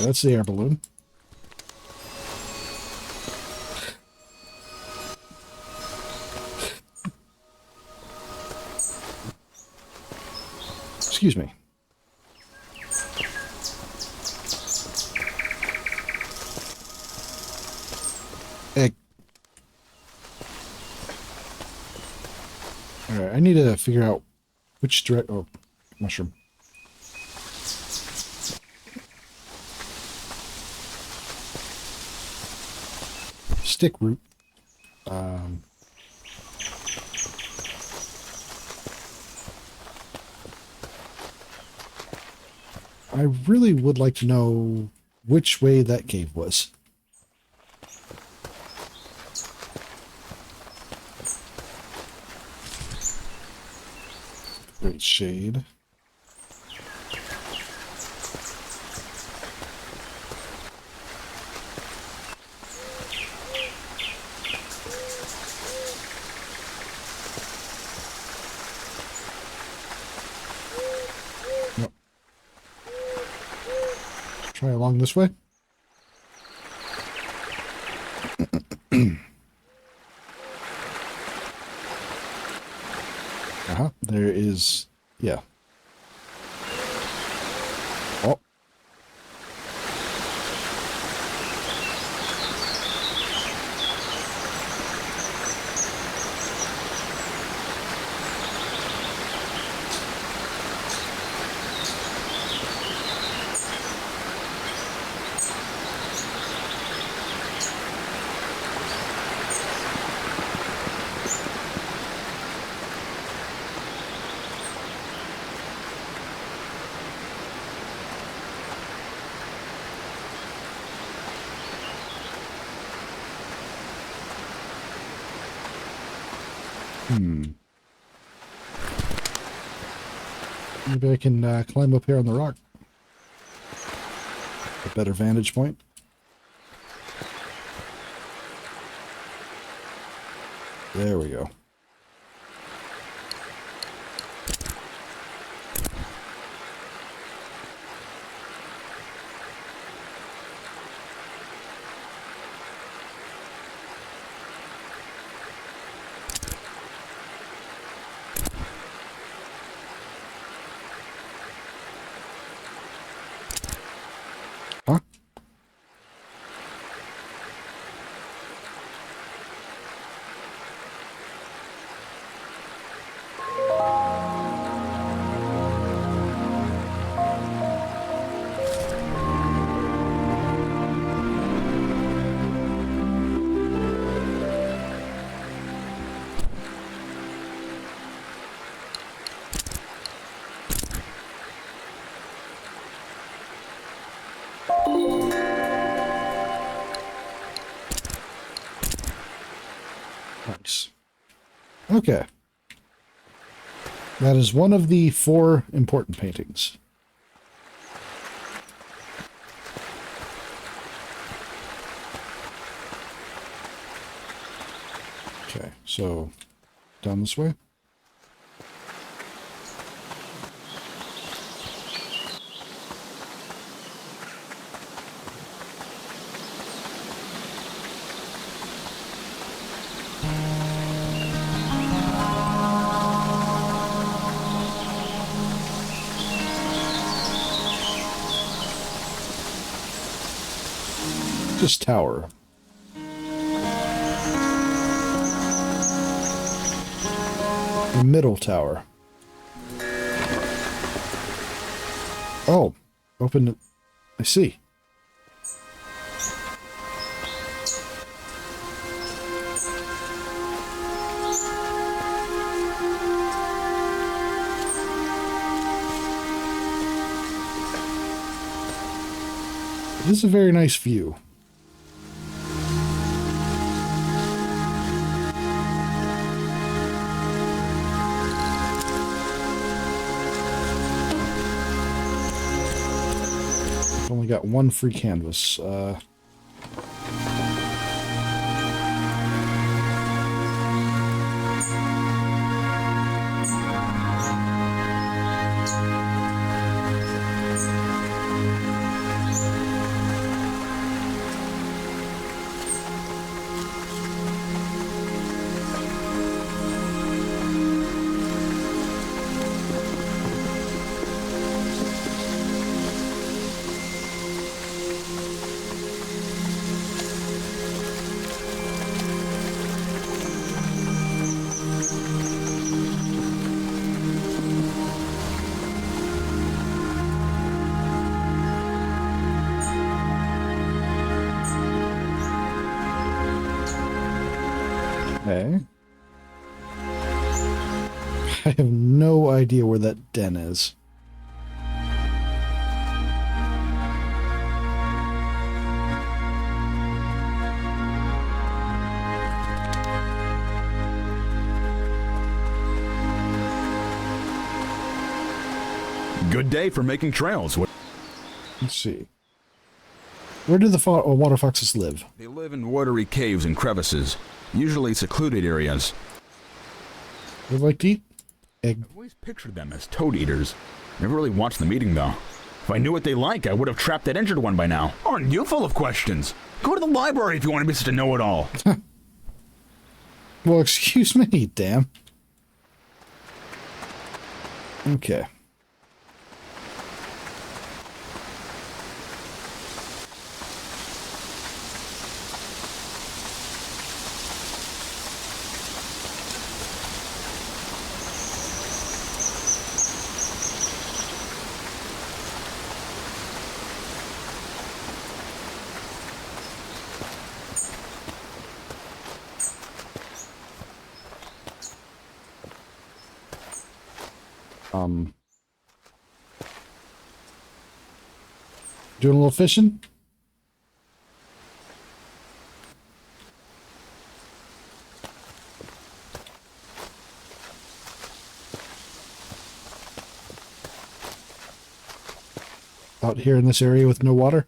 That's the air balloon. Excuse me. Egg. Alright, I need to figure out which direct... Oh, mushroom. Stick root. I really would like to know which way that cave was. Great shade. Try along this way. There is, yeah. Oh. Maybe I can climb up here on the rock. A better vantage point. There we go. Nice. Okay. That is one of the 4 important paintings. Okay, so down this way. Just tower. The middle tower. Oh, open it. I see. This is a very nice view. Only got one free canvas. Okay. I have no idea where that den is. Good day for making trails. Let's see. Where do the water foxes live? They live in watery caves and crevices, usually secluded areas. They like to eat egg. I've always pictured them as toad eaters. Never really watched them eating, though. If I knew what they like, I would have trapped that injured one by now. Aren't you full of questions? Go to the library if you want to be such a know-it-all. Well, excuse me, damn. Okay. Doing a little fishing? Out here in this area with no water?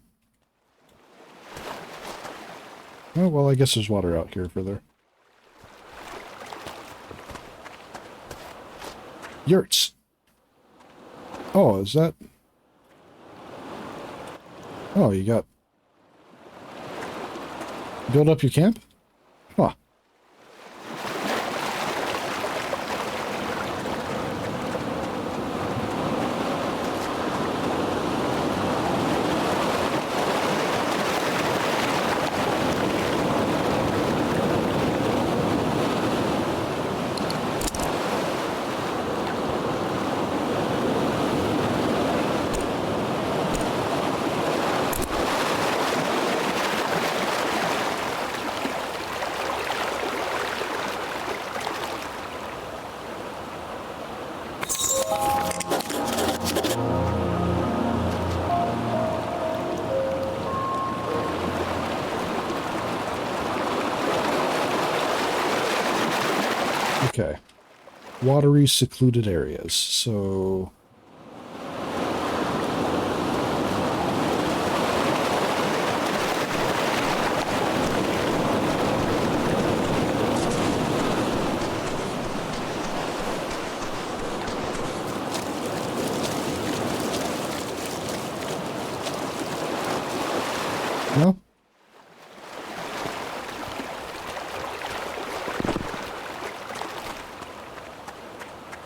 Oh, well, I guess there's water out here further. Yurts. Oh, is that... Oh, you got... Build up your camp? Huh. Okay. Watery, secluded areas. So... No?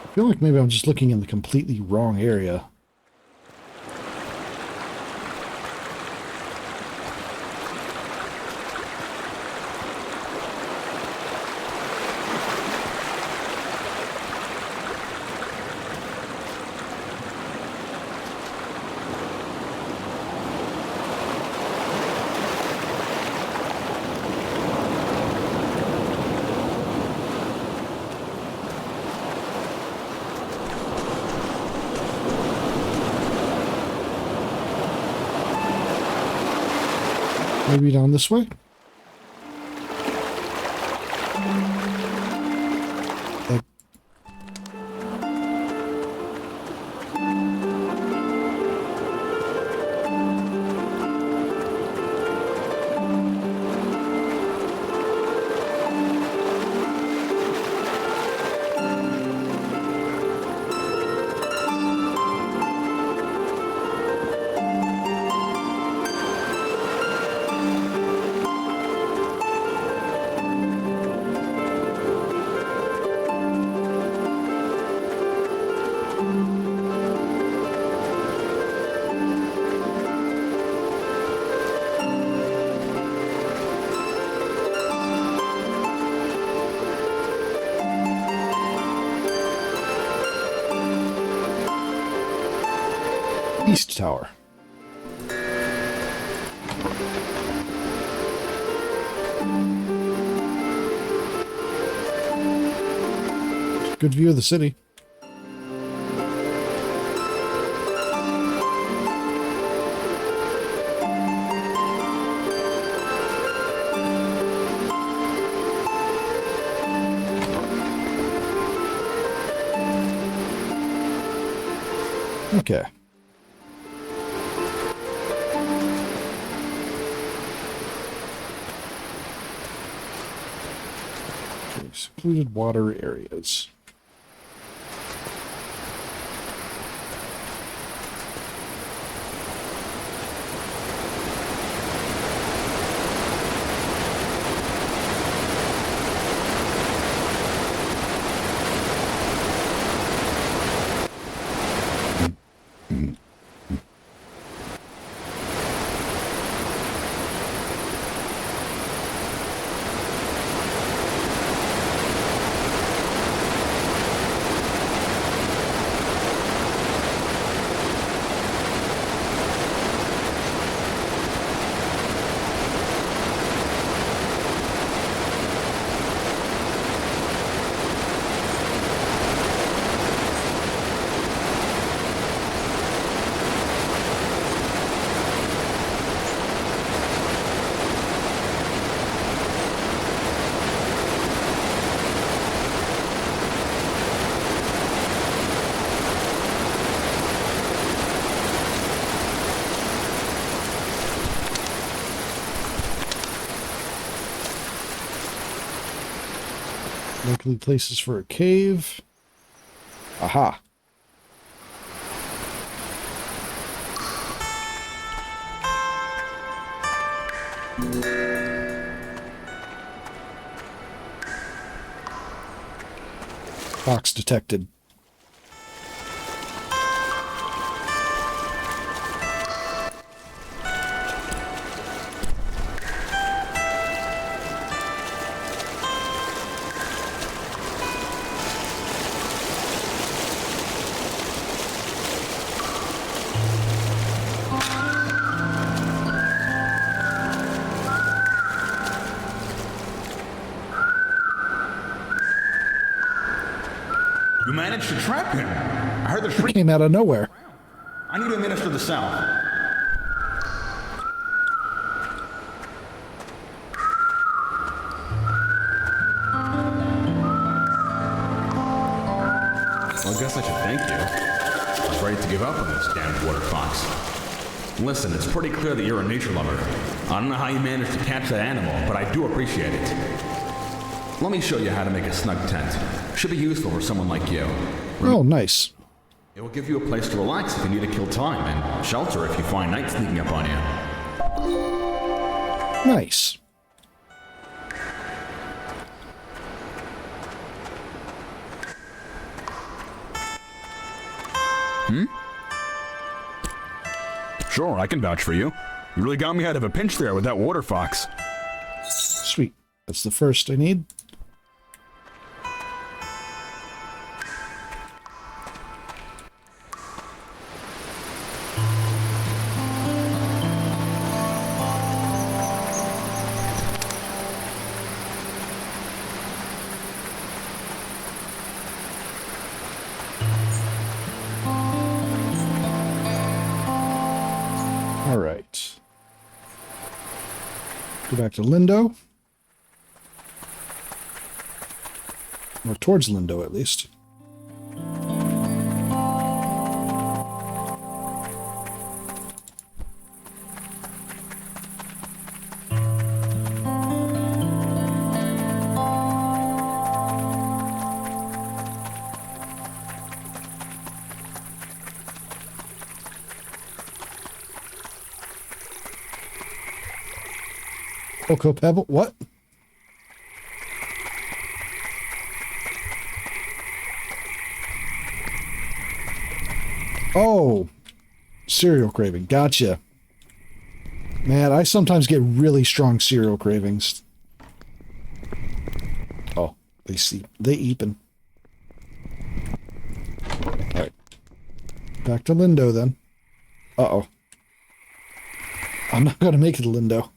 I feel like maybe I'm just looking in the completely wrong area. Maybe down this way? East Tower. Good view of the city. Okay. Secluded water areas. Likely places for a cave. Aha. Fox detected. You managed to trap him. I heard the It shriek. came out of nowhere. I need to administer the salve. Well, I guess I should thank you. I was ready to give up on this damned water fox. Listen, it's pretty clear that you're a nature lover. I don't know how you managed to catch that animal, but I do appreciate it. Let me show you how to make a snug tent. Should be useful for someone like you. Oh, nice. It will give you a place to relax if you need to kill time, and shelter if you find night sneaking up on you. Nice. Sure, I can vouch for you. You really got me out of a pinch there with that water fox. Sweet. That's the first I need. All right. Go back to Lindo. Or towards Lindo, at least. Cocoa Pebble? What? Oh, cereal craving. Gotcha. Man, I sometimes get really strong cereal cravings. Oh, they eepin'. Alright. Back to Lindo then. Uh-oh. I'm not gonna make it to Lindo.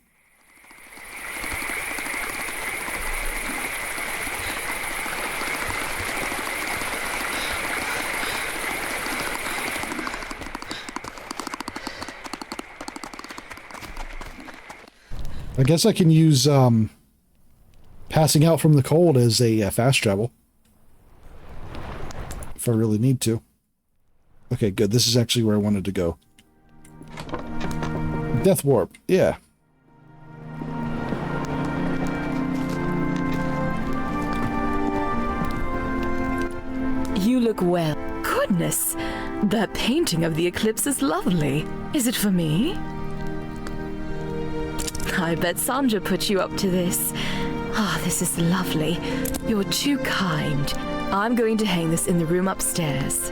I guess I can use passing out from the cold as a fast travel. If I really need to. Okay, good. This is actually where I wanted to go. Death Warp. Yeah. You look well. Goodness, that painting of the eclipse is lovely. Is it for me? I bet Sandra put you up to this. Ah, this is lovely. You're too kind. I'm going to hang this in the room upstairs.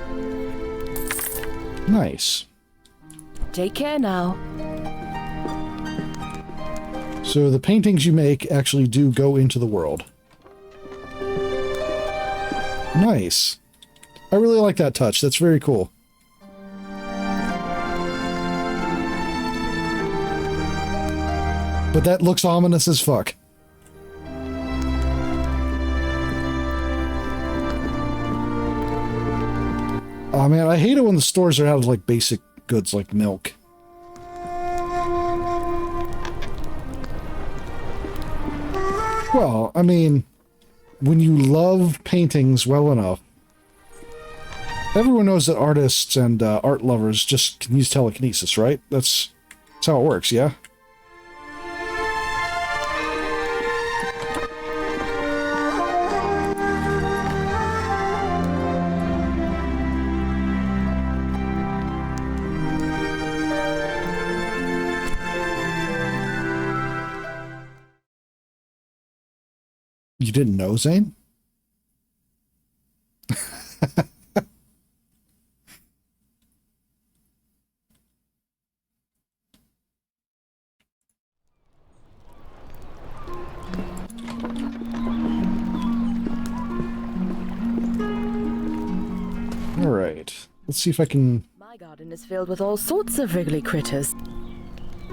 Nice. Take care now. So the paintings you make actually do go into the world. Nice. I really like that touch. That's very cool. But that looks ominous as fuck. Oh man, I hate it when the stores are out of like basic goods like milk. Well, I mean, when you love paintings well enough, everyone knows that artists and art lovers just can use telekinesis, right? That's how it works, yeah? You didn't know, Zane? All right. Let's see if I can... My garden is filled with all sorts of wriggly critters.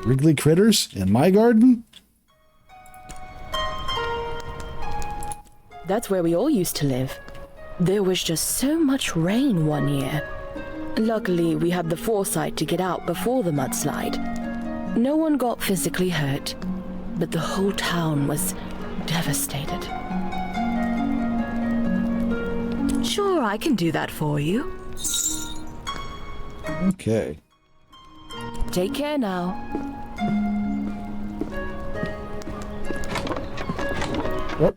Wriggly critters? In my garden? That's where we all used to live. There was just so much rain one year. Luckily, we had the foresight to get out before the mudslide. No one got physically hurt, but the whole town was devastated. Sure, I can do that for you. Okay. Take care now. What?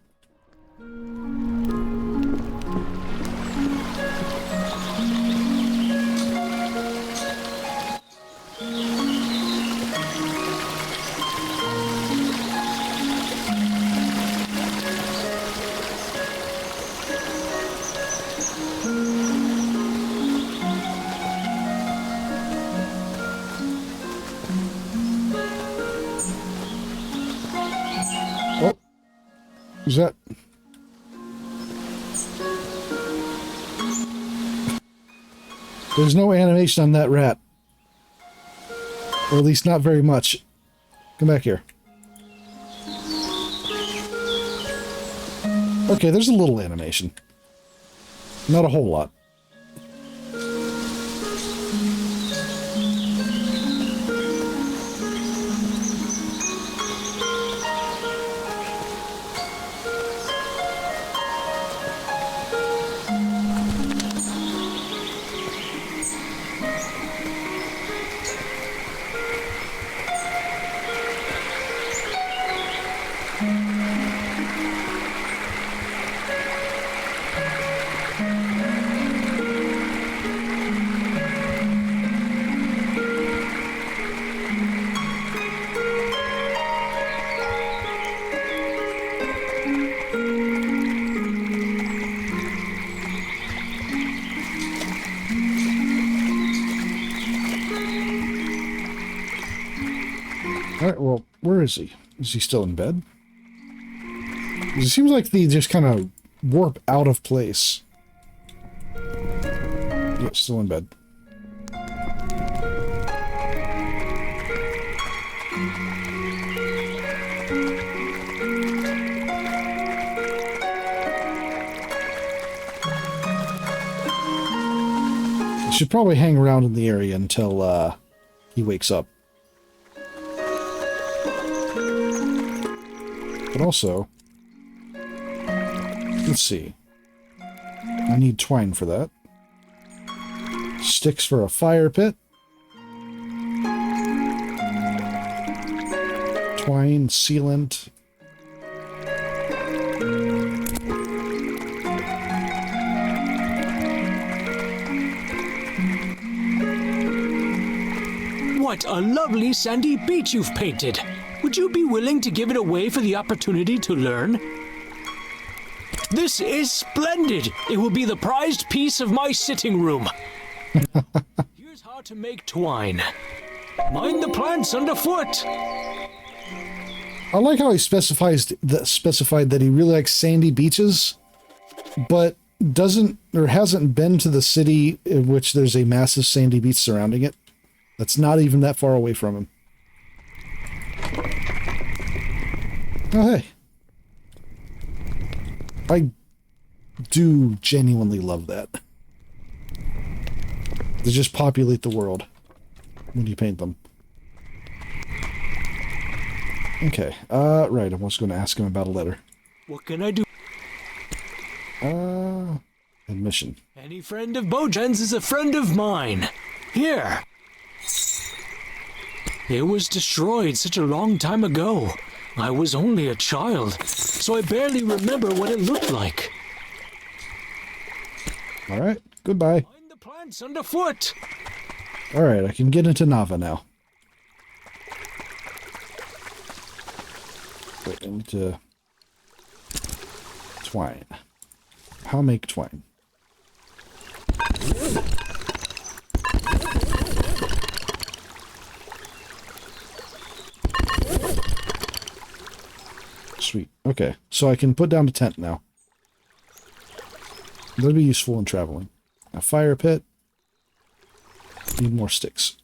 Is that... There's no animation on that rat. Or at least not very much. Come back here. Okay, there's a little animation. Not a whole lot. Alright, well, where is he? Is he still in bed? It seems like they just kind of warp out of place. Yeah, still in bed. Should probably hang around in the area until he wakes up. But also, let's see. I need twine for that. Sticks for a fire pit. Twine, sealant. What a lovely sandy beach you've painted. Would you be willing to give it away for the opportunity to learn? This is splendid. It will be the prized piece of my sitting room. Here's how to make twine. Mind the plants underfoot. I like how he specified that he really likes sandy beaches, but doesn't or hasn't been to the city in which there's a massive sandy beach surrounding it. That's not even that far away from him. Oh, hey. I do genuinely love that. They just populate the world when you paint them. Okay, right, I was going to ask him about a letter. What can I do? Admission. Any friend of Bojan's is a friend of mine. Here. It was destroyed such a long time ago. I was only a child, so I barely remember what it looked like. All right, goodbye. Find the plants underfoot. All right, I can get into Nava now. Wait, I need to... Twine. How make twine? Sweet. Okay, so I can put down the tent now. That'll be useful in traveling. A fire pit. Need more sticks.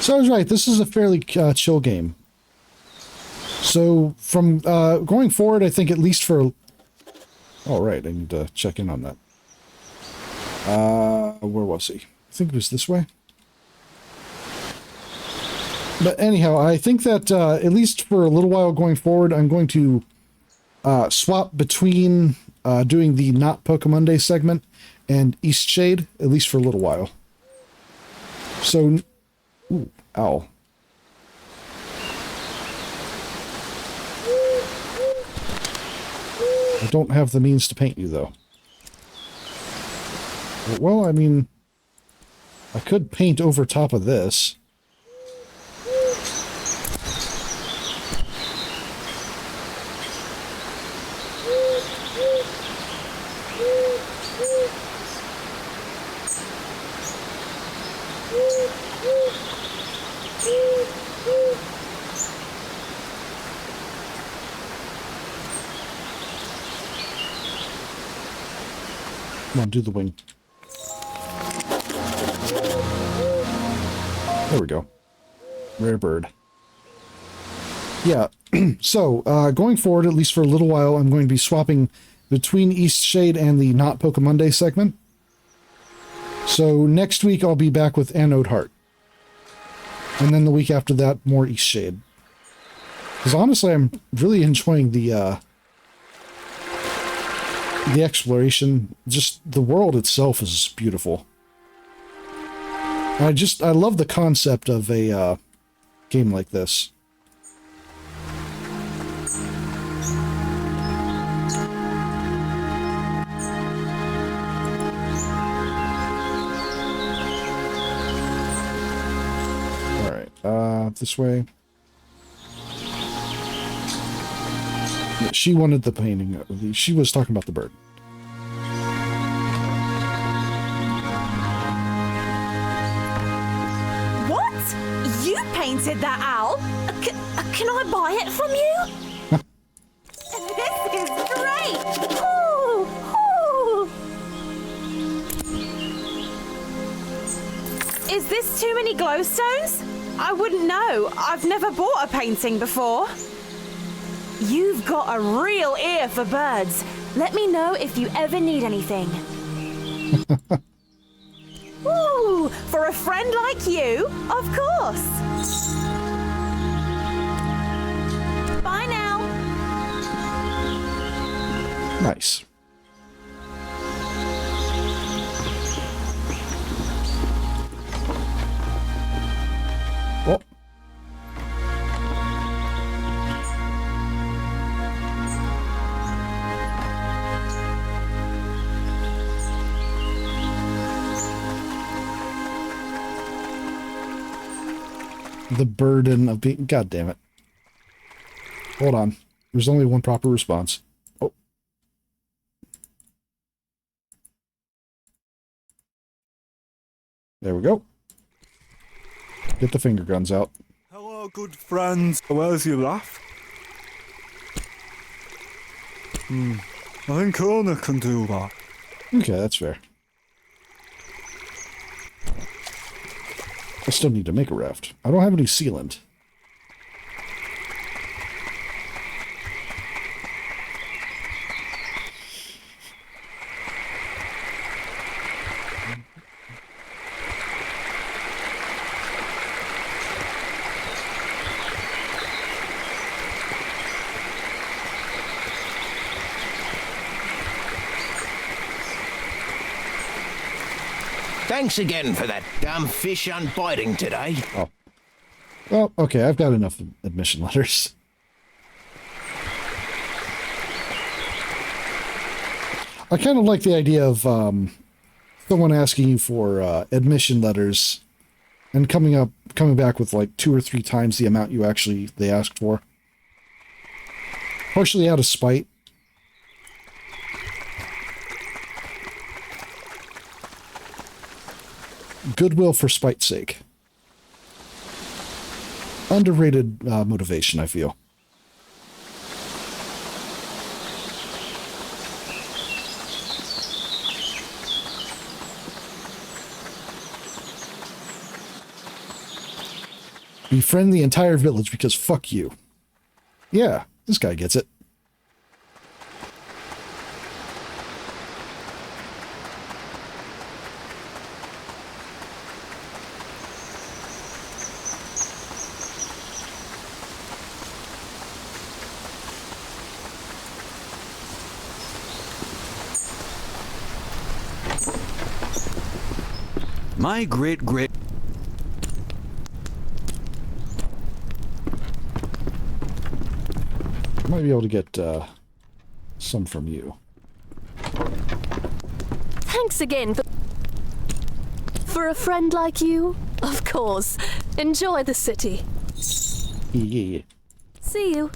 So I was right, this is a fairly chill game. So from going forward, I think at least for... Oh, right, I need to check in on that. Where was he? I think it was this way. But anyhow, I think that at least for a little while going forward, I'm going to swap between doing the Not Pokemon Day segment and Eastshade, at least for a little while. So... Ooh, ow. I don't have the means to paint you, though. Well, I mean, I could paint over top of this. Come on, do the wing. There we go. Rare bird. Yeah, so, going forward, at least for a little while, I'm going to be swapping between Eastshade and the Not Pokemon Day segment. So, next week I'll be back with Anode Heart. And then the week after that, more Eastshade. Because honestly, I'm really enjoying the the exploration, just the world itself is beautiful. I love the concept of a game like this. This way. Yeah, she wanted the painting. She was talking about the bird. What? You painted that owl? Can I buy it from you? This is great! Ooh, ooh. Is this too many glowstones? I wouldn't know. I've never bought a painting before. You've got a real ear for birds. Let me know if you ever need anything. Ooh, for a friend like you, of course. Bye now. Nice. Oh. The burden of being... God damn it. Hold on. There's only one proper response. Oh. There we go. Get the finger guns out. Hello, good friends. Where's your laugh? I think Kona can do that. Okay, that's fair. I still need to make a raft. I don't have any sealant. Thanks again for that damn fish unbiting today. Oh. Well, okay, I've got enough admission letters. I kind of like the idea of someone asking you for admission letters and coming back with like 2 or 3 times the amount they asked for. Partially out of spite. Goodwill for spite's sake. Underrated motivation, I feel. Befriend the entire village because fuck you. Yeah, this guy gets it. My great-great... Might be able to get some from you. Thanks again for a friend like you. Of course. Enjoy the city. Yeah. See you.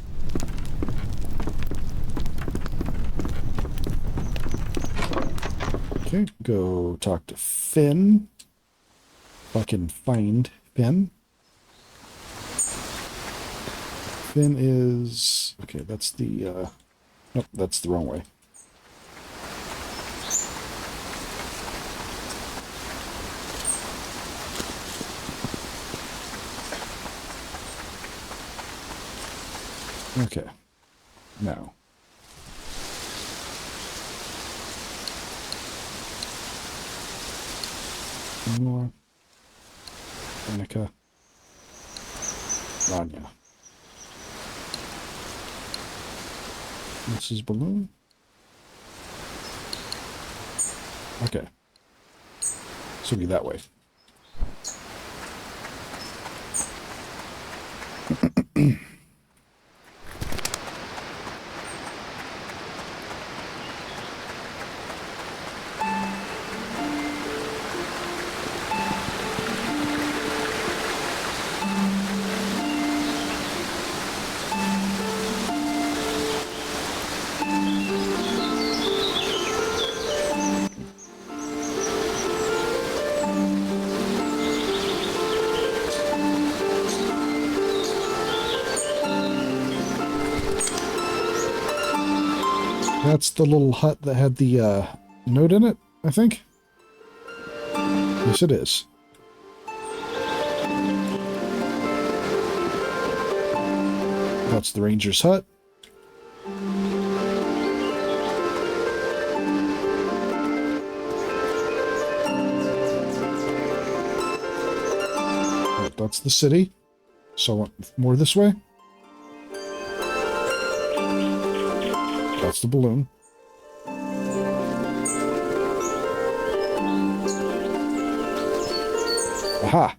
Okay, go talk to Finn. Fucking find Finn. Finn is... Okay, that's the... Nope, that's the wrong way. Okay. Now. One more. Annika. Rania. This is balloon. Okay. So be that way. That's the little hut that had the note in it, I think. Yes, it is. That's the ranger's hut. Right, that's the city. So I want more this way. That's the balloon. Aha!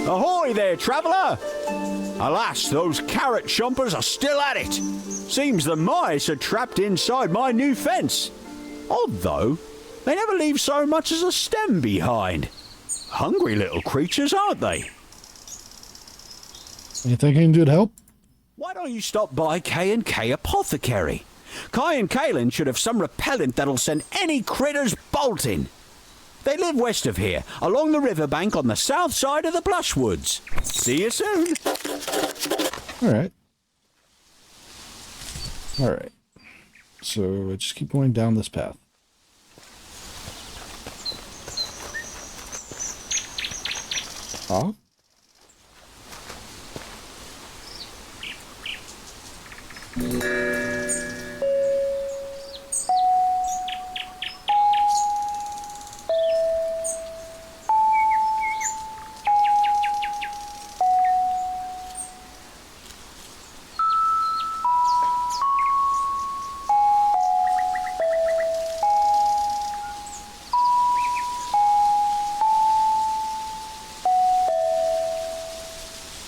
Ahoy there, traveller! Alas, those carrot chompers are still at it. Seems the mice are trapped inside my new fence. Odd, though. They never leave so much as a stem behind. Hungry little creatures, aren't they? Anything I can do to help? Why don't you stop by K&K Apothecary? Kai and Kaelin should have some repellent that'll send any critters bolting. They live west of here, along the riverbank on the south side of the Blushwoods. See you soon. Alright. Alright. So, just keep going down this path. Ah?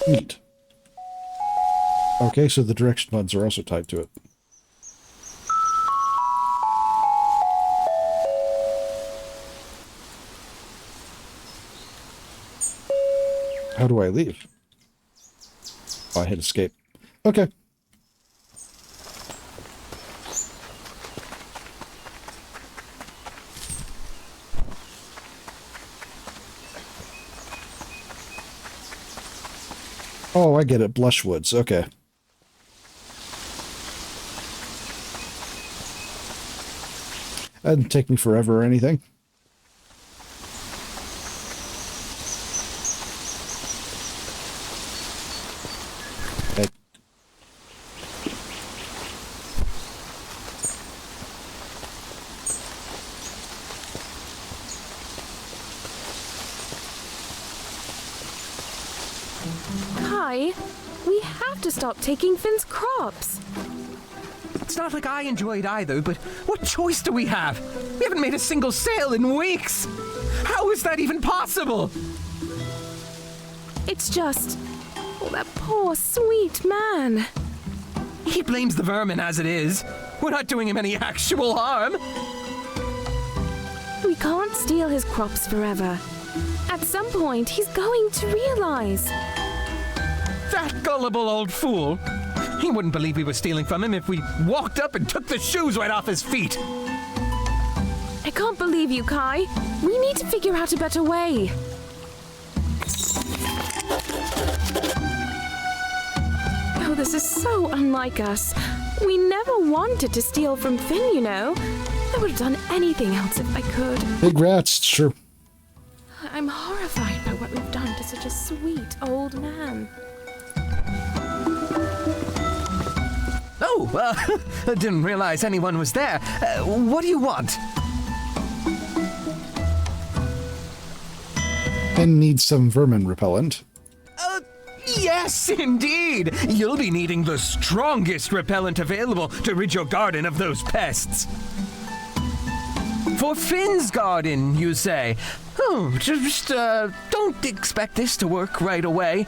Neat. Okay, so the direction buttons are also tied to it. How do I leave? Oh, I hit escape. Okay. Oh, I get it. Blushwoods. Okay. That didn't take me forever or anything. Okay. Kai, we have to stop taking Finn's crops. It's not like I enjoy it either, but what choice do we have? We haven't made a single sale in weeks. How is that even possible? It's just... oh, that poor, sweet man. He blames the vermin as it is. We're not doing him any actual harm. We can't steal his crops forever. At some point, he's going to realize. That gullible old fool. He wouldn't believe we were stealing from him if we walked up and took the shoes right off his feet. I can't believe you, Kai. We need to figure out a better way. Oh, this is so unlike us. We never wanted to steal from Finn, you know. I would have done anything else if I could. Big rats, sure. I'm horrified by what we've done to such a sweet old man. Oh, well, I didn't realize anyone was there. What do you want? And need some vermin repellent. Yes, indeed! You'll be needing the strongest repellent available to rid your garden of those pests. For Finn's garden, you say? Oh, just don't expect this to work right away.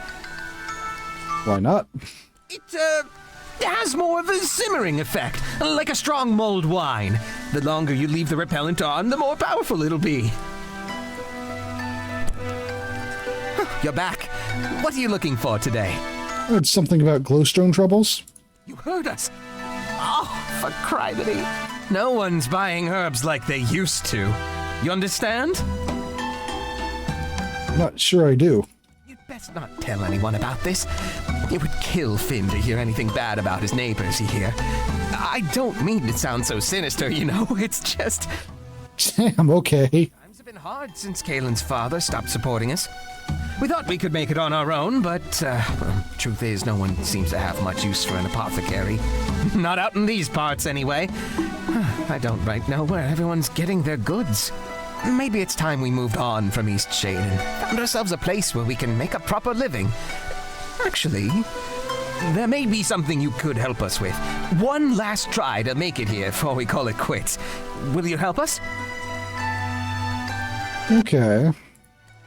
Why not? It has more of a simmering effect, like a strong mulled wine. The longer you leave the repellent on, the more powerful it'll be. You're back. What are you looking for today? Heard something about glowstone troubles. You heard us. Oh, for criminy. No one's buying herbs like they used to. You understand? Not sure I do. You'd best not tell anyone about this. It would kill Finn to hear anything bad about his neighbors here. I don't mean to sound so sinister, you know. It's just... Sam, okay. Times have been hard since Kaelin's father stopped supporting us. We thought we could make it on our own, but truth is, no one seems to have much use for an apothecary. Not out in these parts, anyway. I don't right know where everyone's getting their goods. Maybe it's time we moved on from Eastshade and found ourselves a place where we can make a proper living. Actually, there may be something you could help us with. One last try to make it here before we call it quits. Will you help us? Okay.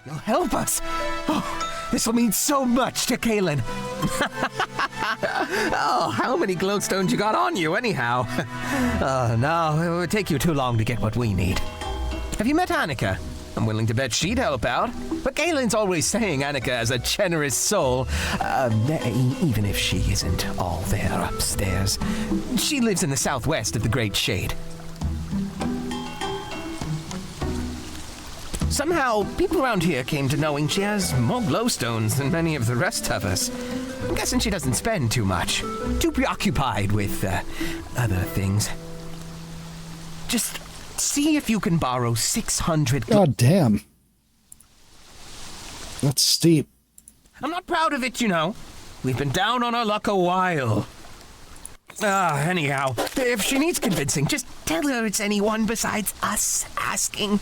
You'll help us? Oh, this will mean so much to Kaelin. Oh, how many glowstones you got on you, anyhow? No, it would take you too long to get what we need. Have you met Annika? I'm willing to bet she'd help out. But Kaelin's always saying Annika has a generous soul. Even if she isn't all there upstairs. She lives in the southwest of the Great Shade. Somehow, people around here came to knowing she has more glowstones than many of the rest of us. I'm guessing she doesn't spend too much. Too preoccupied with, other things. Just see if you can borrow 600... God damn. That's steep. I'm not proud of it, you know. We've been down on our luck a while. Anyhow, if she needs convincing, just tell her it's anyone besides us asking.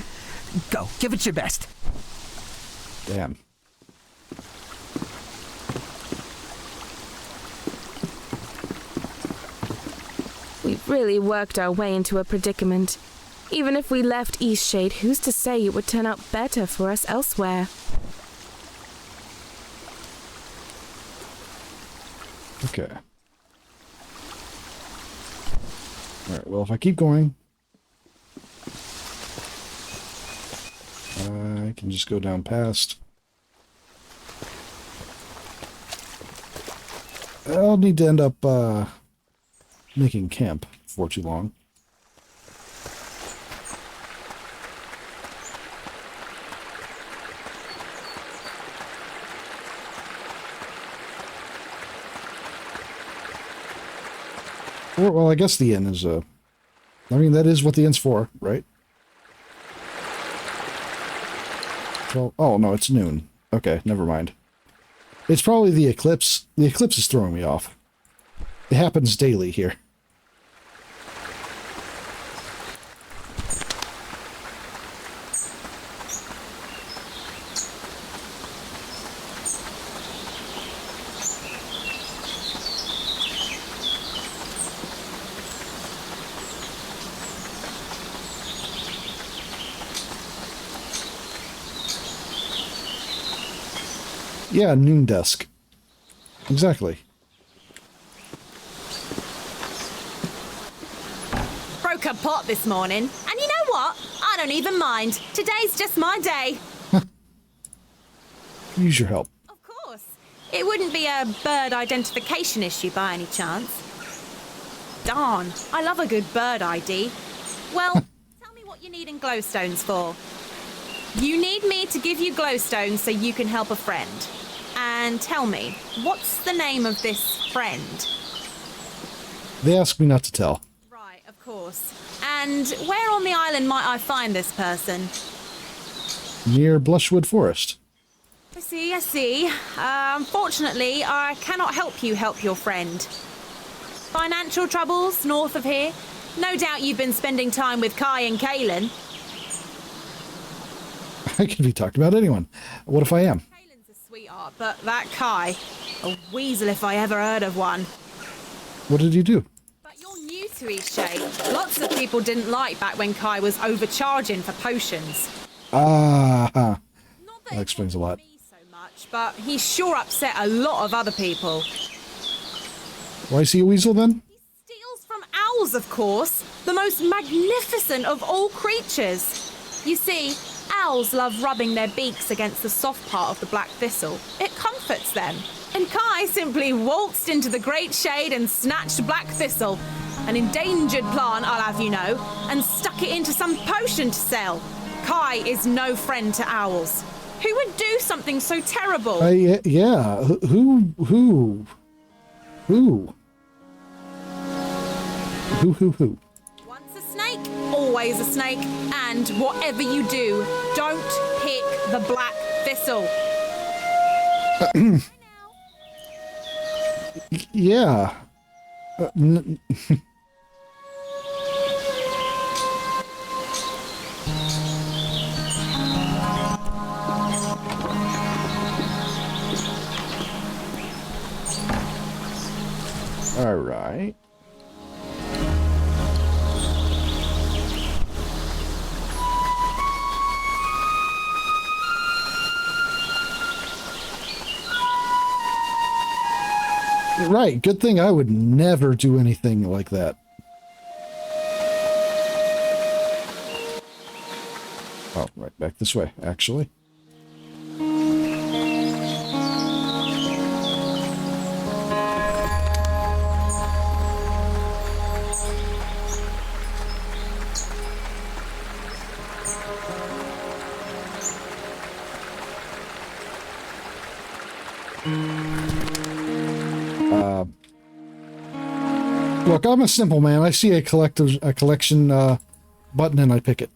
Go, give it your best. Damn. We've really worked our way into a predicament. Even if we left Eastshade, who's to say it would turn out better for us elsewhere? Okay. Alright, well, if I keep going... I can just go down past. I'll need to end up making camp before too long. Well, I guess the inn is I mean, that is what the inn's for, right? Well, oh, no, it's noon. Okay, never mind. It's probably the eclipse. The eclipse is throwing me off. It happens daily here. Yeah, noon dusk. Exactly. Broke a pot this morning, and you know what? I don't even mind. Today's just my day. Use your help. Of course. It wouldn't be a bird identification issue by any chance. Darn, I love a good bird ID. Well, tell me what you need in glowstones for. You need me to give you glowstones so you can help a friend. And tell me, what's the name of this friend? They asked me not to tell. Right, of course. And where on the island might I find this person? Near Blushwood Forest. I see. Unfortunately, I cannot help you help your friend. Financial troubles north of here? No doubt you've been spending time with Kai and Kaelin. I could be talking about anyone. What if I am? Kaelin's a sweetheart, but that Kai, a weasel if I ever heard of one. What did you do? But you're new to Eastshade. Lots of people didn't like back when Kai was overcharging for potions. Ah, that explains a lot. But he sure upset a lot of other people. Why is he a weasel then? Steals from owls, of course. The most magnificent of all creatures. You see, owls love rubbing their beaks against the soft part of the black thistle. It comforts them. And Kai simply waltzed into the great shade and snatched black thistle, an endangered plant, I'll have you know, and stuck it into some potion to sell. Kai is no friend to owls. Who would do something so terrible? Yeah. Who? Once a snake, always a snake. And whatever you do, don't pick the black thistle. Yeah. All right. Right. Good thing I would never do anything like that. Oh, right back this way, actually. Look, I'm a simple man. I see a collection button and I pick it.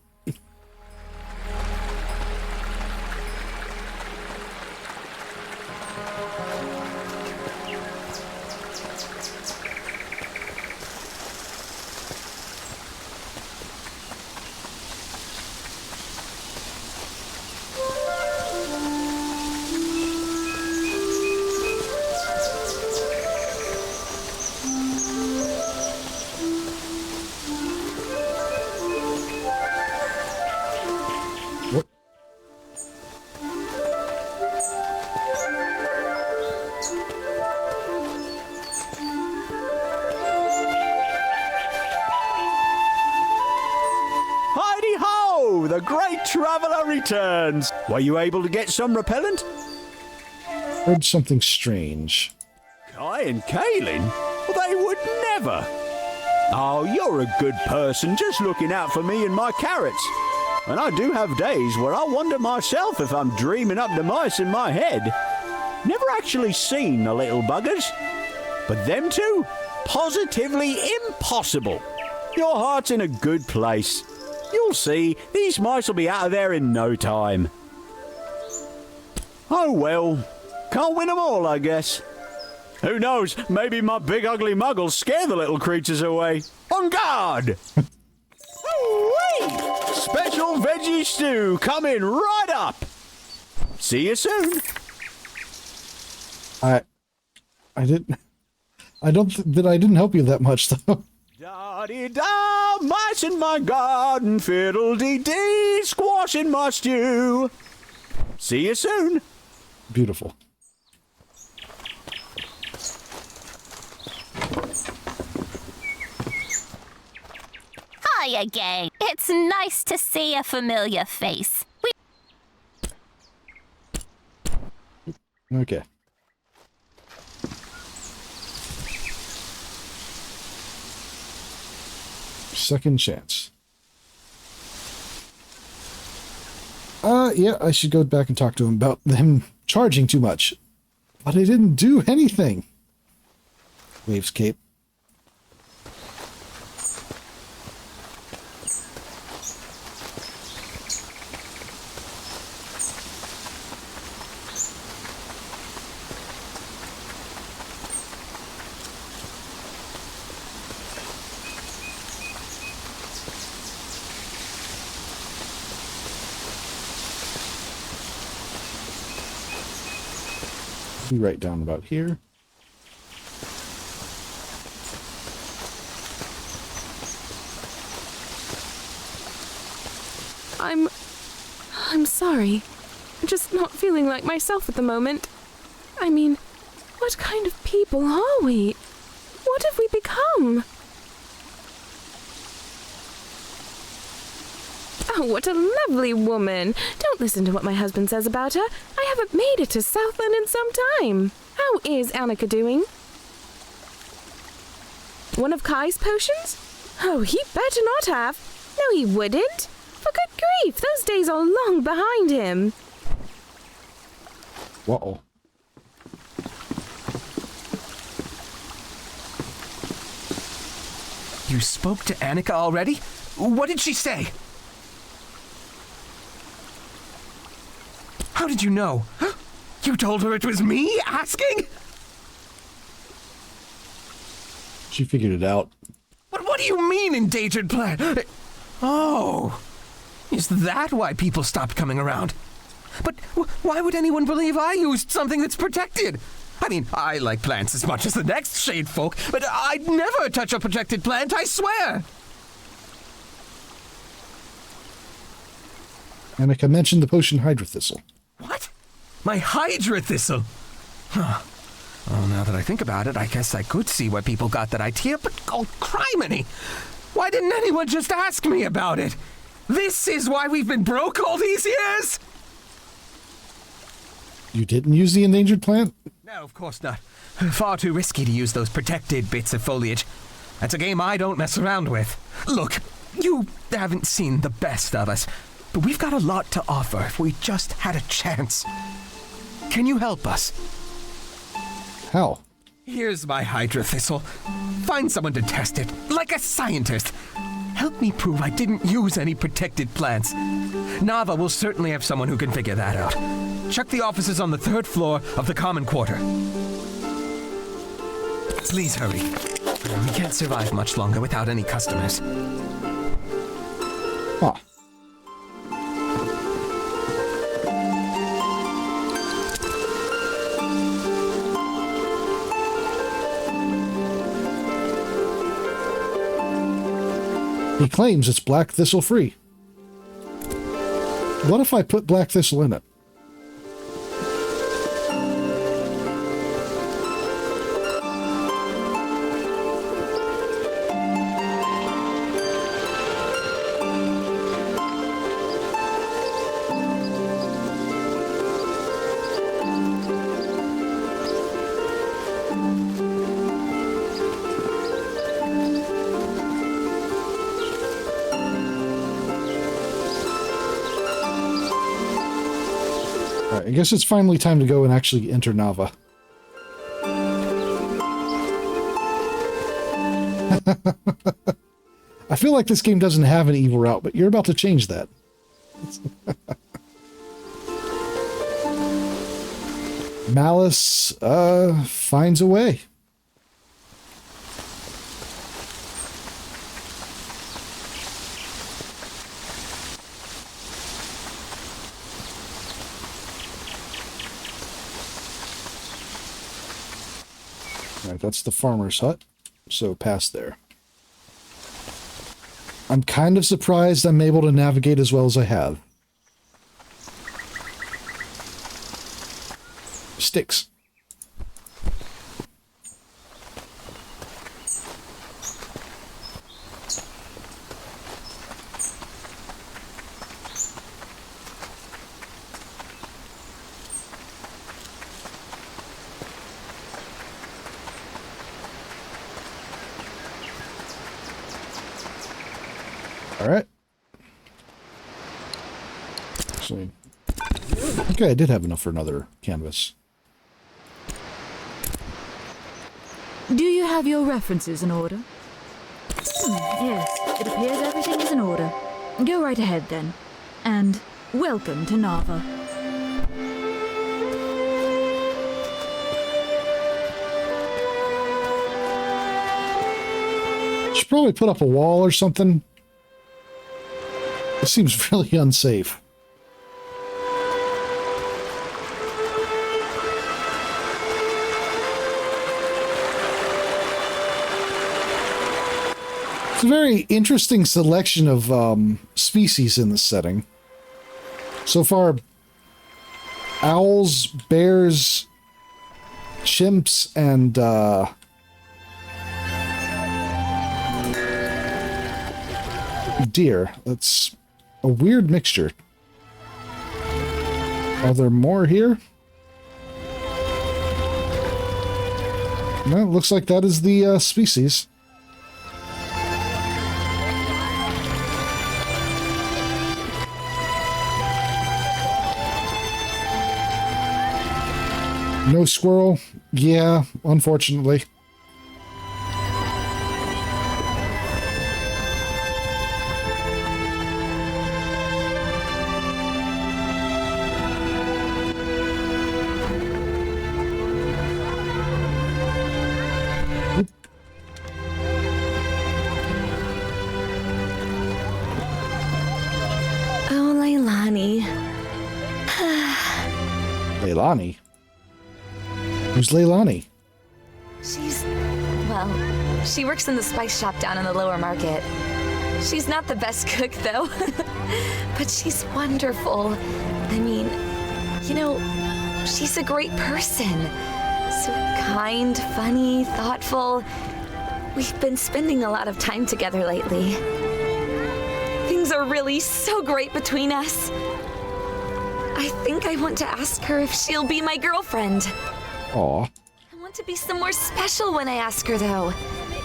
The great traveller returns. Were you able to get some repellent? Heard something strange. Kai and Kaelin? Well, they would never. Oh, you're a good person, just looking out for me and my carrots. And I do have days where I wonder myself if I'm dreaming up the mice in my head. Never actually seen the little buggers. But them two? Positively impossible. Your heart's in a good place. You'll see, these mice will be out of there in no time. Oh well, can't win them all, I guess. Who knows, maybe my big ugly mug will scare the little creatures away. On guard! Special veggie stew coming right up. See you soon. I didn't help you that much though. Da-dee-da, mice in my garden, fiddle-dee-dee, squash in my stew. See you soon. Beautiful. Hiya, gang. It's nice to see a familiar face. Okay. Second chance. Yeah, I should go back and talk to him about them charging too much. But I didn't do anything. Waves cape. Be right down about here. I'm sorry. I'm just not feeling like myself at the moment. I mean, what kind of people are we? What have we become? Oh, what a lovely woman. Don't listen to what my husband says about her. I haven't made it to Southland in some time. How is Annika doing? One of Kai's potions? Oh, he better not have. No, he wouldn't. For good grief, those days are long behind him. Uh-oh. You spoke to Annika already? What did she say? How did you know? You told her it was me asking? She figured it out. But what do you mean, endangered plant? Oh, is that why people stopped coming around? But why would anyone believe I used something that's protected? I mean, I like plants as much as the next shade folk, but I'd never touch a protected plant, I swear! Annika mentioned the potion Hydrothistle. What? My Hydra Thistle? Huh. Well, now that I think about it, I guess I could see where people got that idea, but oh, criminy! Why didn't anyone just ask me about it? This is why we've been broke all these years? You didn't use the endangered plant? No, of course not. Far too risky to use those protected bits of foliage. That's a game I don't mess around with. Look, you haven't seen the best of us, but we've got a lot to offer if we just had a chance. Can you help us? How? Here's my Hydra Thistle. Find someone to test it, like a scientist. Help me prove I didn't use any protected plants. Nava will certainly have someone who can figure that out. Check the offices on the 3rd floor of the Common Quarter. Please hurry. We can't survive much longer without any customers. Huh. He claims it's black thistle free. What if I put black thistle in it? I guess it's finally time to go and actually enter Nava. I feel like this game doesn't have an evil route, but you're about to change that. Malice finds a way. That's the farmer's hut, so past there. I'm kind of surprised I'm able to navigate as well as I have. Sticks. Alright. Actually, okay, I did have enough for another canvas. Do you have your references in order? Yes, it appears everything is in order. Go right ahead then. And welcome to Nava. Should probably put up a wall or something. This seems really unsafe. It's a very interesting selection of species in this setting. So far, owls, bears, chimps, and deer. That's a weird mixture. Are there more here? No, it looks like that is the species. No squirrel? Yeah, unfortunately. Oh, Leilani. Leilani? Who's Leilani? Well, she works in the spice shop down in the lower market. She's not the best cook, though. But she's wonderful. I mean, you know, she's a great person. So kind, funny, thoughtful. We've been spending a lot of time together lately. Things are really so great between us. I think I want to ask her if she'll be my girlfriend. Aw. I want to be somewhere special when I ask her, though.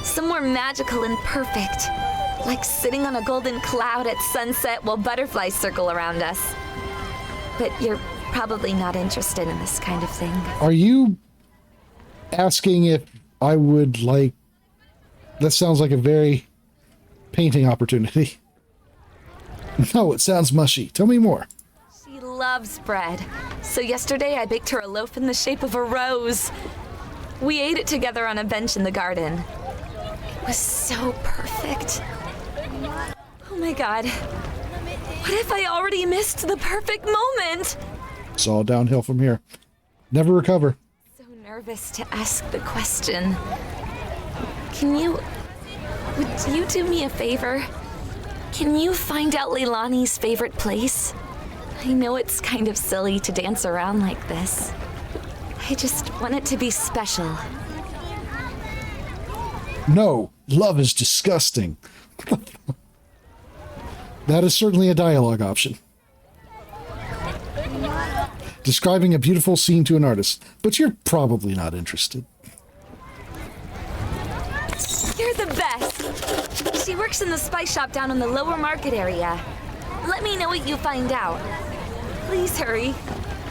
Somewhere magical and perfect. Like sitting on a golden cloud at sunset while butterflies circle around us. But you're probably not interested in this kind of thing. Are you asking if I would like... That sounds like a very painting opportunity. No, it sounds mushy. Tell me more. She loves bread. So yesterday I baked her a loaf in the shape of a rose. We ate it together on a bench in the garden. It was so perfect. Oh my god. What if I already missed the perfect moment? It's all downhill from here. Never recover. So nervous to ask the question. Would you do me a favor? Can you find out Leilani's favorite place? I know it's kind of silly to dance around like this. I just want it to be special. No, love is disgusting. That is certainly a dialogue option. Describing a beautiful scene to an artist, but you're probably not interested. You're the best! She works in the spice shop down in the lower market area. Let me know what you find out. Please hurry.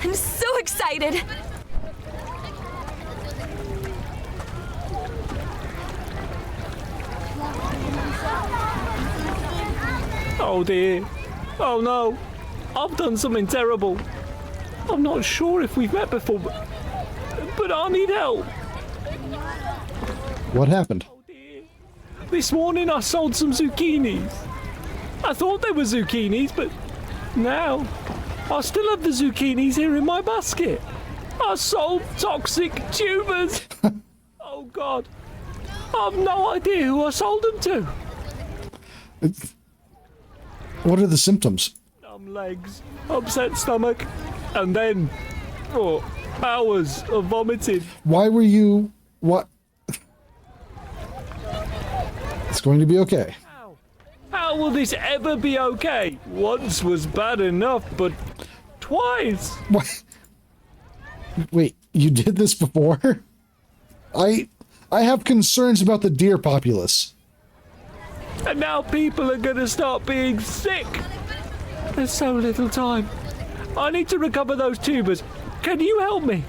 I'm so excited! Oh dear. Oh no. I've done something terrible. I'm not sure if we've met before, but I need help. What happened? This morning I sold some zucchinis. I thought they were zucchinis, but now I still have the zucchinis here in my basket. I sold toxic tubers. Oh God. I've no idea who I sold them to. What are the symptoms? Numb legs, upset stomach, and then, hours of vomiting. Why were you... What? It's going to be okay. How will this ever be okay? Once was bad enough, but twice. What? Wait, you did this before? I have concerns about the deer populace. And now people are gonna start being sick. There's so little time. I need to recover those tubers. Can you help me?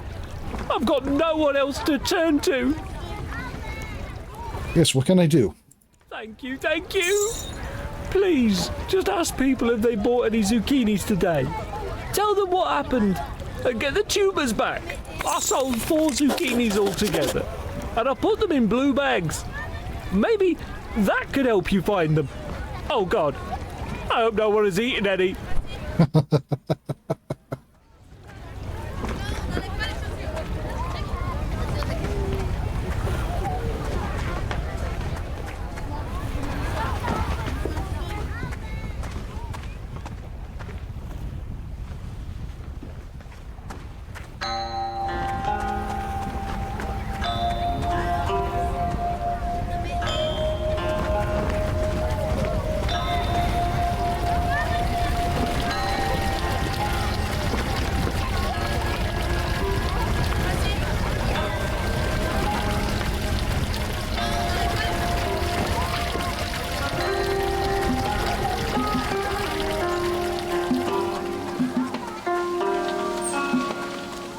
I've got no one else to turn to. Yes, what can I do? Thank you, thank you. Please, just ask people if they bought any zucchinis today. Tell them what happened and get the tubers back. I sold 4 zucchinis altogether, and I put them in blue bags. Maybe that could help you find them. Oh God, I hope no one has eaten any.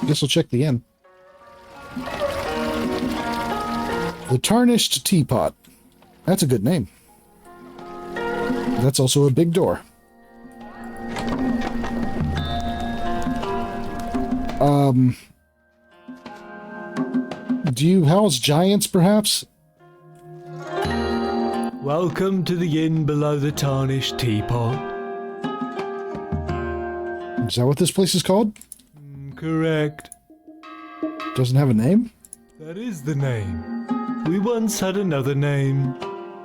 Guess we'll check the inn. The Tarnished Teapot. That's a good name. That's also a big door. Do you house giants, perhaps? Welcome to the inn below the Tarnished Teapot. Is that what this place is called? Correct. Doesn't have a name? That is the name. We once had another name,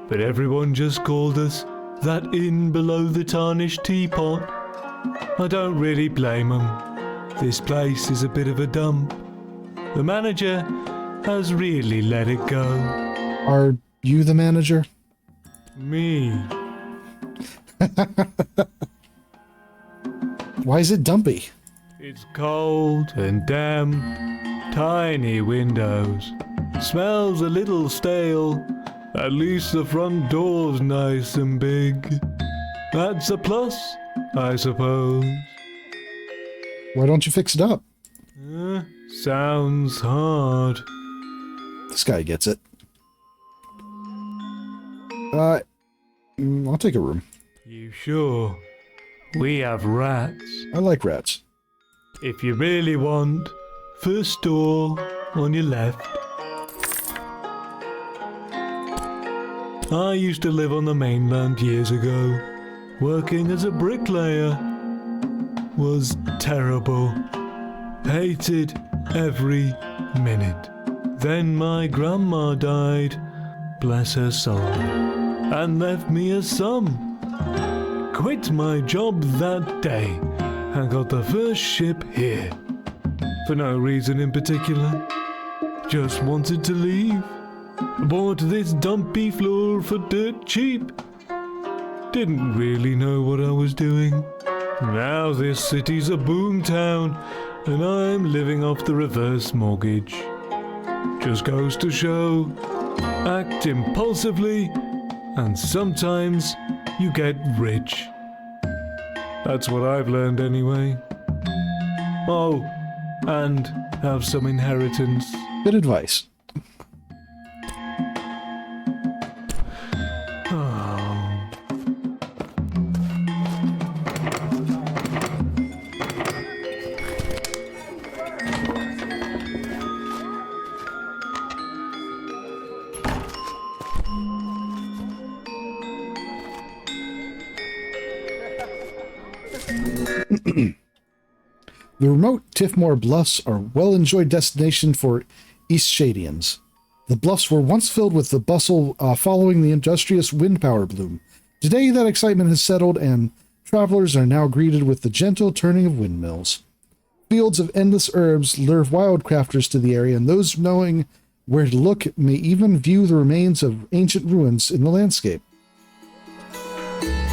but everyone just called us that inn below the Tarnished Teapot. I don't really blame them. This place is a bit of a dump. The manager has really let it go. Are you the manager? Me. Why is it dumpy? It's cold and damp. Tiny windows. Smells a little stale. At least the front door's nice and big. That's a plus, I suppose. Why don't you fix it up? Sounds hard. This guy gets it. I'll take a room. You sure? We have rats. I like rats. If you really want, first door on your left. I used to live on the mainland years ago. Working as a bricklayer was terrible. Hated every minute. Then my grandma died, bless her soul, and left me a son. Quit my job that day and got the first ship here. For no reason in particular. Just wanted to leave. Bought this dumpy floor for dirt cheap. Didn't really know what I was doing. Now this city's a boom town and I'm living off the reverse mortgage. Just goes to show, act impulsively and sometimes you get rich. That's what I've learned anyway. Oh, and have some inheritance. Good advice. The remote Tiffmore Bluffs are a well-enjoyed destination for Eastshadians. The bluffs were once filled with the bustle following the industrious wind power bloom. Today that excitement has settled and travelers are now greeted with the gentle turning of windmills. Fields of endless herbs lure wildcrafters to the area, and those knowing where to look may even view the remains of ancient ruins in the landscape.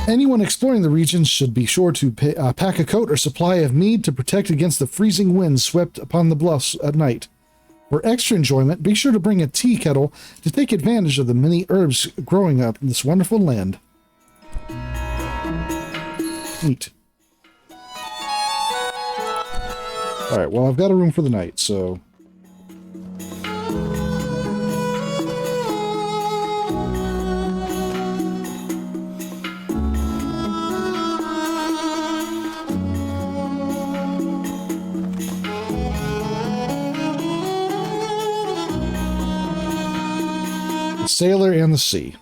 Anyone exploring the region should be sure to pack a coat or supply of mead to protect against the freezing winds swept upon the bluffs at night. For extra enjoyment, be sure to bring a tea kettle to take advantage of the many herbs growing up in this wonderful land. Neat. Alright, well, I've got a room for the night, so... Sailor and the Sea.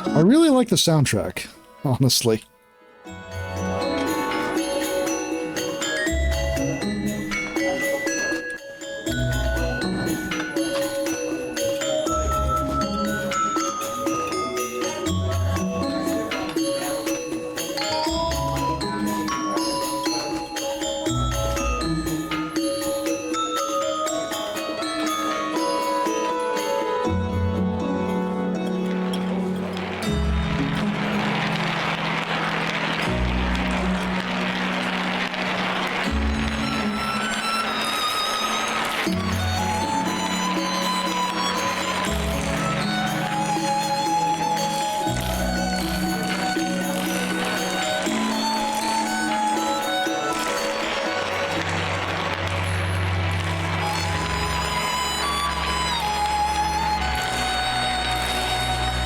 I really like the soundtrack, honestly.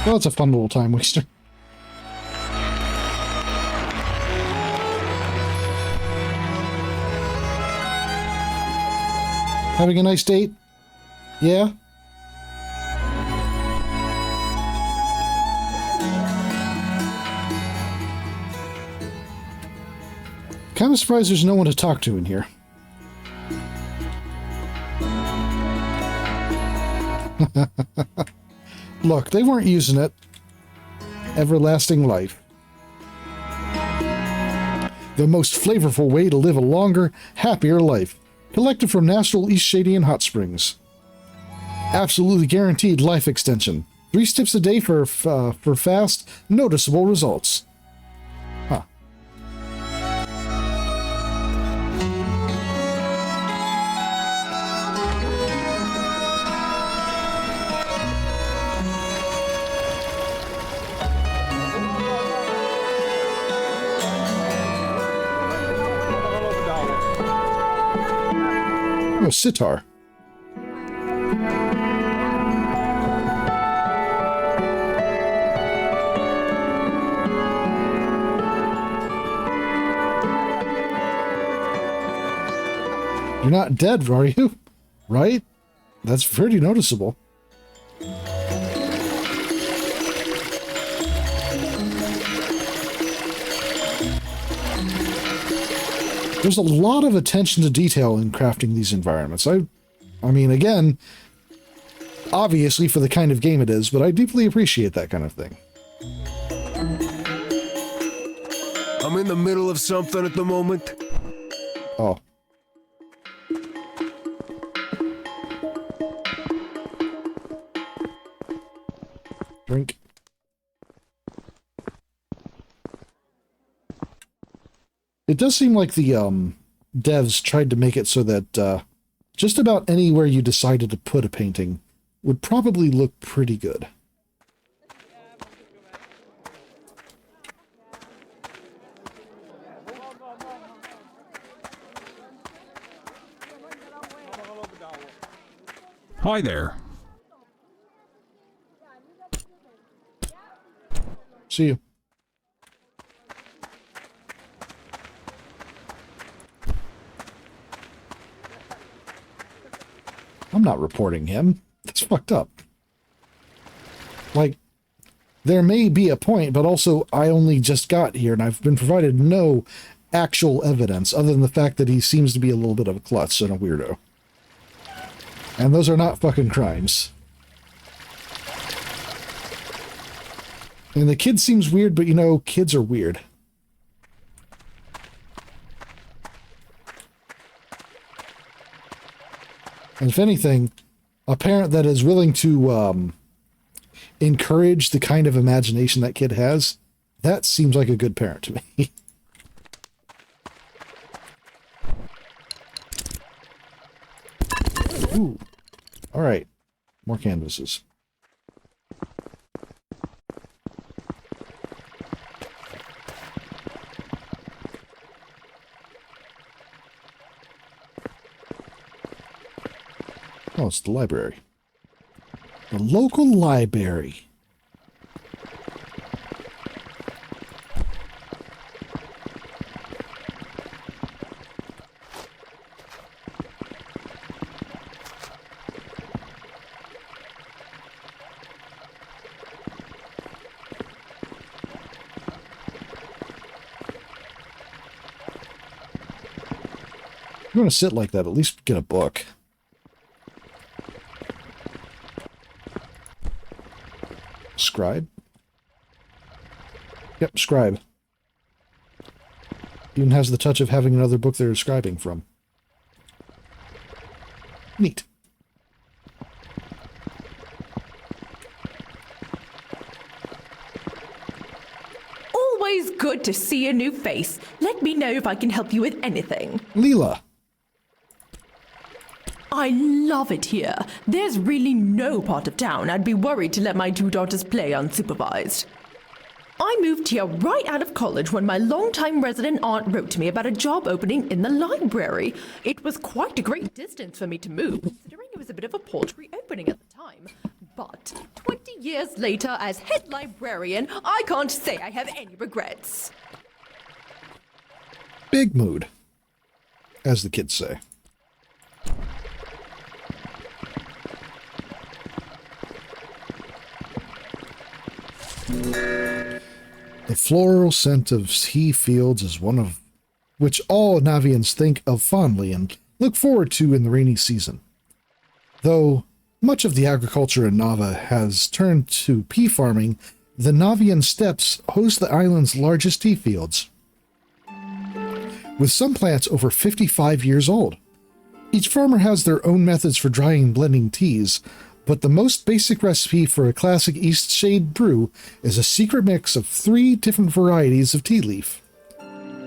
Well, it's a fun little time waster. Having a nice date? Yeah? Kind of surprised there's no one to talk to in here. Look, they weren't using it. Everlasting life. The most flavorful way to live a longer, happier life. Collected from natural Eastshadian hot springs. Absolutely guaranteed life extension. 3 steps a day for fast, noticeable results. Huh. Oh, sitar. You're not dead, are you? Right? That's pretty noticeable. There's a lot of attention to detail in crafting these environments. I mean, again, obviously for the kind of game it is, but I deeply appreciate that kind of thing. I'm in the middle of something at the moment. Oh. Drink. It does seem like the devs tried to make it so that just about anywhere you decided to put a painting would probably look pretty good. Hi there. See you. I'm not reporting him. That's fucked up. Like, there may be a point, but also I only just got here and I've been provided no actual evidence other than the fact that he seems to be a little bit of a klutz and a weirdo. And those are not fucking crimes. And the kid seems weird, but you know, kids are weird. And if anything, a parent that is willing to encourage the kind of imagination that kid has, that seems like a good parent to me. Ooh. All right. More canvases. Oh, it's the library. The local library. If you want to sit like that, at least get a book. Scribe? Yep, scribe. Even has the touch of having another book they're scribing from. Neat. Always good to see a new face. Let me know if I can help you with anything. Leela. I love it here. There's really no part of town I'd be worried to let my 2 daughters play unsupervised. I moved here right out of college when my longtime resident aunt wrote to me about a job opening in the library. It was quite a great distance for me to move, considering it was a bit of a paltry opening at the time. But 20 years later, as head librarian, I can't say I have any regrets. Big mood, as the kids say. The floral scent of tea fields is one of which all Navians think of fondly and look forward to in the rainy season. Though much of the agriculture in Nava has turned to pea farming, the Navian steppes host the island's largest tea fields, with some plants over 55 years old. Each farmer has their own methods for drying and blending teas, but the most basic recipe for a classic Eastshade brew is a secret mix of 3 different varieties of tea leaf.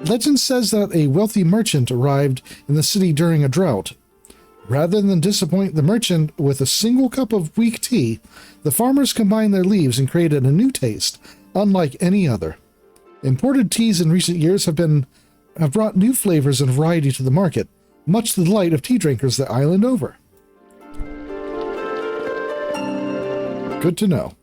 Legend says that a wealthy merchant arrived in the city during a drought. Rather than disappoint the merchant with a single cup of weak tea, the farmers combined their leaves and created a new taste, unlike any other. Imported teas in recent years have brought new flavors and variety to the market, much to the delight of tea drinkers the island over. Good to know.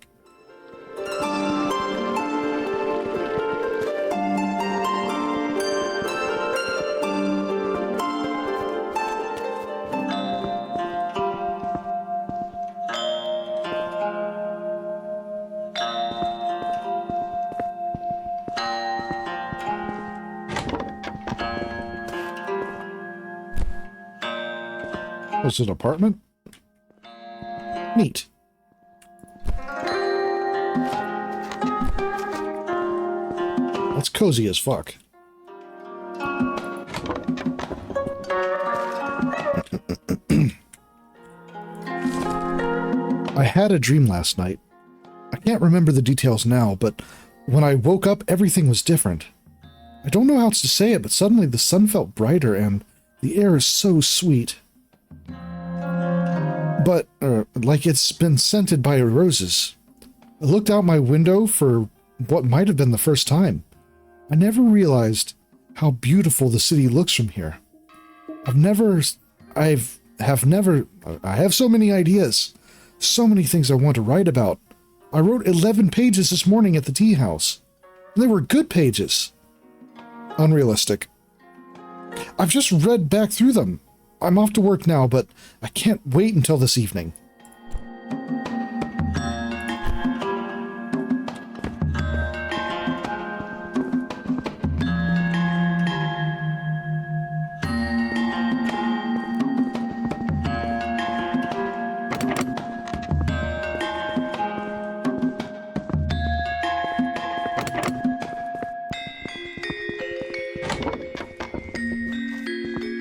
Is it an apartment? Neat. That's cozy as fuck. I had a dream last night. I can't remember the details now, but when I woke up, everything was different. I don't know how else to say it, but suddenly the sun felt brighter and the air is so sweet. But, like it's been scented by roses. I looked out my window for what might have been the first time. I never realized how beautiful the city looks from here. I have so many ideas, so many things I want to write about. I wrote 11 pages this morning at the tea house. They were good pages. Unrealistic. I've just read back through them. I'm off to work now, but I can't wait until this evening.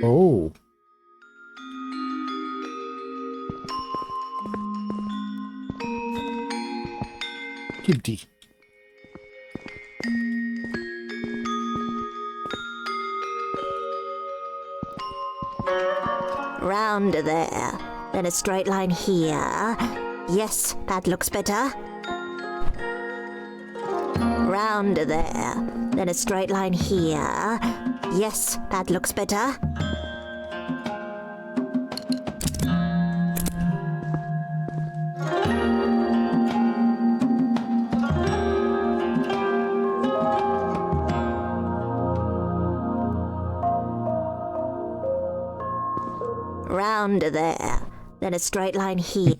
Oh. Empty. Round there, then a straight line here. Yes, that looks better. Round there, then a straight line here. Yes, that looks better. Round there, then a straight line here.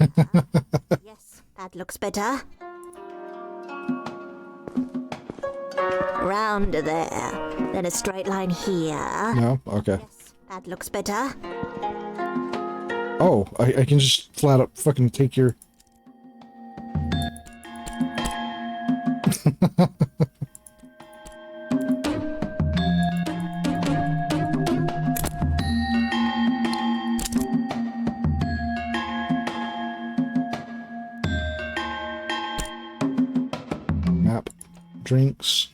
Yes, that looks better. Round there, then a straight line here. No? Okay. Yes, that looks better. Oh, I can just flat up fucking take your... Map. Drinks.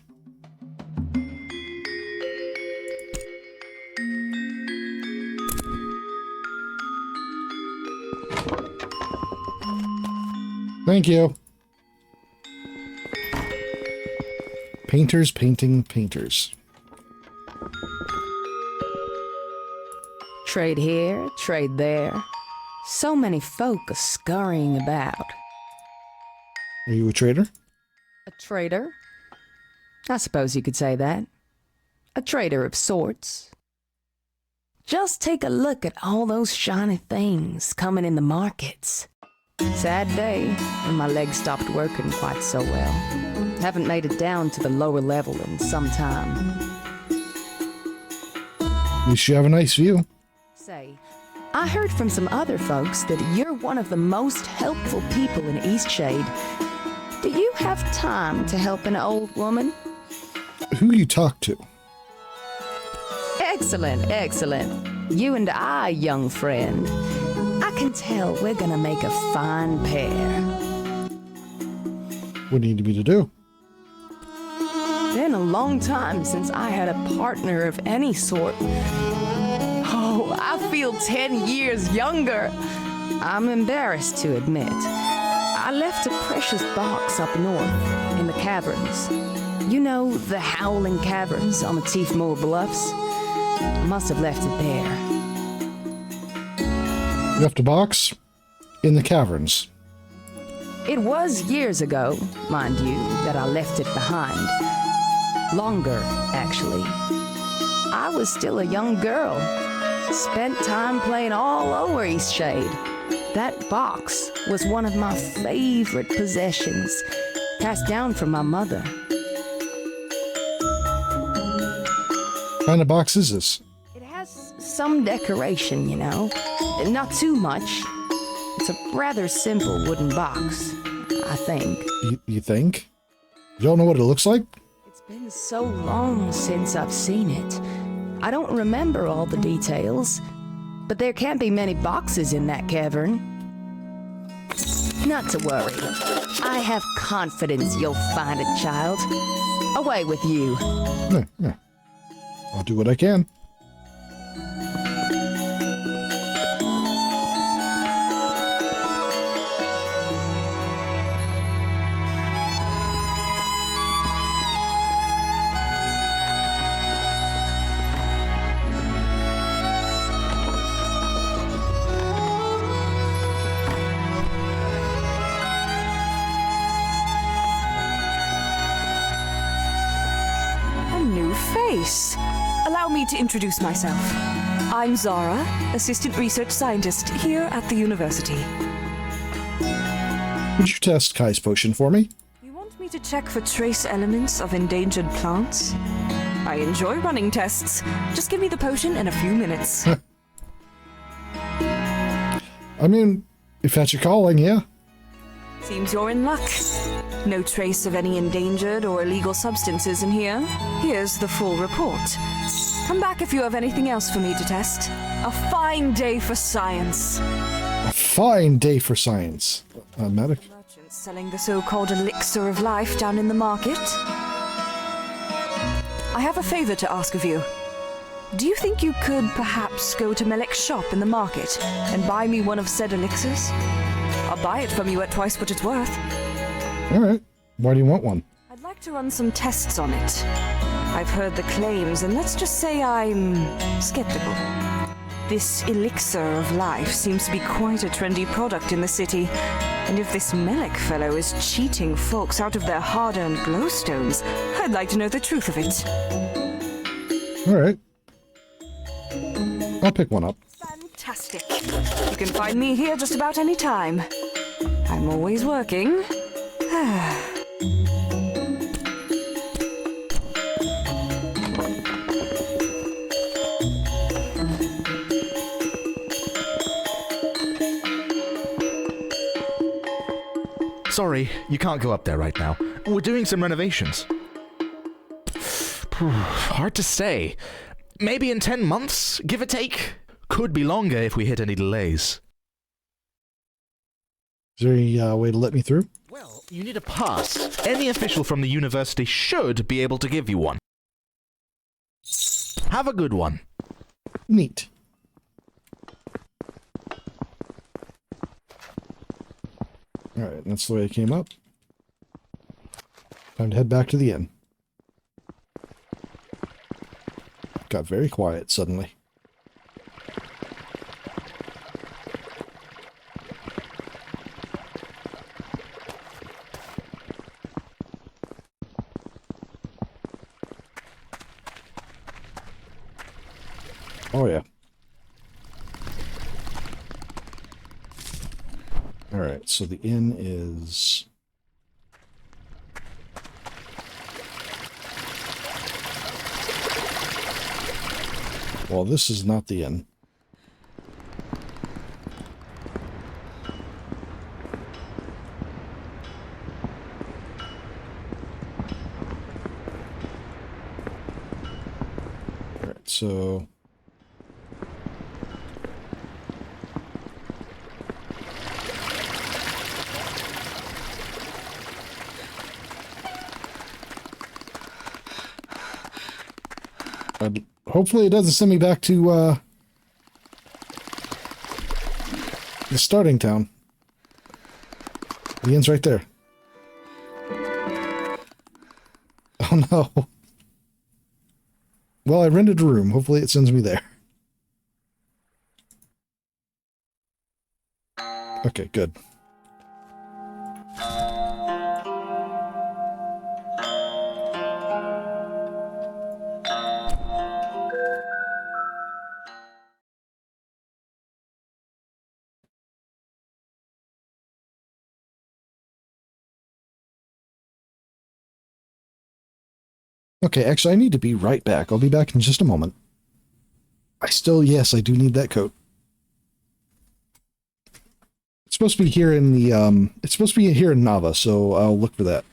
Thank you. Painters painting painters. Trade here, trade there. So many folk are scurrying about. Are you a trader? A trader? I suppose you could say that. A trader of sorts. Just take a look at all those shiny things coming in the markets. Sad day when my legs stopped working quite so well. Haven't made it down to the lower level in some time. At least you have a nice view. Say, I heard from some other folks that you're one of the most helpful people in Eastshade. Do you have time to help an old woman? Who you talk to? Excellent, excellent. You and I, young friend. I can tell we're gonna make a fine pair. What do you need me to do? Been a long time since I had a partner of any sort. Oh, I feel 10 years younger. I'm embarrassed to admit. I left a precious box up north in the caverns. You know, the Howling Caverns on the Tiefmoor Bluffs? I must have left it there. You left a box in the caverns. It was years ago, mind you, that I left it behind. Longer, actually. I was still a young girl. Spent time playing all over Eastshade. That box was one of my favorite possessions, passed down from my mother. What kind of box is this? It has some decoration, you know. Not too much. It's a rather simple wooden box, I think. You think? You don't know what it looks like? It's been so long since I've seen it. I don't remember all the details, but there can't be many boxes in that cavern. Not to worry. I have confidence you'll find it, child. Away with you. Yeah. I'll do what I can. Allow me to introduce myself. I'm Zara, Assistant Research Scientist here at the university. Would you test Kai's potion for me? You want me to check for trace elements of endangered plants? I enjoy running tests. Just give me the potion in a few minutes. I mean, if that's your calling, yeah. Seems you're in luck. No trace of any endangered or illegal substances in here. Here's the full report. Come back if you have anything else for me to test. A fine day for science. A fine day for science. Medic? Merchants selling the so-called elixir of life down in the market. I have a favor to ask of you. Do you think you could perhaps go to Melek's shop in the market and buy me one of said elixirs? I'll buy it from you at twice what it's worth. Alright. Why do you want one? I'd like to run some tests on it. I've heard the claims, and let's just say I'm skeptical. This elixir of life seems to be quite a trendy product in the city, and if this Melek fellow is cheating folks out of their hard-earned glowstones, I'd like to know the truth of it. Alright. I'll pick one up. Fantastic. You can find me here just about any time. I'm always working. Sorry, you can't go up there right now. We're doing some renovations. Hard to say. Maybe in 10 months, give or take. Could be longer if we hit any delays. Is there any way to let me through? Well, you need a pass. Any official from the university should be able to give you one. Have a good one. Neat. Alright, that's the way I came up. Time to head back to the inn. Got very quiet suddenly. Alright, so the inn is... Well, this is not the inn. Alright, so... hopefully it doesn't send me back to, the starting town. The inn's right there. Oh no. Well, I rented a room. Hopefully it sends me there. Okay, good. Okay, actually, I need to be right back. I'll be back in just a moment. Yes, I do need that coat. It's supposed to be here in the, it's supposed to be here in Nava, so I'll look for that.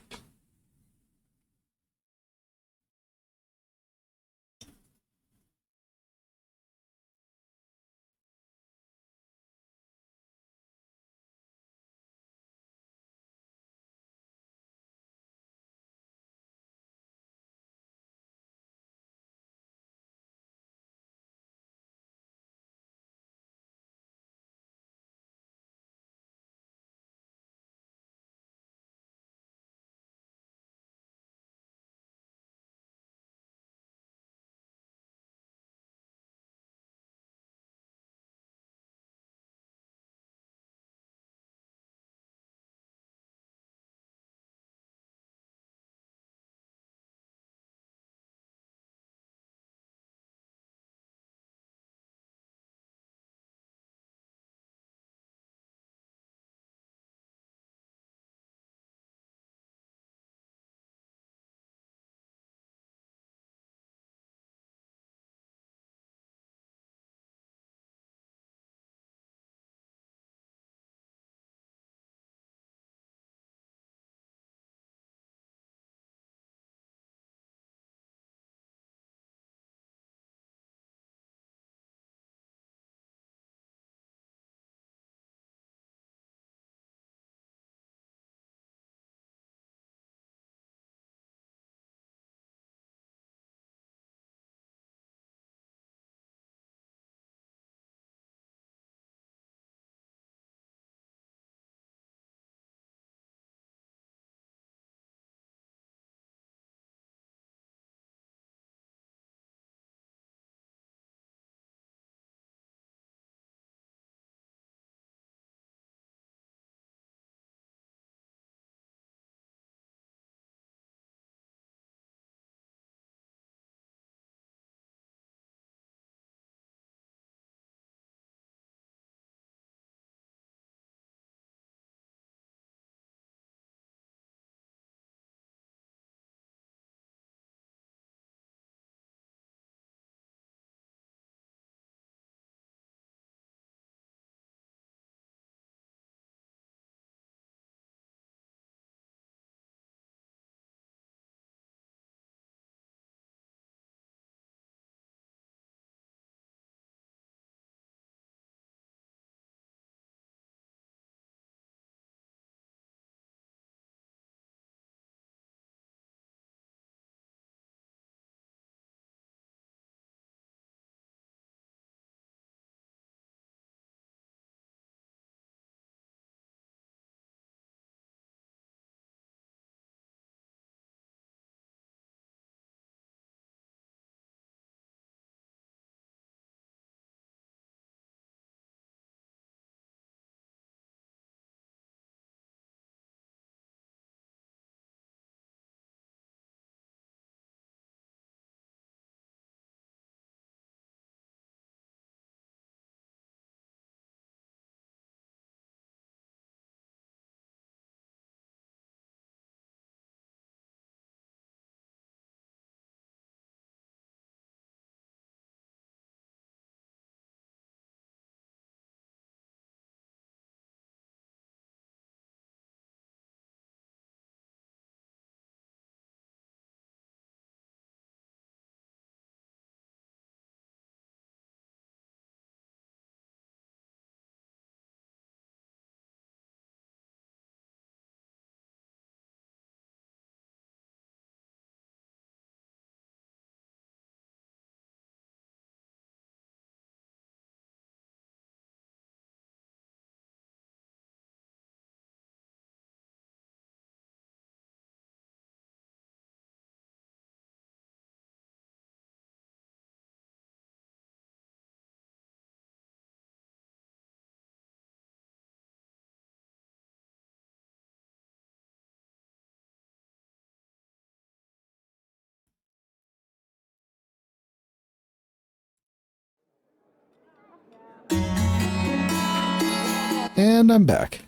And I'm back.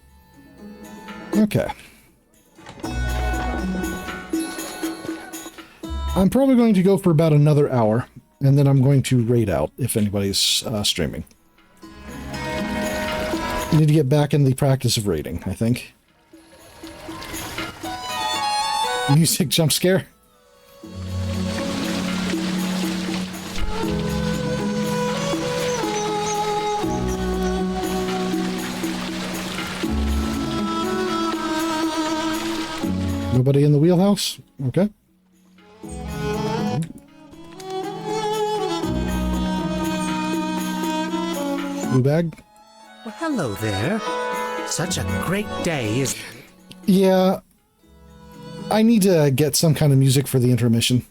Okay. I'm probably going to go for about another hour, and then I'm going to raid out if anybody's streaming. I need to get back in the practice of raiding, I think. Music jump scare. Nobody in the wheelhouse? Okay. Blue bag? Well, hello there. Such a great day, isn't it? Yeah. I need to get some kind of music for the intermission.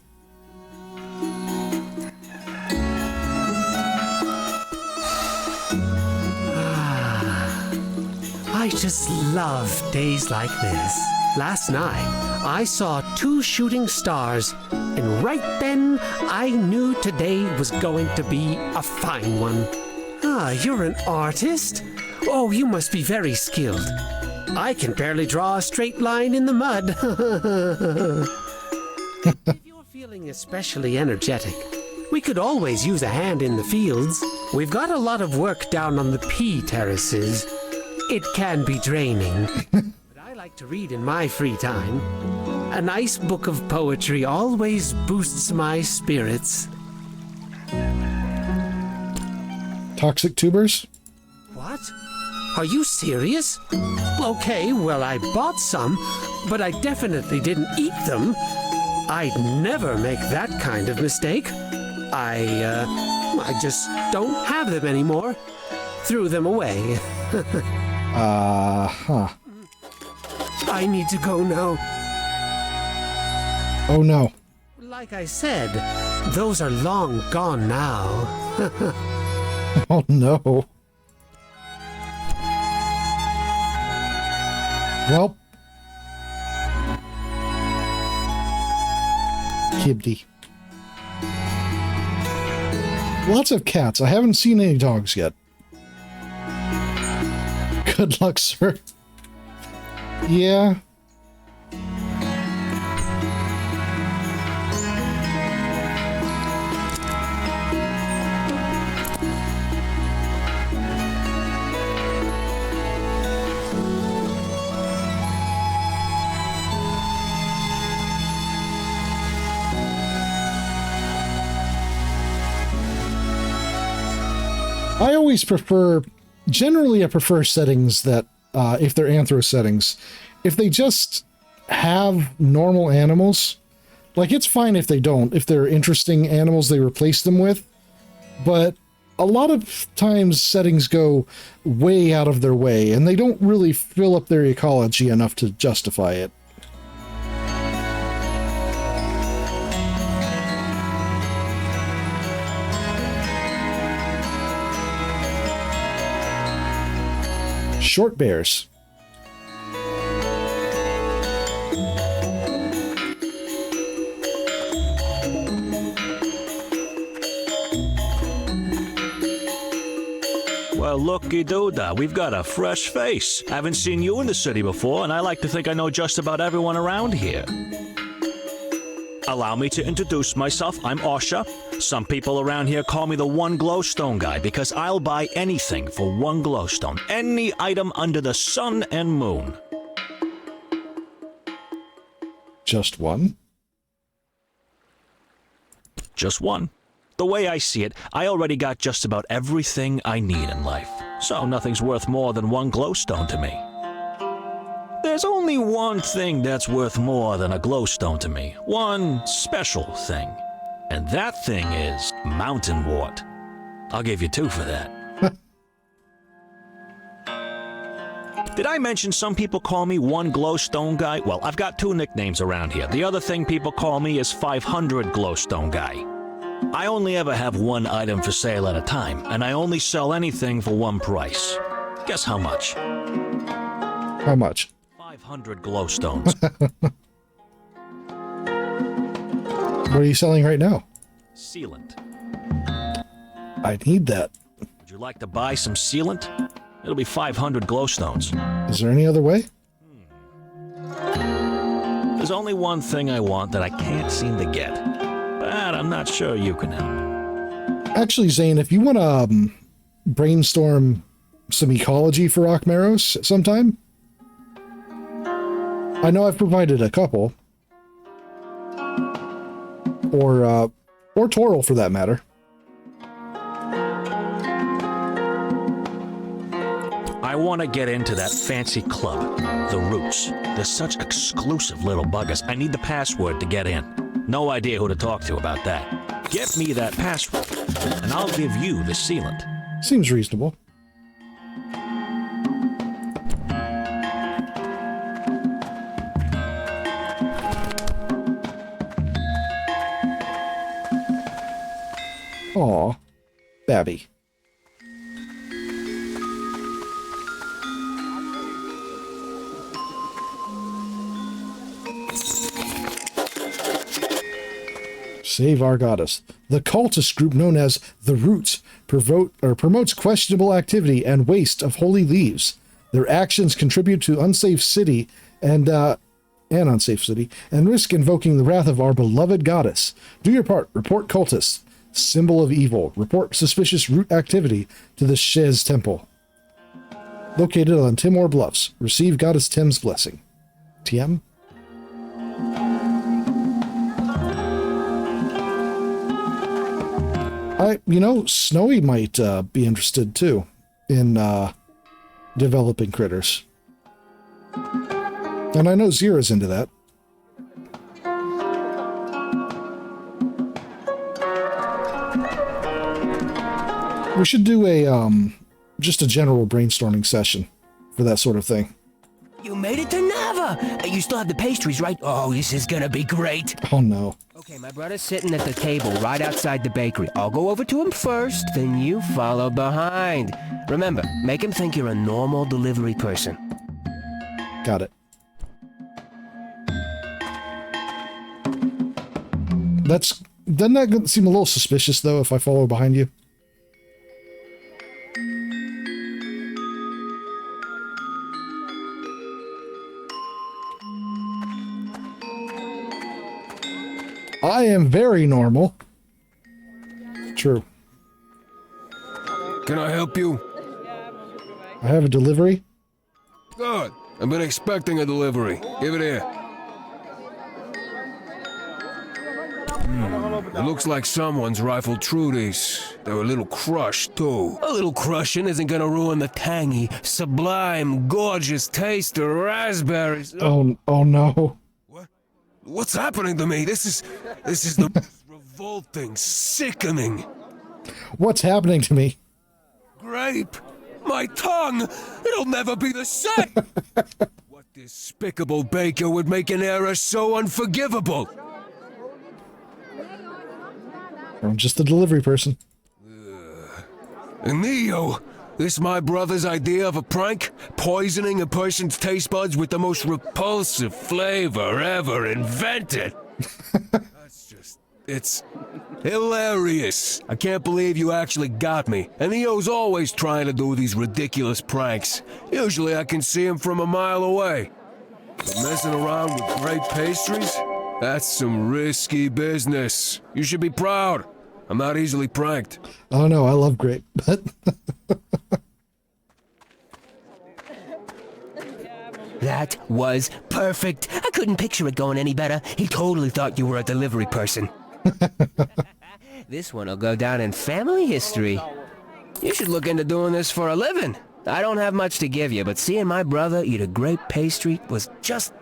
I just love days like this. Last night, I saw 2 shooting stars, and right then, I knew today was going to be a fine one. Ah, you're an artist? Oh, you must be very skilled. I can barely draw a straight line in the mud. If you're feeling especially energetic, we could always use a hand in the fields. We've got a lot of work down on the pea terraces. It can be draining. But I like to read in my free time. A nice book of poetry always boosts my spirits. Toxic tubers? What? Are you serious? Okay, well, I bought some, but I definitely didn't eat them. I'd never make that kind of mistake. I just don't have them anymore. Threw them away. Huh. I need to go now. Oh no. Like I said, those are long gone now. Oh no. Well. Kibdi. Lots of cats. I haven't seen any dogs yet. Good luck, sir. Yeah. I always prefer, generally I prefer settings that, if they're anthro settings, if they just have normal animals, like it's fine if they don't, if they're interesting animals they replace them with, but a lot of times settings go way out of their way and they don't really fill up their ecology enough to justify it. Short bears. Well, looky doodah, we've got a fresh face. Haven't seen you in the city before, and I like to think I know just about everyone around here. Allow me to introduce myself. I'm Osha. Some people around here call me the one glowstone guy because I'll buy anything for one glowstone. Any item under the sun and moon. Just one? Just one. The way I see it, I already got just about everything I need in life. So nothing's worth more than one glowstone to me. There's only one thing that's worth more than a glowstone to me. One special thing. And that thing is mountain wart. I'll give you 2 for that. Did I mention some people call me one glowstone guy? Well, I've got 2 nicknames around here. The other thing people call me is 500 glowstone guy. I only ever have one item for sale at a time, and I only sell anything for one price. Guess how much? How much? 500 glowstones. What are you selling right now? Sealant. I need that. Would you like to buy some sealant? It'll be 500 glowstones. Is there any other way? There's only one thing I want that I can't seem to get, but I'm not sure you can help. Actually, Zane, if you want to brainstorm some ecology for Ochmeros sometime, I know I've provided a couple. Or Toril, for that matter. I want to get into that fancy club, the Roots. They're such exclusive little buggers. I need the password to get in. No idea who to talk to about that. Get me that password, and I'll give you the sealant. Seems reasonable. Aw, Babby. Save our goddess. The cultist group known as the Roots promotes questionable activity and waste of holy leaves. Their actions contribute to unsafe city and unsafe city and risk invoking the wrath of our beloved goddess. Do your part. Report cultists. Symbol of evil. Report suspicious root activity to the Shez Temple. Located on Timor Bluffs. Receive Goddess Tim's blessing. TM? Snowy might be interested too in developing critters. And I know Zira's into that. We should do a just a general brainstorming session for that sort of thing. You made it to Nava! You still have the pastries, right? Oh, this is gonna be great. Oh no. Okay, my brother's sitting at the table right outside the bakery. I'll go over to him first, then you follow behind. Remember, make him think you're a normal delivery person. Got it. Doesn't that seem a little suspicious though if I follow behind you? I am very normal. True. Can I help you? I have a delivery. Good. I've been expecting a delivery. Give it here. It looks like someone's rifled Trudy's. They're a little crushed, too. A little crushing isn't gonna ruin the tangy, sublime, gorgeous taste of raspberries. Oh no. What's happening to me? This is the most revolting, sickening. What's happening to me? Grape! My tongue! It'll never be the same! What despicable baker would make an error so unforgivable? I'm just a delivery person. Neo! This my brother's idea of a prank? Poisoning a person's taste buds with the most repulsive flavor ever invented? It's hilarious. I can't believe you actually got me. And Neo's always trying to do these ridiculous pranks. Usually I can see him from a mile away. But messing around with grape pastries? That's some risky business. You should be proud. I'm not easily pranked. Oh no, I love grape, but... That was perfect. I couldn't picture it going any better. He totally thought you were a delivery person. This one will go down in family history. You should look into doing this for a living. I don't have much to give you, but seeing my brother eat a grape pastry was just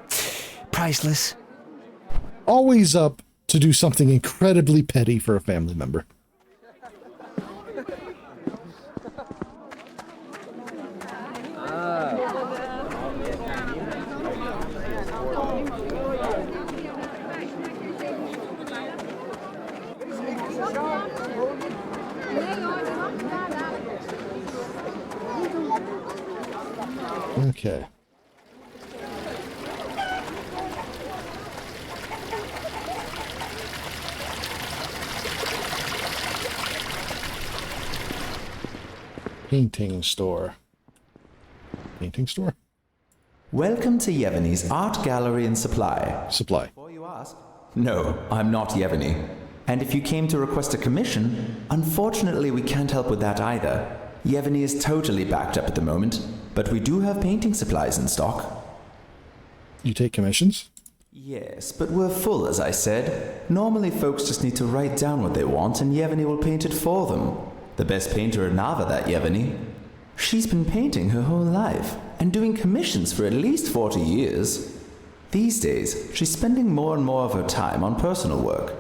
priceless. Always up to do something incredibly petty for a family member. Okay. Painting store. painting store. Welcome to Yevgeny's Art Gallery and Supply. Supply. Before you ask, no, I'm not Yevgeny. And if you came to request a commission, unfortunately we can't help with that either. Yevgeny is totally backed up at the moment, but we do have painting supplies in stock. You take commissions? Yes, but we're full, as I said. Normally folks just need to write down what they want and Yevgeny will paint it for them. The best painter in Nava, that Yevgeny. She's been painting her whole life, and doing commissions for at least 40 years. These days, she's spending more and more of her time on personal work.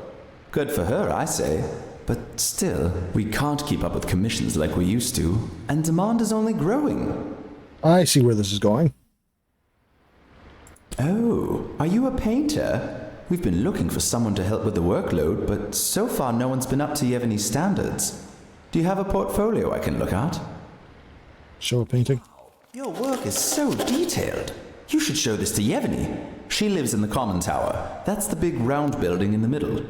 Good for her, I say. But still, we can't keep up with commissions like we used to, and demand is only growing. I see where this is going. Oh, are you a painter? We've been looking for someone to help with the workload, but so far no one's been up to Yevgeny's standards. Do you have a portfolio I can look at? Show a painting. Your work is so detailed. You should show this to Yevgeny. She lives in the common tower. That's the big round building in the middle.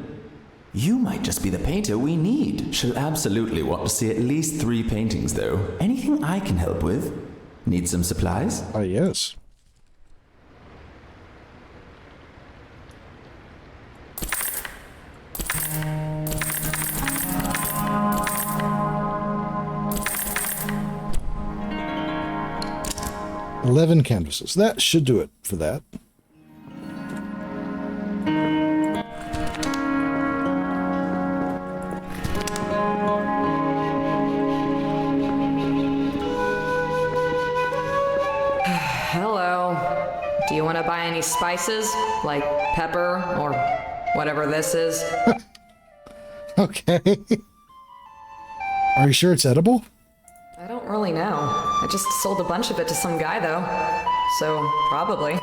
You might just be the painter we need. She'll absolutely want to see at least 3 paintings, though. Anything I can help with? Need some supplies? Yes. $11 canvases. That should do it for that. Hello. Do you want to buy any spices? Like pepper or whatever this is? Okay. Are you sure it's edible? I don't really know. I just sold a bunch of it to some guy, though. So, probably.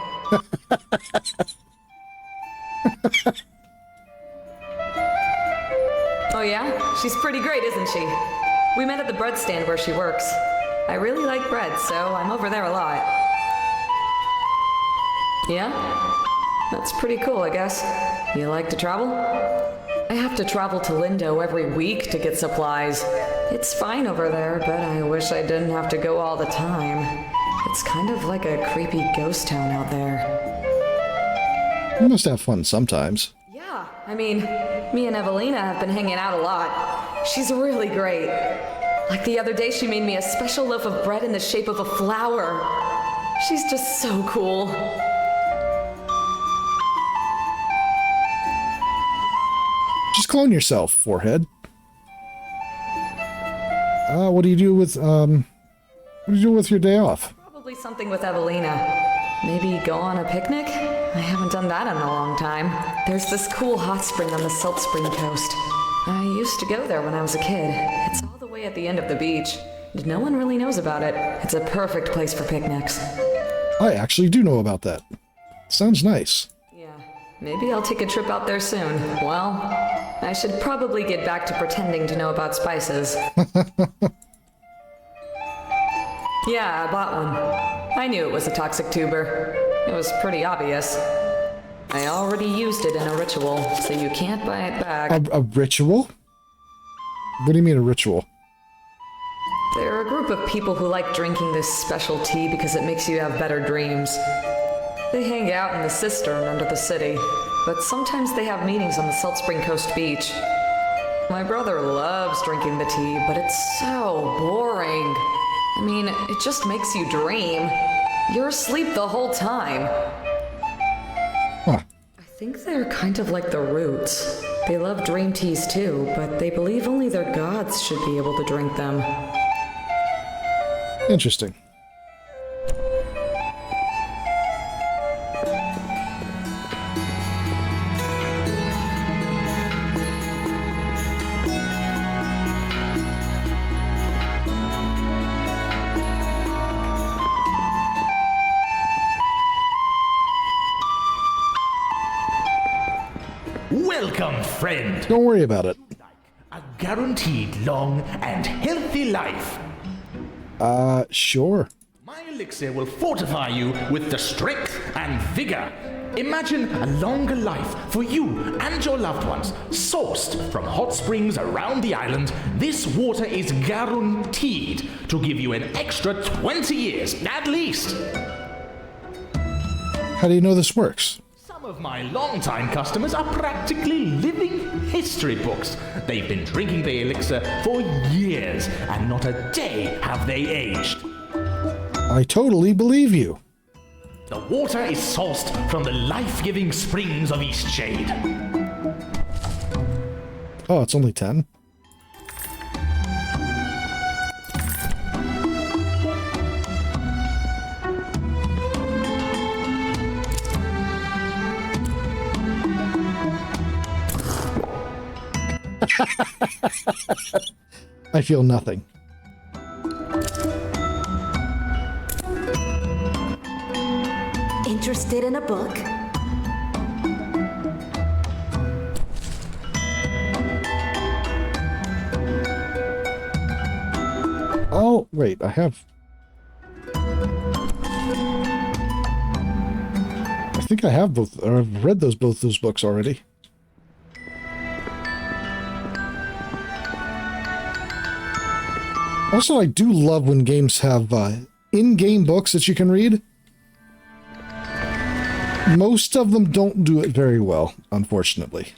Oh yeah? She's pretty great, isn't she? We met at the bread stand where she works. I really like bread, so I'm over there a lot. Yeah? That's pretty cool, I guess. You like to travel? I have to travel to Lindo every week to get supplies. It's fine over there, but I wish I didn't have to go all the time. It's kind of like a creepy ghost town out there. You must have fun sometimes. Yeah, I mean, me and Evelina have been hanging out a lot. She's really great. Like the other day, she made me a special loaf of bread in the shape of a flower. She's just so cool. Just clone yourself, forehead. What do you do with your day off? Probably something with Evelina. Maybe go on a picnic? I haven't done that in a long time. There's this cool hot spring on the Salt Spring coast. I used to go there when I was a kid. It's all the way at the end of the beach. No one really knows about it. It's a perfect place for picnics. I actually do know about that. Sounds nice. Yeah, maybe I'll take a trip out there soon. Well, I should probably get back to pretending to know about spices. Yeah, I bought one. I knew it was a toxic tuber. It was pretty obvious. I already used it in a ritual, so you can't buy it back. A ritual? What do you mean a ritual? They're a group of people who like drinking this special tea because it makes you have better dreams. They hang out in the cistern under the city, but sometimes they have meetings on the Salt Spring Coast beach. My brother loves drinking the tea, but it's so boring. I mean, it just makes you dream. You're asleep the whole time. Huh. I think they're kind of like the Roots. They love dream teas too, but they believe only their gods should be able to drink them. Interesting. Welcome, friend. Don't worry about it. A guaranteed long and healthy life. Sure. My elixir will fortify you with the strength and vigor Imagine a longer life for you and your loved ones. Sourced from hot springs around the island, this water is guaranteed to give you an extra 20 years, at least. How do you know this works? Some of my longtime customers are practically living history books. They've been drinking the elixir for years, and not a day have they aged. I totally believe you. The water is sourced from the life-giving springs of Eastshade. Oh, it's only 10. I feel nothing. Interested in a book? Oh, wait, I have... I think I have both, or I've read both those books already. Also, I do love when games have in-game books that you can read. Most of them don't do it very well, unfortunately.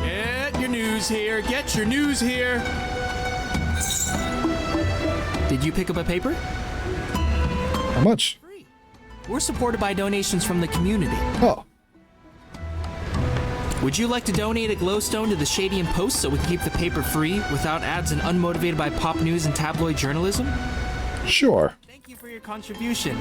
Get your news here. Get your news here. Did you pick up a paper? How much? We're supported by donations from the community. Oh. Would you like to donate a glowstone to the Shady Post so we can keep the paper free without ads and unmotivated by pop news and tabloid journalism? Sure. Thank you for your contribution.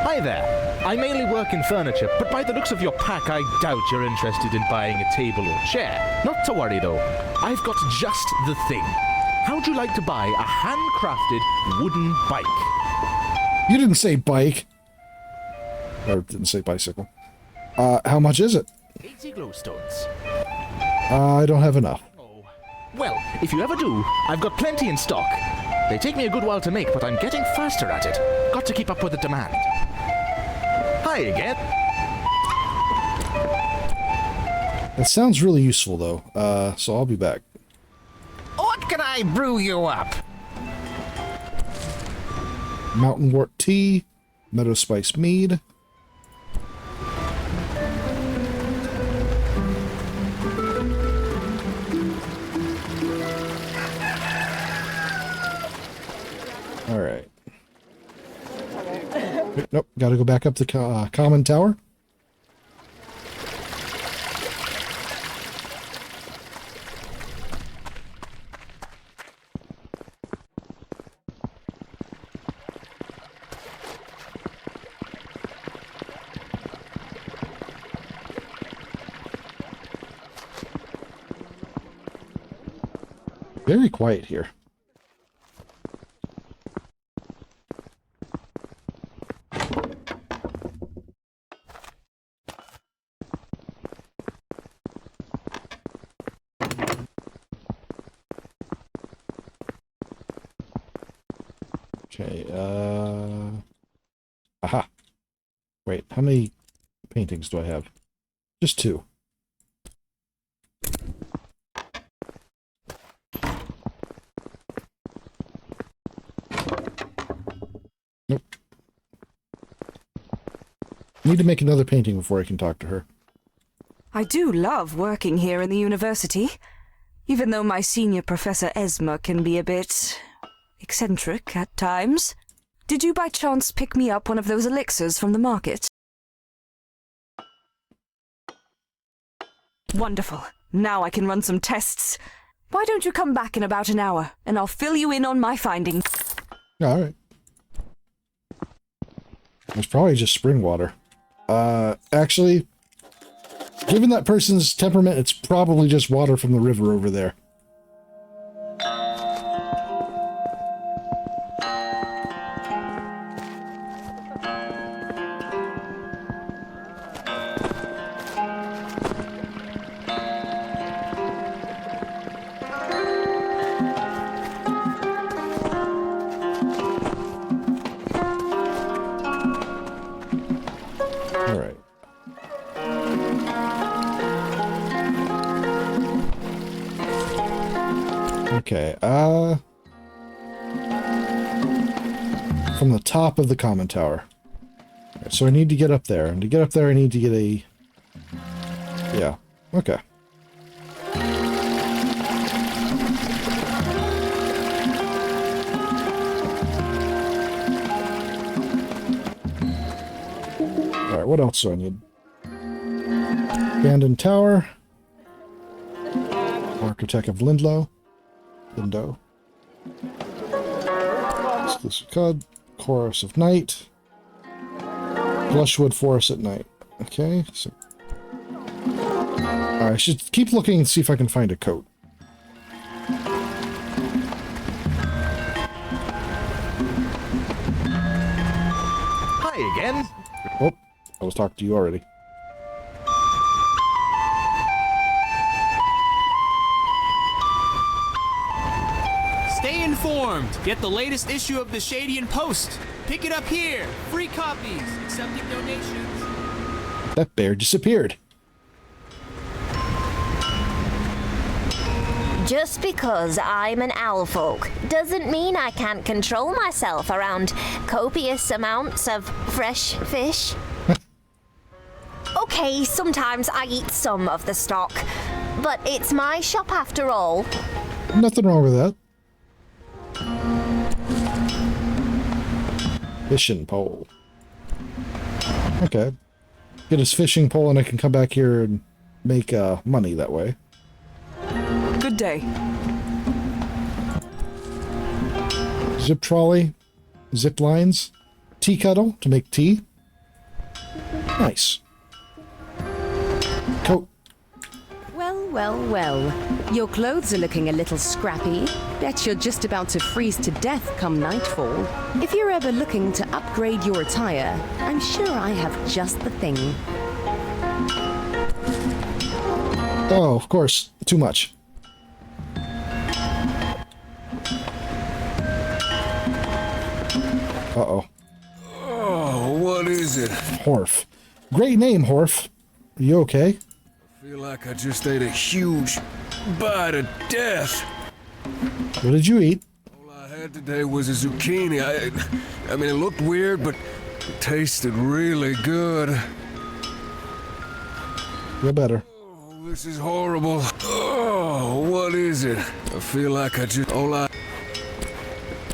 Hi there. I mainly work in furniture, but by the looks of your pack, I doubt you're interested in buying a table or chair. Not to worry, though. I've got just the thing. How'd you like to buy a handcrafted wooden bike? You didn't say bike. Or didn't say bicycle. How much is it? 80 glowstones. I don't have enough. Well, if you ever do, I've got plenty in stock. They take me a good while to make, but I'm getting faster at it. Got to keep up with the demand. Hi again. That sounds really useful, though. So I'll be back. What can I brew you up? Mountain wort tea, meadow spice mead. All right. Nope, gotta go back up the common tower. Very quiet here. Okay, aha. Wait, how many paintings do I have? Just 2. Nope. Need to make another painting before I can talk to her. I do love working here in the university, even though my senior Professor Esma can be a bit eccentric at times. Did you by chance pick me up one of those elixirs from the market? Wonderful. Now I can run some tests. Why don't you come back in about an hour, and I'll fill you in on my findings. Alright. It's probably just spring water. Actually, given that person's temperament, it's probably just water from the river over there. Okay, from the top of the common tower. Right, so I need to get up there, and to get up there I need to get a... Yeah, okay. Alright, what else do I need? Abandoned tower. Architect of Lindo. Exclusive code. Chorus of Night. Blushwood Forest at night. Okay, so... Alright, I should keep looking and see if I can find a coat. Hi again. Oh, I was talking to you already. Stay informed. Get the latest issue of the Shadian Post. Pick it up here. Free copies. Accepting donations. That bear disappeared. Just because I'm an owl folk doesn't mean I can't control myself around copious amounts of fresh fish. Okay, sometimes I eat some of the stock, but it's my shop after all. Nothing wrong with that. Fishing pole. Okay. Get his fishing pole and I can come back here and make money that way. Good day. Zip trolley. Zip lines. Tea kettle to make tea. Nice. Coat. Well, well, well. Your clothes are looking a little scrappy. Bet you're just about to freeze to death come nightfall. If you're ever looking to upgrade your attire, I'm sure I have just the thing. Oh, of course. Too much. Uh-oh. Oh, what is it? Horf. Great name, Horf. Are you okay? I feel like I just ate a huge bite of death. What did you eat? All I had today was a zucchini. I mean, it looked weird, but it tasted really good. Feel better. Oh, this is horrible. Oh, what is it? I feel like I just...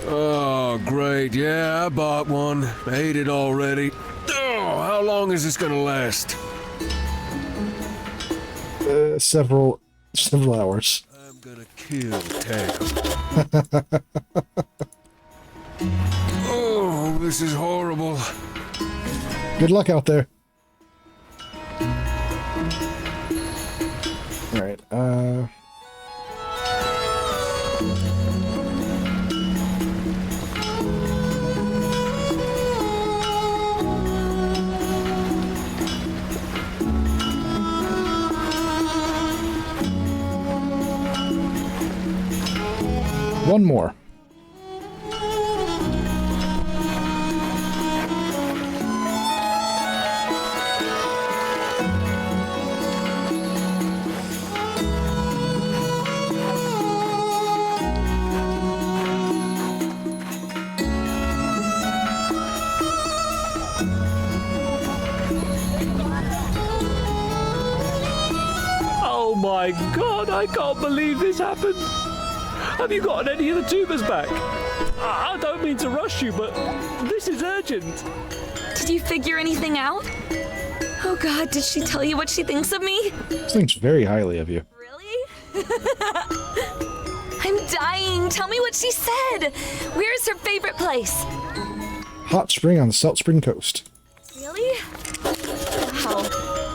Oh, great. Yeah, I bought one. I ate it already. Oh, how long is this gonna last? Several hours. I'm gonna kill Tam. Oh, this is horrible. Good luck out there. Alright, one more. Oh my god, I can't believe this happened. Have you gotten any of the tubers back? I don't mean to rush you, but this is urgent. Did you figure anything out? Oh god, did she tell you what she thinks of me? She thinks very highly of you. I'm dying. Tell me what she said. Where's her favorite place? Hot spring on the Salt Spring Coast. Really? Wow.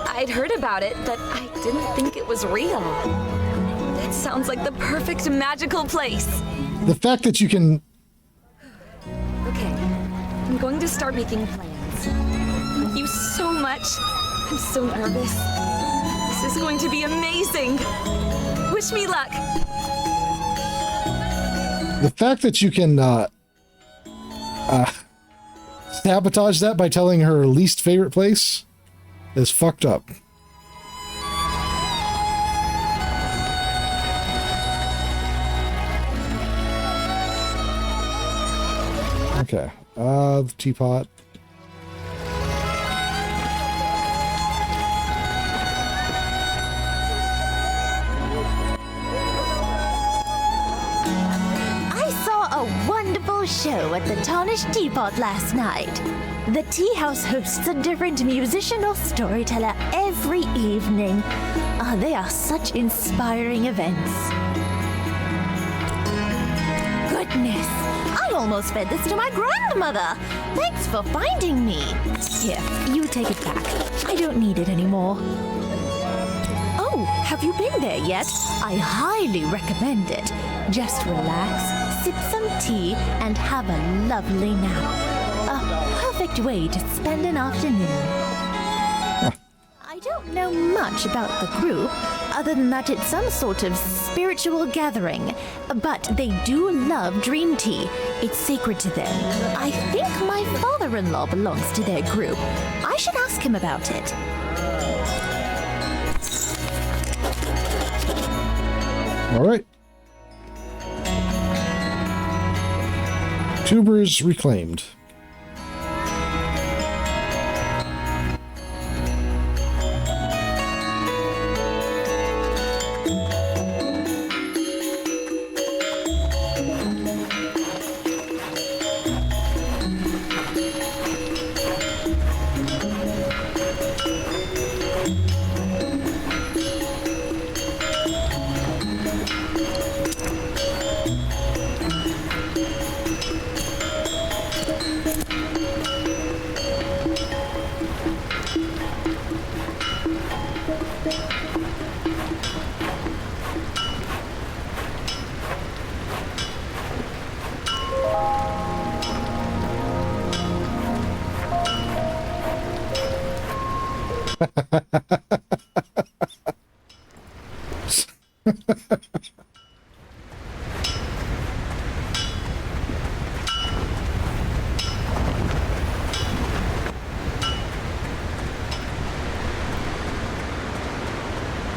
I'd heard about it, but I didn't think it was real. That sounds like the perfect magical place. The fact that you can... Okay, I'm going to start making plans. Thank you so much. I'm so nervous. This is going to be amazing. Wish me luck. The fact that you can, sabotage that by telling her least favorite place is fucked up. Okay. The teapot. I saw a wonderful show at the Tarnished Teapot last night. The tea house hosts a different musician or storyteller every evening. They are such inspiring events. Goodness, I almost fed this to my grandmother. Thanks for finding me. Here, you take it back. I don't need it anymore. Oh, have you been there yet? I highly recommend it. Just relax, sip some tea, and have a lovely nap. A perfect way to spend an afternoon. I don't know much about the group, other than that it's some sort of spiritual gathering. But they do love dream tea. It's sacred to them. I think my father-in-law belongs to their group. I should ask him about it. All right. Tubers reclaimed.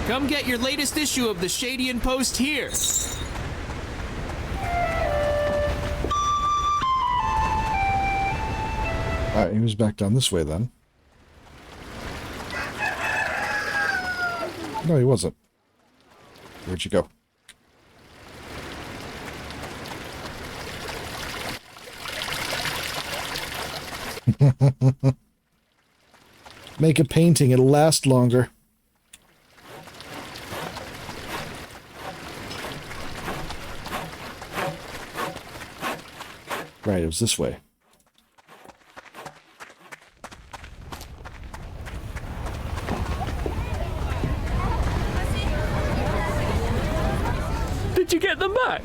Come get your latest issue of the Shadian Post here. Alright, he was back down this way then. No, he wasn't. Where'd you go? Make a painting, it'll last longer. Right, it was this way. Did you get them back?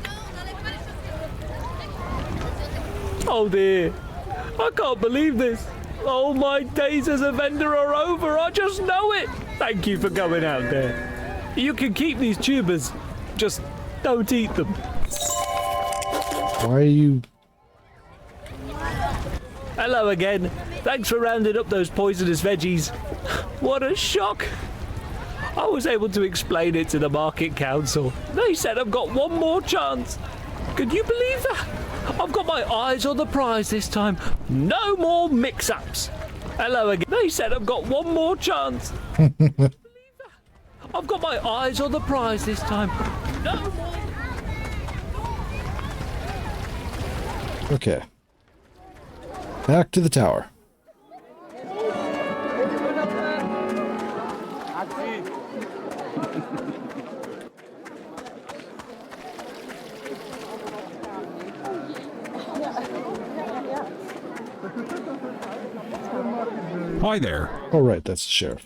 Oh dear. I can't believe this. Oh, my days as a vendor are over. I just know it. Thank you for going out there. You can keep these tubers. Just don't eat them. Why are you... Hello again. Thanks for rounding up those poisonous veggies. What a shock. I was able to explain it to the market council. They said I've got one more chance. Could you believe that? I've got my eyes on the prize this time. No more mix-ups. Hello again. They said I've got one more chance. I've got my eyes on the prize this time. No more. Okay. Back to the tower. Hi there. Oh, right, that's the sheriff.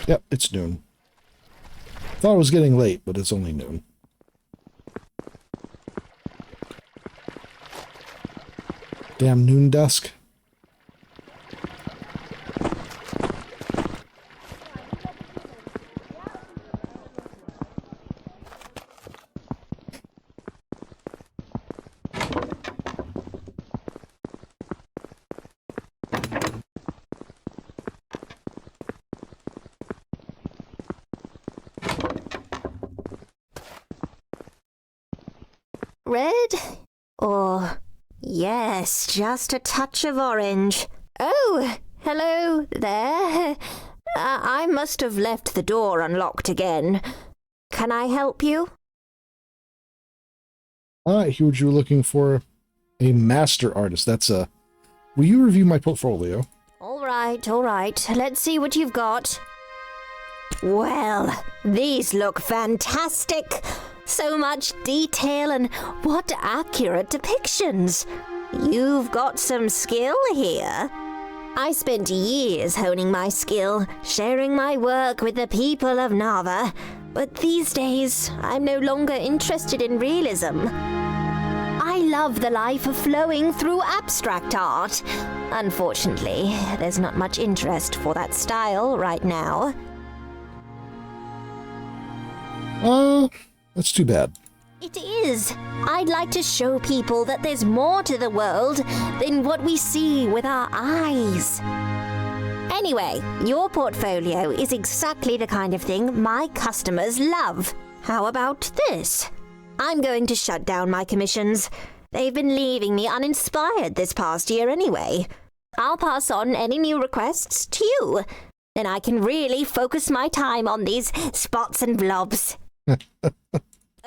Yep, it's noon. Thought it was getting late, but it's only noon. Damn noon dusk. Red? Or, yes, just a touch of orange. Oh, hello there. I must have left the door unlocked again. Can I help you? I heard you were looking for a master artist. That's a... Will you review my portfolio? All right. Let's see what you've got. Well, these look fantastic. So much detail and what accurate depictions. You've got some skill here. I spent years honing my skill, sharing my work with the people of Nava. But these days, I'm no longer interested in realism. I love the life of flowing through abstract art. Unfortunately, there's not much interest for that style right now. That's too bad. It is. I'd like to show people that there's more to the world than what we see with our eyes. Anyway, your portfolio is exactly the kind of thing my customers love. How about this? I'm going to shut down my commissions. They've been leaving me uninspired this past year anyway. I'll pass on any new requests to you. Then I can really focus my time on these spots and blobs.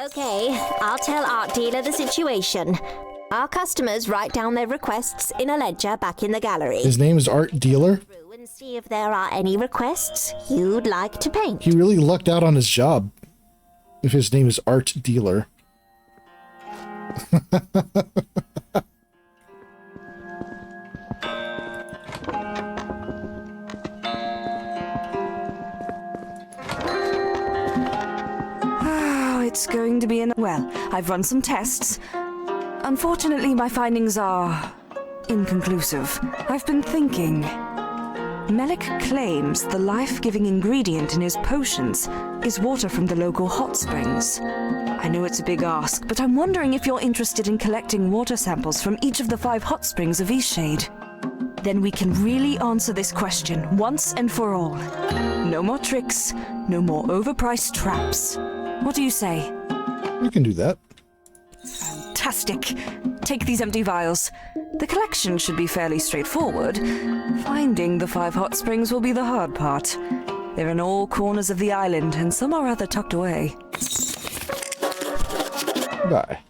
Okay, I'll tell Art Dealer the situation. Our customers write down their requests in a ledger back in the gallery. His name is Art Dealer? And see if there are any requests you'd like to paint. He really lucked out on his job. If his name is Art Dealer. It's going to be well, I've run some tests. Unfortunately, my findings are inconclusive. I've been thinking. Melik claims the life-giving ingredient in his potions is water from the local hot springs. I know it's a big ask, but I'm wondering if you're interested in collecting water samples from each of the 5 hot springs of Eastshade. Then we can really answer this question once and for all. No more tricks, no more overpriced traps. What do you say? We can do that. Fantastic. Take these empty vials. The collection should be fairly straightforward. Finding the 5 hot springs will be the hard part. They're in all corners of the island, and some are rather tucked away. Bye.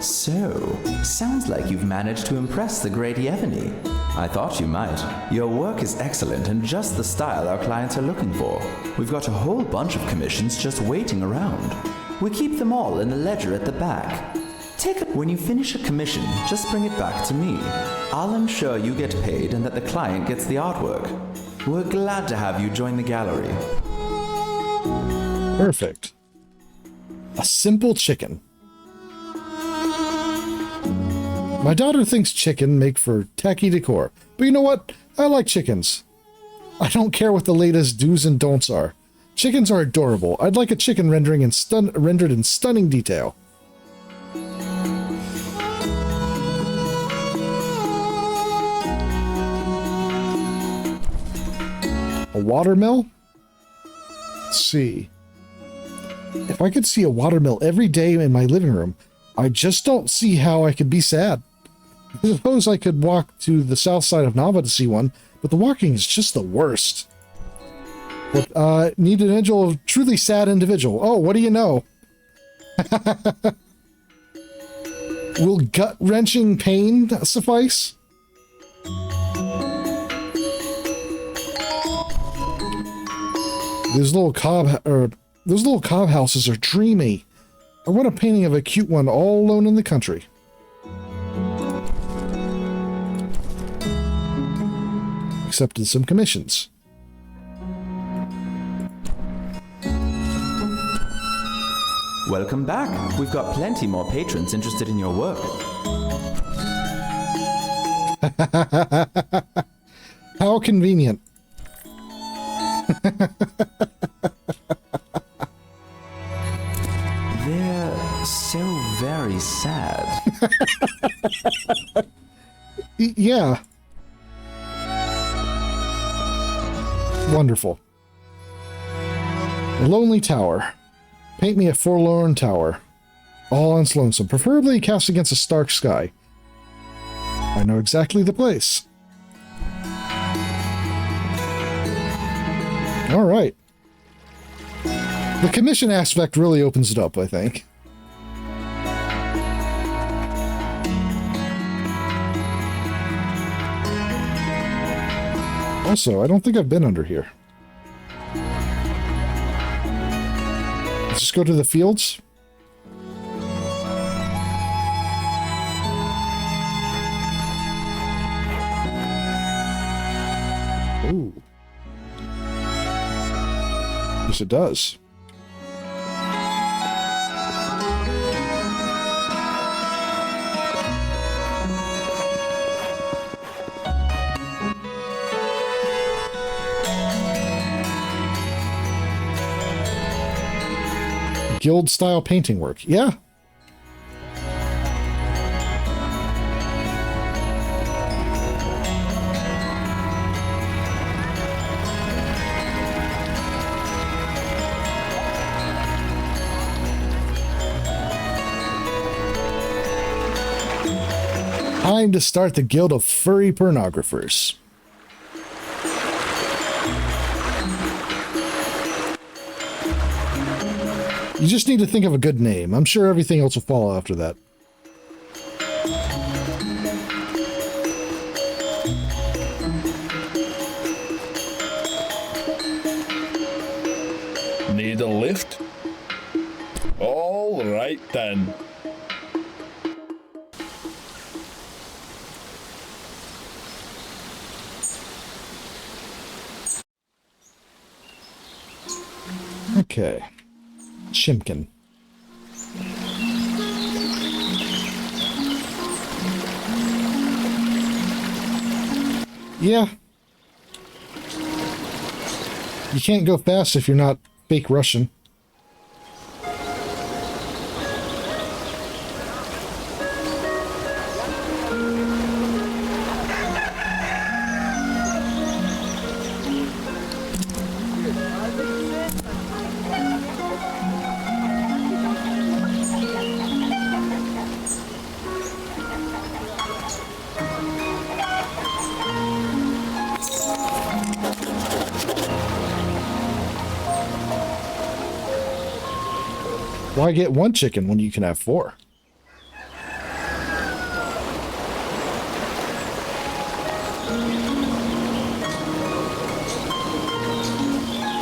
So, sounds like you've managed to impress the great Yevony. I thought you might. Your work is excellent and just the style our clients are looking for. We've got a whole bunch of commissions just waiting around. We keep them all in a ledger at the back. Take it when you finish a commission, just bring it back to me. I'll ensure you get paid and that the client gets the artwork. We're glad to have you join the gallery. Perfect. A simple chicken. My daughter thinks chicken make for tacky decor, but you know what? I like chickens. I don't care what the latest do's and don'ts are. Chickens are adorable. I'd like a chicken rendered in stunning detail. A watermill? Let's see. If I could see a watermill every day in my living room, I just don't see how I could be sad. I suppose I could walk to the south side of Nava to see one, but the walking is just the worst. But, need an angel of truly sad individual. Oh, what do you know? Will gut-wrenching pain suffice? Those little cob houses are dreamy. I want a painting of a cute one all alone in the country. Accepted some commissions. Welcome back. We've got plenty more patrons interested in your work. How convenient. They're so very sad. Yeah. Wonderful. A lonely tower. Paint me a forlorn tower. All on lonesome, preferably cast against a stark sky. I know exactly the place. All right. The commission aspect really opens it up, I think. Also, I don't think I've been under here. Let's just go to the fields. Ooh. Yes, it does. Guild-style painting work. Yeah. Time to start the Guild of Furry Pornographers. You just need to think of a good name. I'm sure everything else will follow after that. Need a lift? All right then. Okay. Chimkin. Yeah. You can't go fast if you're not fake Russian. Why get one chicken when you can have 4?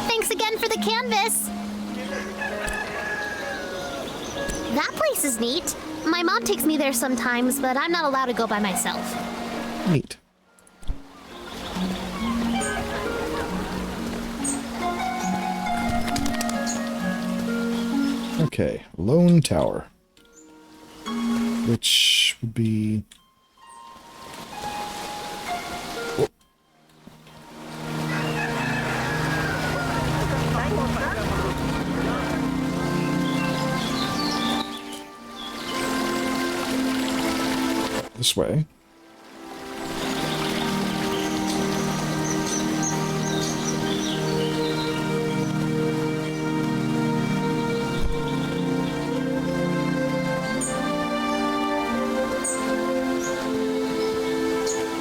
Thanks again for the canvas. That place is neat. My mom takes me there sometimes, but I'm not allowed to go by myself. Neat. Okay, Lone Tower. Which would be... Oh. This way.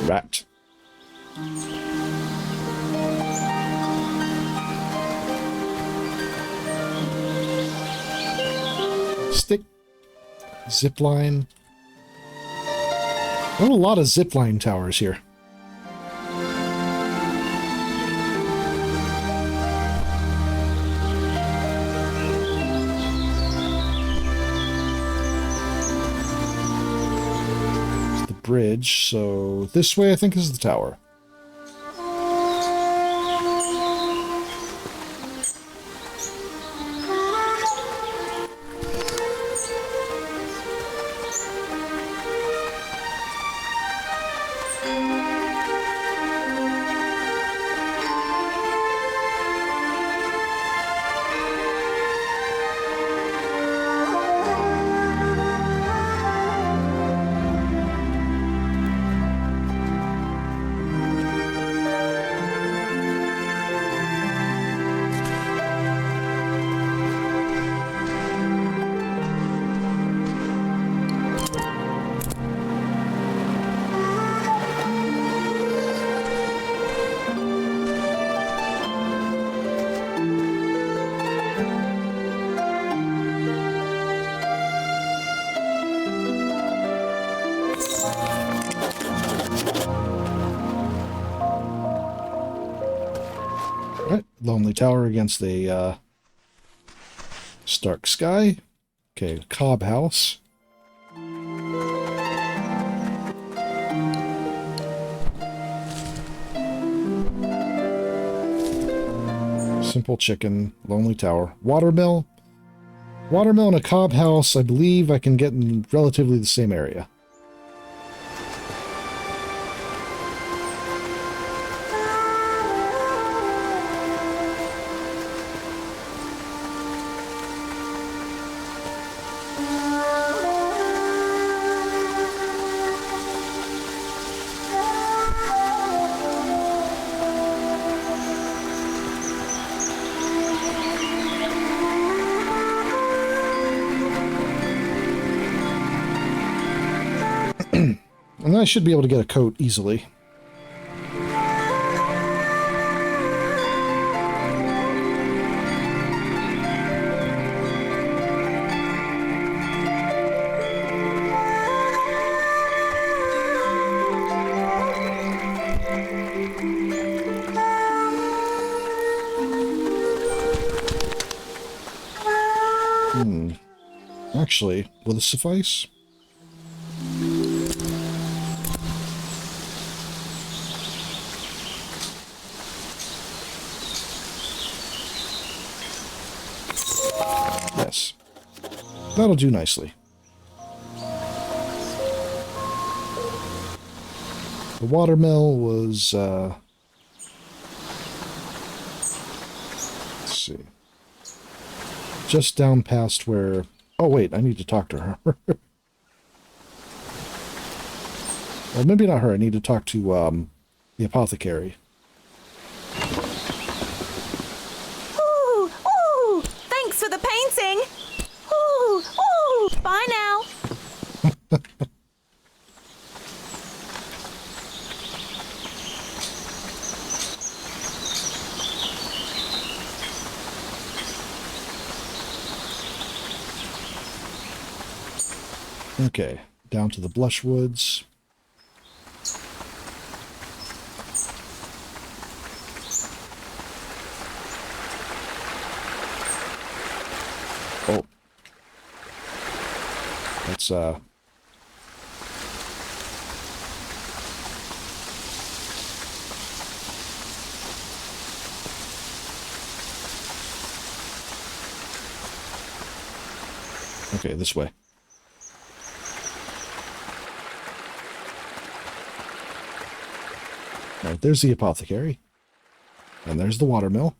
Rat. Stick. Zipline. Not a lot of zipline towers here. Bridge, so this way I think is the tower. Alright, lonely tower against a stark sky. Okay, cob house. Simple chicken, lonely tower. Watermill. Watermill and a cob house, I believe I can get in relatively the same area. And then I should be able to get a coat easily. Actually, will this suffice? Yes. That'll do nicely. The watermill was, let's see. Just down past where... Oh, wait, I need to talk to her. Well, maybe not her. I need to talk to, the apothecary. Ooh, ooh! Thanks for the painting! Ooh, ooh! Bye now! Okay, down to the Blushwoods. Oh. That's, okay, this way. All right, there's the apothecary. And there's the watermill.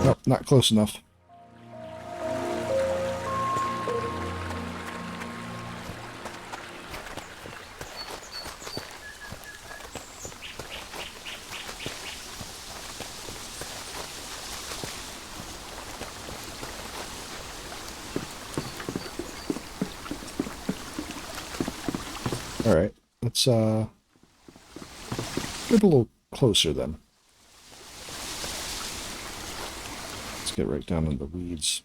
Nope, not close enough. All right, let's get a little closer then. Let's get right down in the weeds.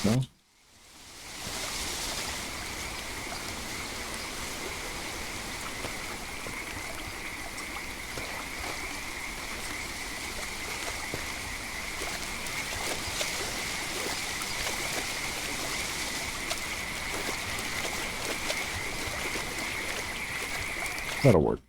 No? That'll work.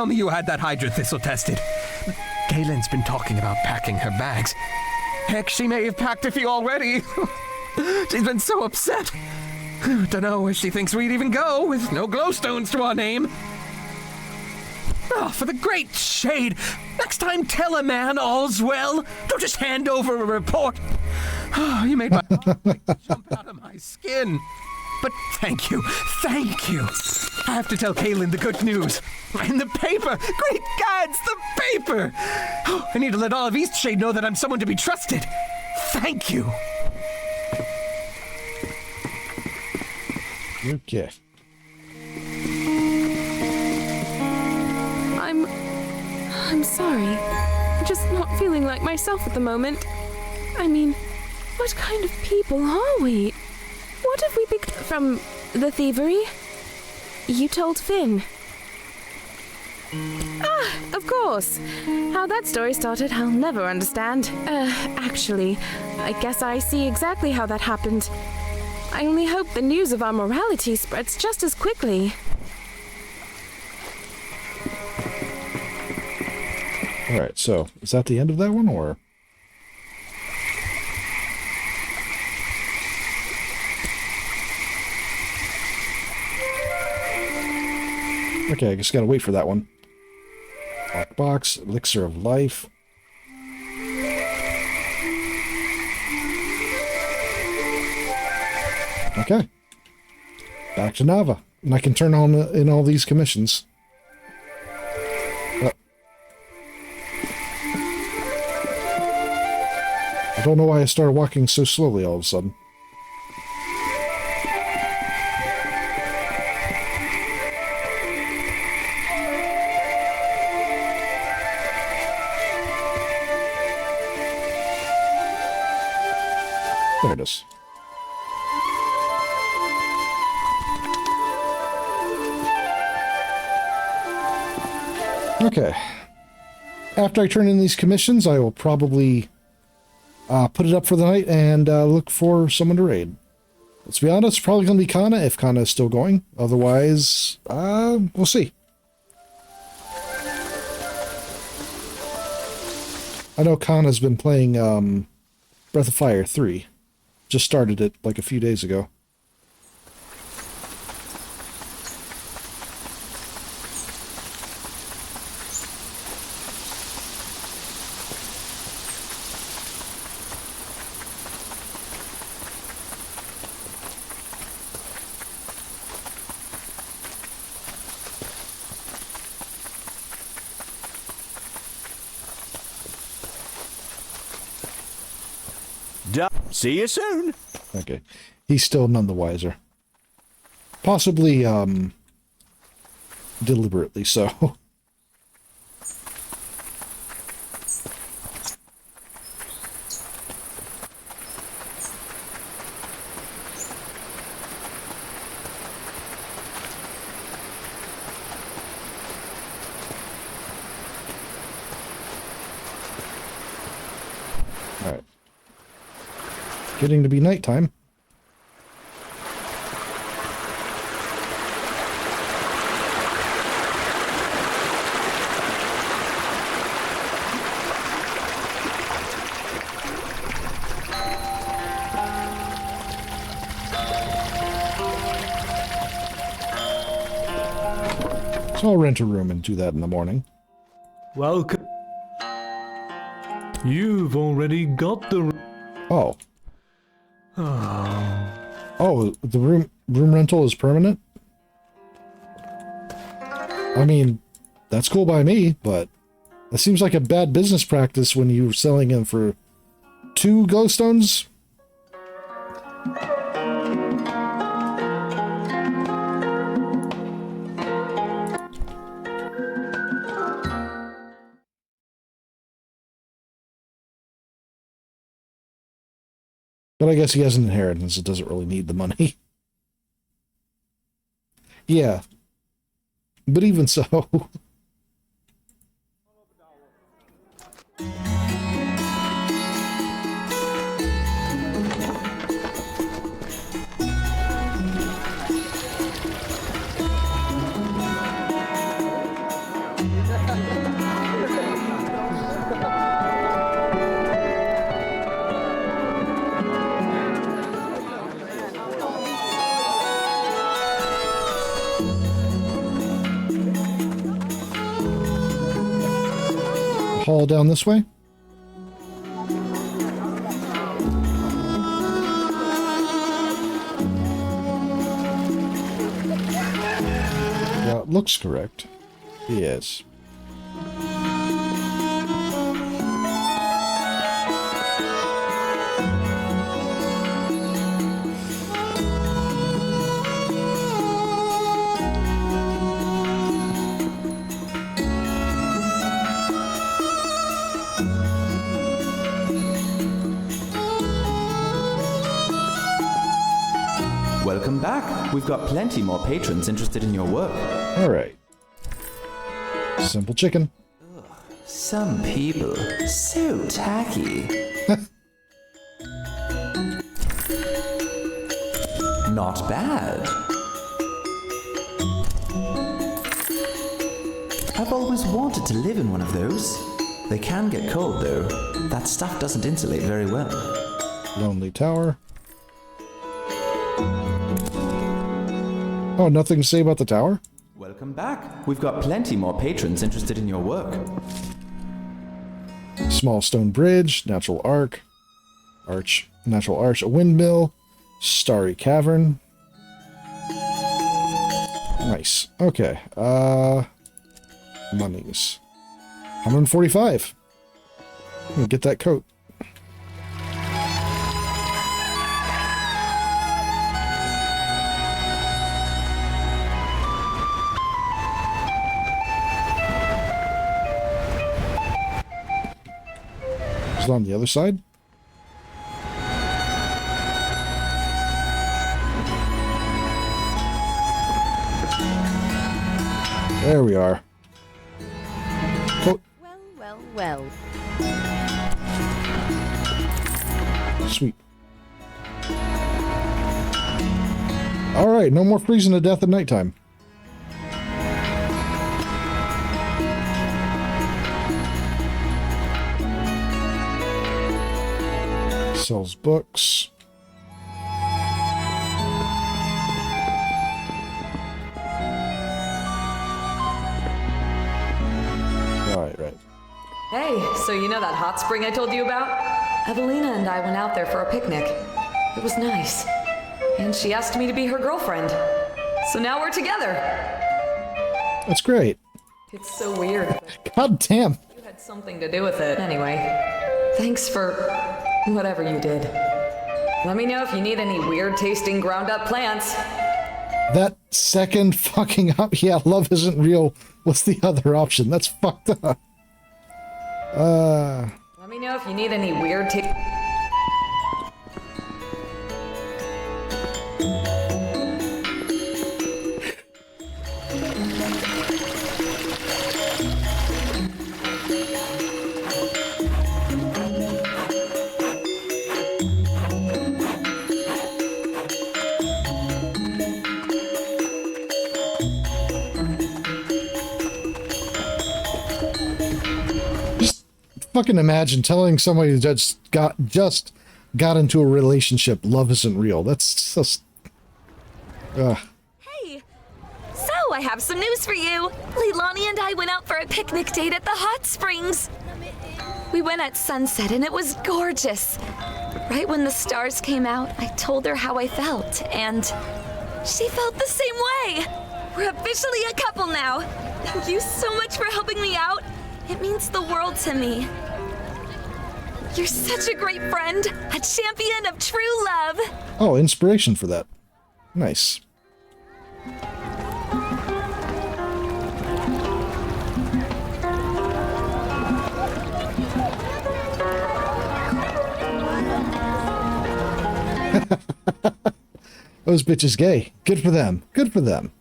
tell me you had that Hydra thistle tested. Gaylen's been talking about packing her bags. Heck, she may have packed a few already. She's been so upset. Dunno where she thinks we'd even go with no glowstones to our name. Oh, for the great shade! Next time tell a man all's well. Don't just hand over a report. Oh, you made my heart jump out of my skin. But thank you. I have to tell Kaylin the good news. In the paper! Great gods, the paper! Oh, I need to let all of Eastshade know that I'm someone to be trusted. Thank you. Okay. I'm sorry. I'm just not feeling like myself at the moment. I mean, what kind of people are we? What have we picked from the thievery? You told Finn. Ah, of course. How that story started, I'll never understand. Actually, I guess I see exactly how that happened. I only hope the news of our morality spreads just as quickly. Alright, so, is that the end of that one, or? Okay, I just gotta wait for that one. Lockbox, elixir of life. Okay. Back to Nava. And I can turn on in all these commissions. I don't know why I started walking so slowly all of a sudden. There it is. Okay. After I turn in these commissions, I will probably put it up for the night and look for someone to raid. Let's be honest, it's probably going to be Kana, if Kana is still going. Otherwise, we'll see. I know Kana's been playing Breath of Fire 3. Just started it like a few days ago. See you soon. Okay. He's still none the wiser. Possibly, deliberately so. Alright. Getting to be nighttime. So I'll rent a room and do that in the morning. Welcome. You've already got the... Oh. Oh. Oh, the room rental is permanent? I mean, that's cool by me, but that seems like a bad business practice when you're selling them for 2 glowstones. But I guess he has an inheritance. It doesn't really need the money. Yeah. But even so. Hall down this way. Yeah, it looks correct. Yes. Welcome back. We've got plenty more patrons interested in your work. All right. Simple chicken. Some people, so tacky. Not bad. I've always wanted to live in one of those. They can get cold though. That stuff doesn't insulate very well. Lonely Tower. Oh, nothing to say about the tower? Welcome back. We've got plenty more patrons interested in your work. Small stone bridge, natural natural arch, a windmill, starry cavern. Nice. Okay. Monies. 145. Get that coat. Is it on the other side? There we are. Coat. Well. Sweet. Alright, no more freezing to death at nighttime. Sells books. Right. Hey, so you know that hot spring I told you about? Evelina and I went out there for a picnic. It was nice. And she asked me to be her girlfriend. So now we're together. That's great. It's so weird. God damn. You had something to do with it. Anyway, thanks for whatever you did. Let me know if you need any weird tasting ground up plants. That second fucking up. Yeah, love isn't real. What's the other option? That's fucked up. Let me know if you need any weird Fucking imagine telling somebody that just got into a relationship love isn't real. That's just Hey, so I have some news for you. Leilani and I went out for a picnic date at the hot springs. We went at sunset and it was gorgeous. Right when the stars came out, I told her how I felt, and she felt the same way. We're officially a couple now. Thank you so much for helping me out. It means the world to me. You're such a great friend, a champion of true love. oh, inspiration for that. Nice. Those bitches gay. Good for them. Good for them.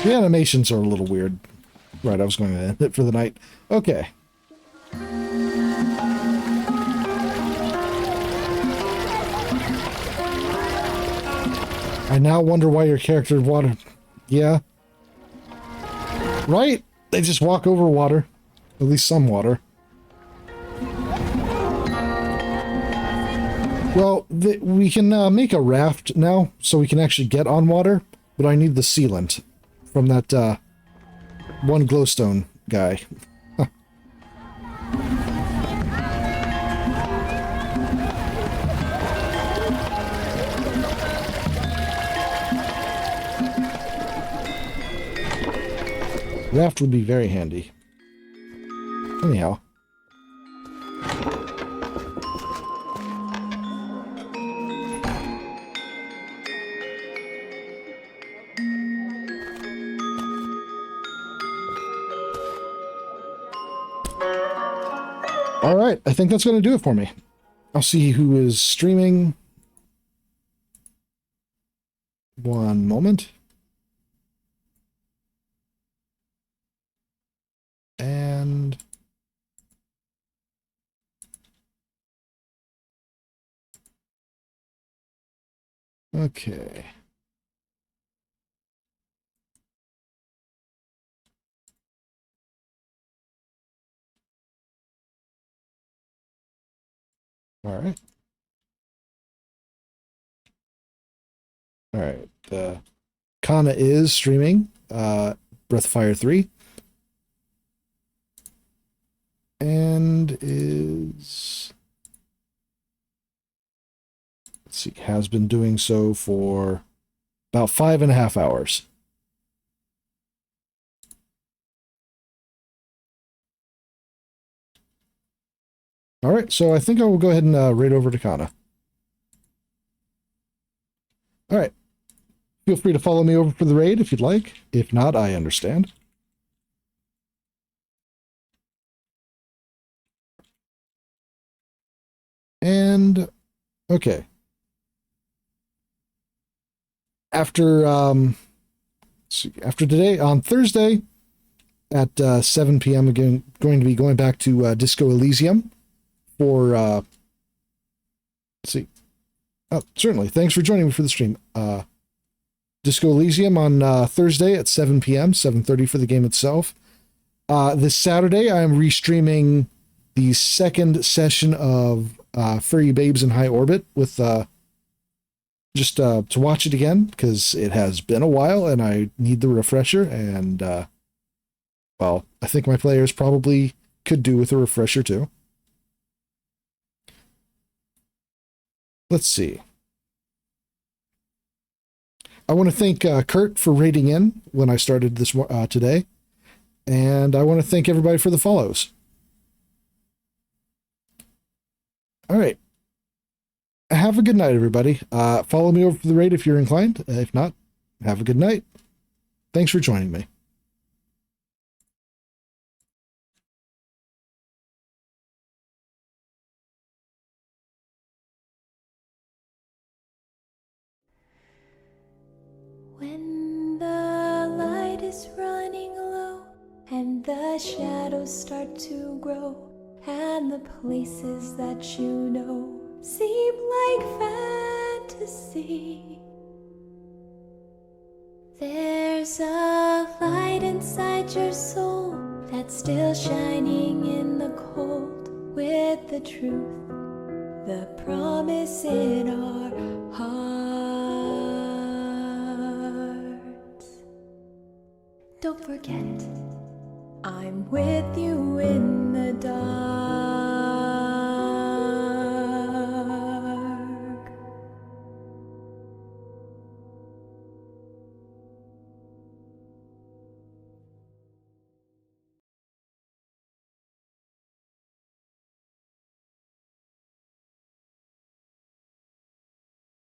The animations are a little weird. Right, I was going to end it for the night. Okay. I now wonder why your character water... Yeah. Right? They just walk over water. At least some water. Well, we can make a raft now, so we can actually get on water, but I need the sealant from that one glowstone guy. Raft would be very handy. Anyhow. All right, I think that's going to do it for me. I'll see who is streaming. One moment. And... okay. All right. All right. Kana is streaming Breath of Fire 3. And is... let's see, has been doing so for about 5.5 hours. All right, so I think I will go ahead and raid over to Kana. All right. Feel free to follow me over for the raid if you'd like. If not, I understand. And, okay. After, let's see, after today, on Thursday at 7 p.m., again, going to be going back to Disco Elysium for, let's see. Oh, certainly. Thanks for joining me for the stream. Disco Elysium on Thursday at 7 p.m., 7:30 for the game itself. This Saturday, I'm restreaming the second session of Furry Babes in High Orbit with just to watch it again, because it has been a while and I need the refresher, and well, I think my players probably could do with a refresher too. Let's see. I want to thank Kurt for raiding in when I started this today, and I want to thank everybody for the follows. All right. Have a good night, everybody. Follow me over for the raid if you're inclined. If not, have a good night. Thanks for joining me. When the light is running low and the shadows start to grow and the places that you know seem like fantasy, there's a light inside your soul that's still shining in the cold with the truth, the promise in our hearts. Don't forget, I'm with you in the dark.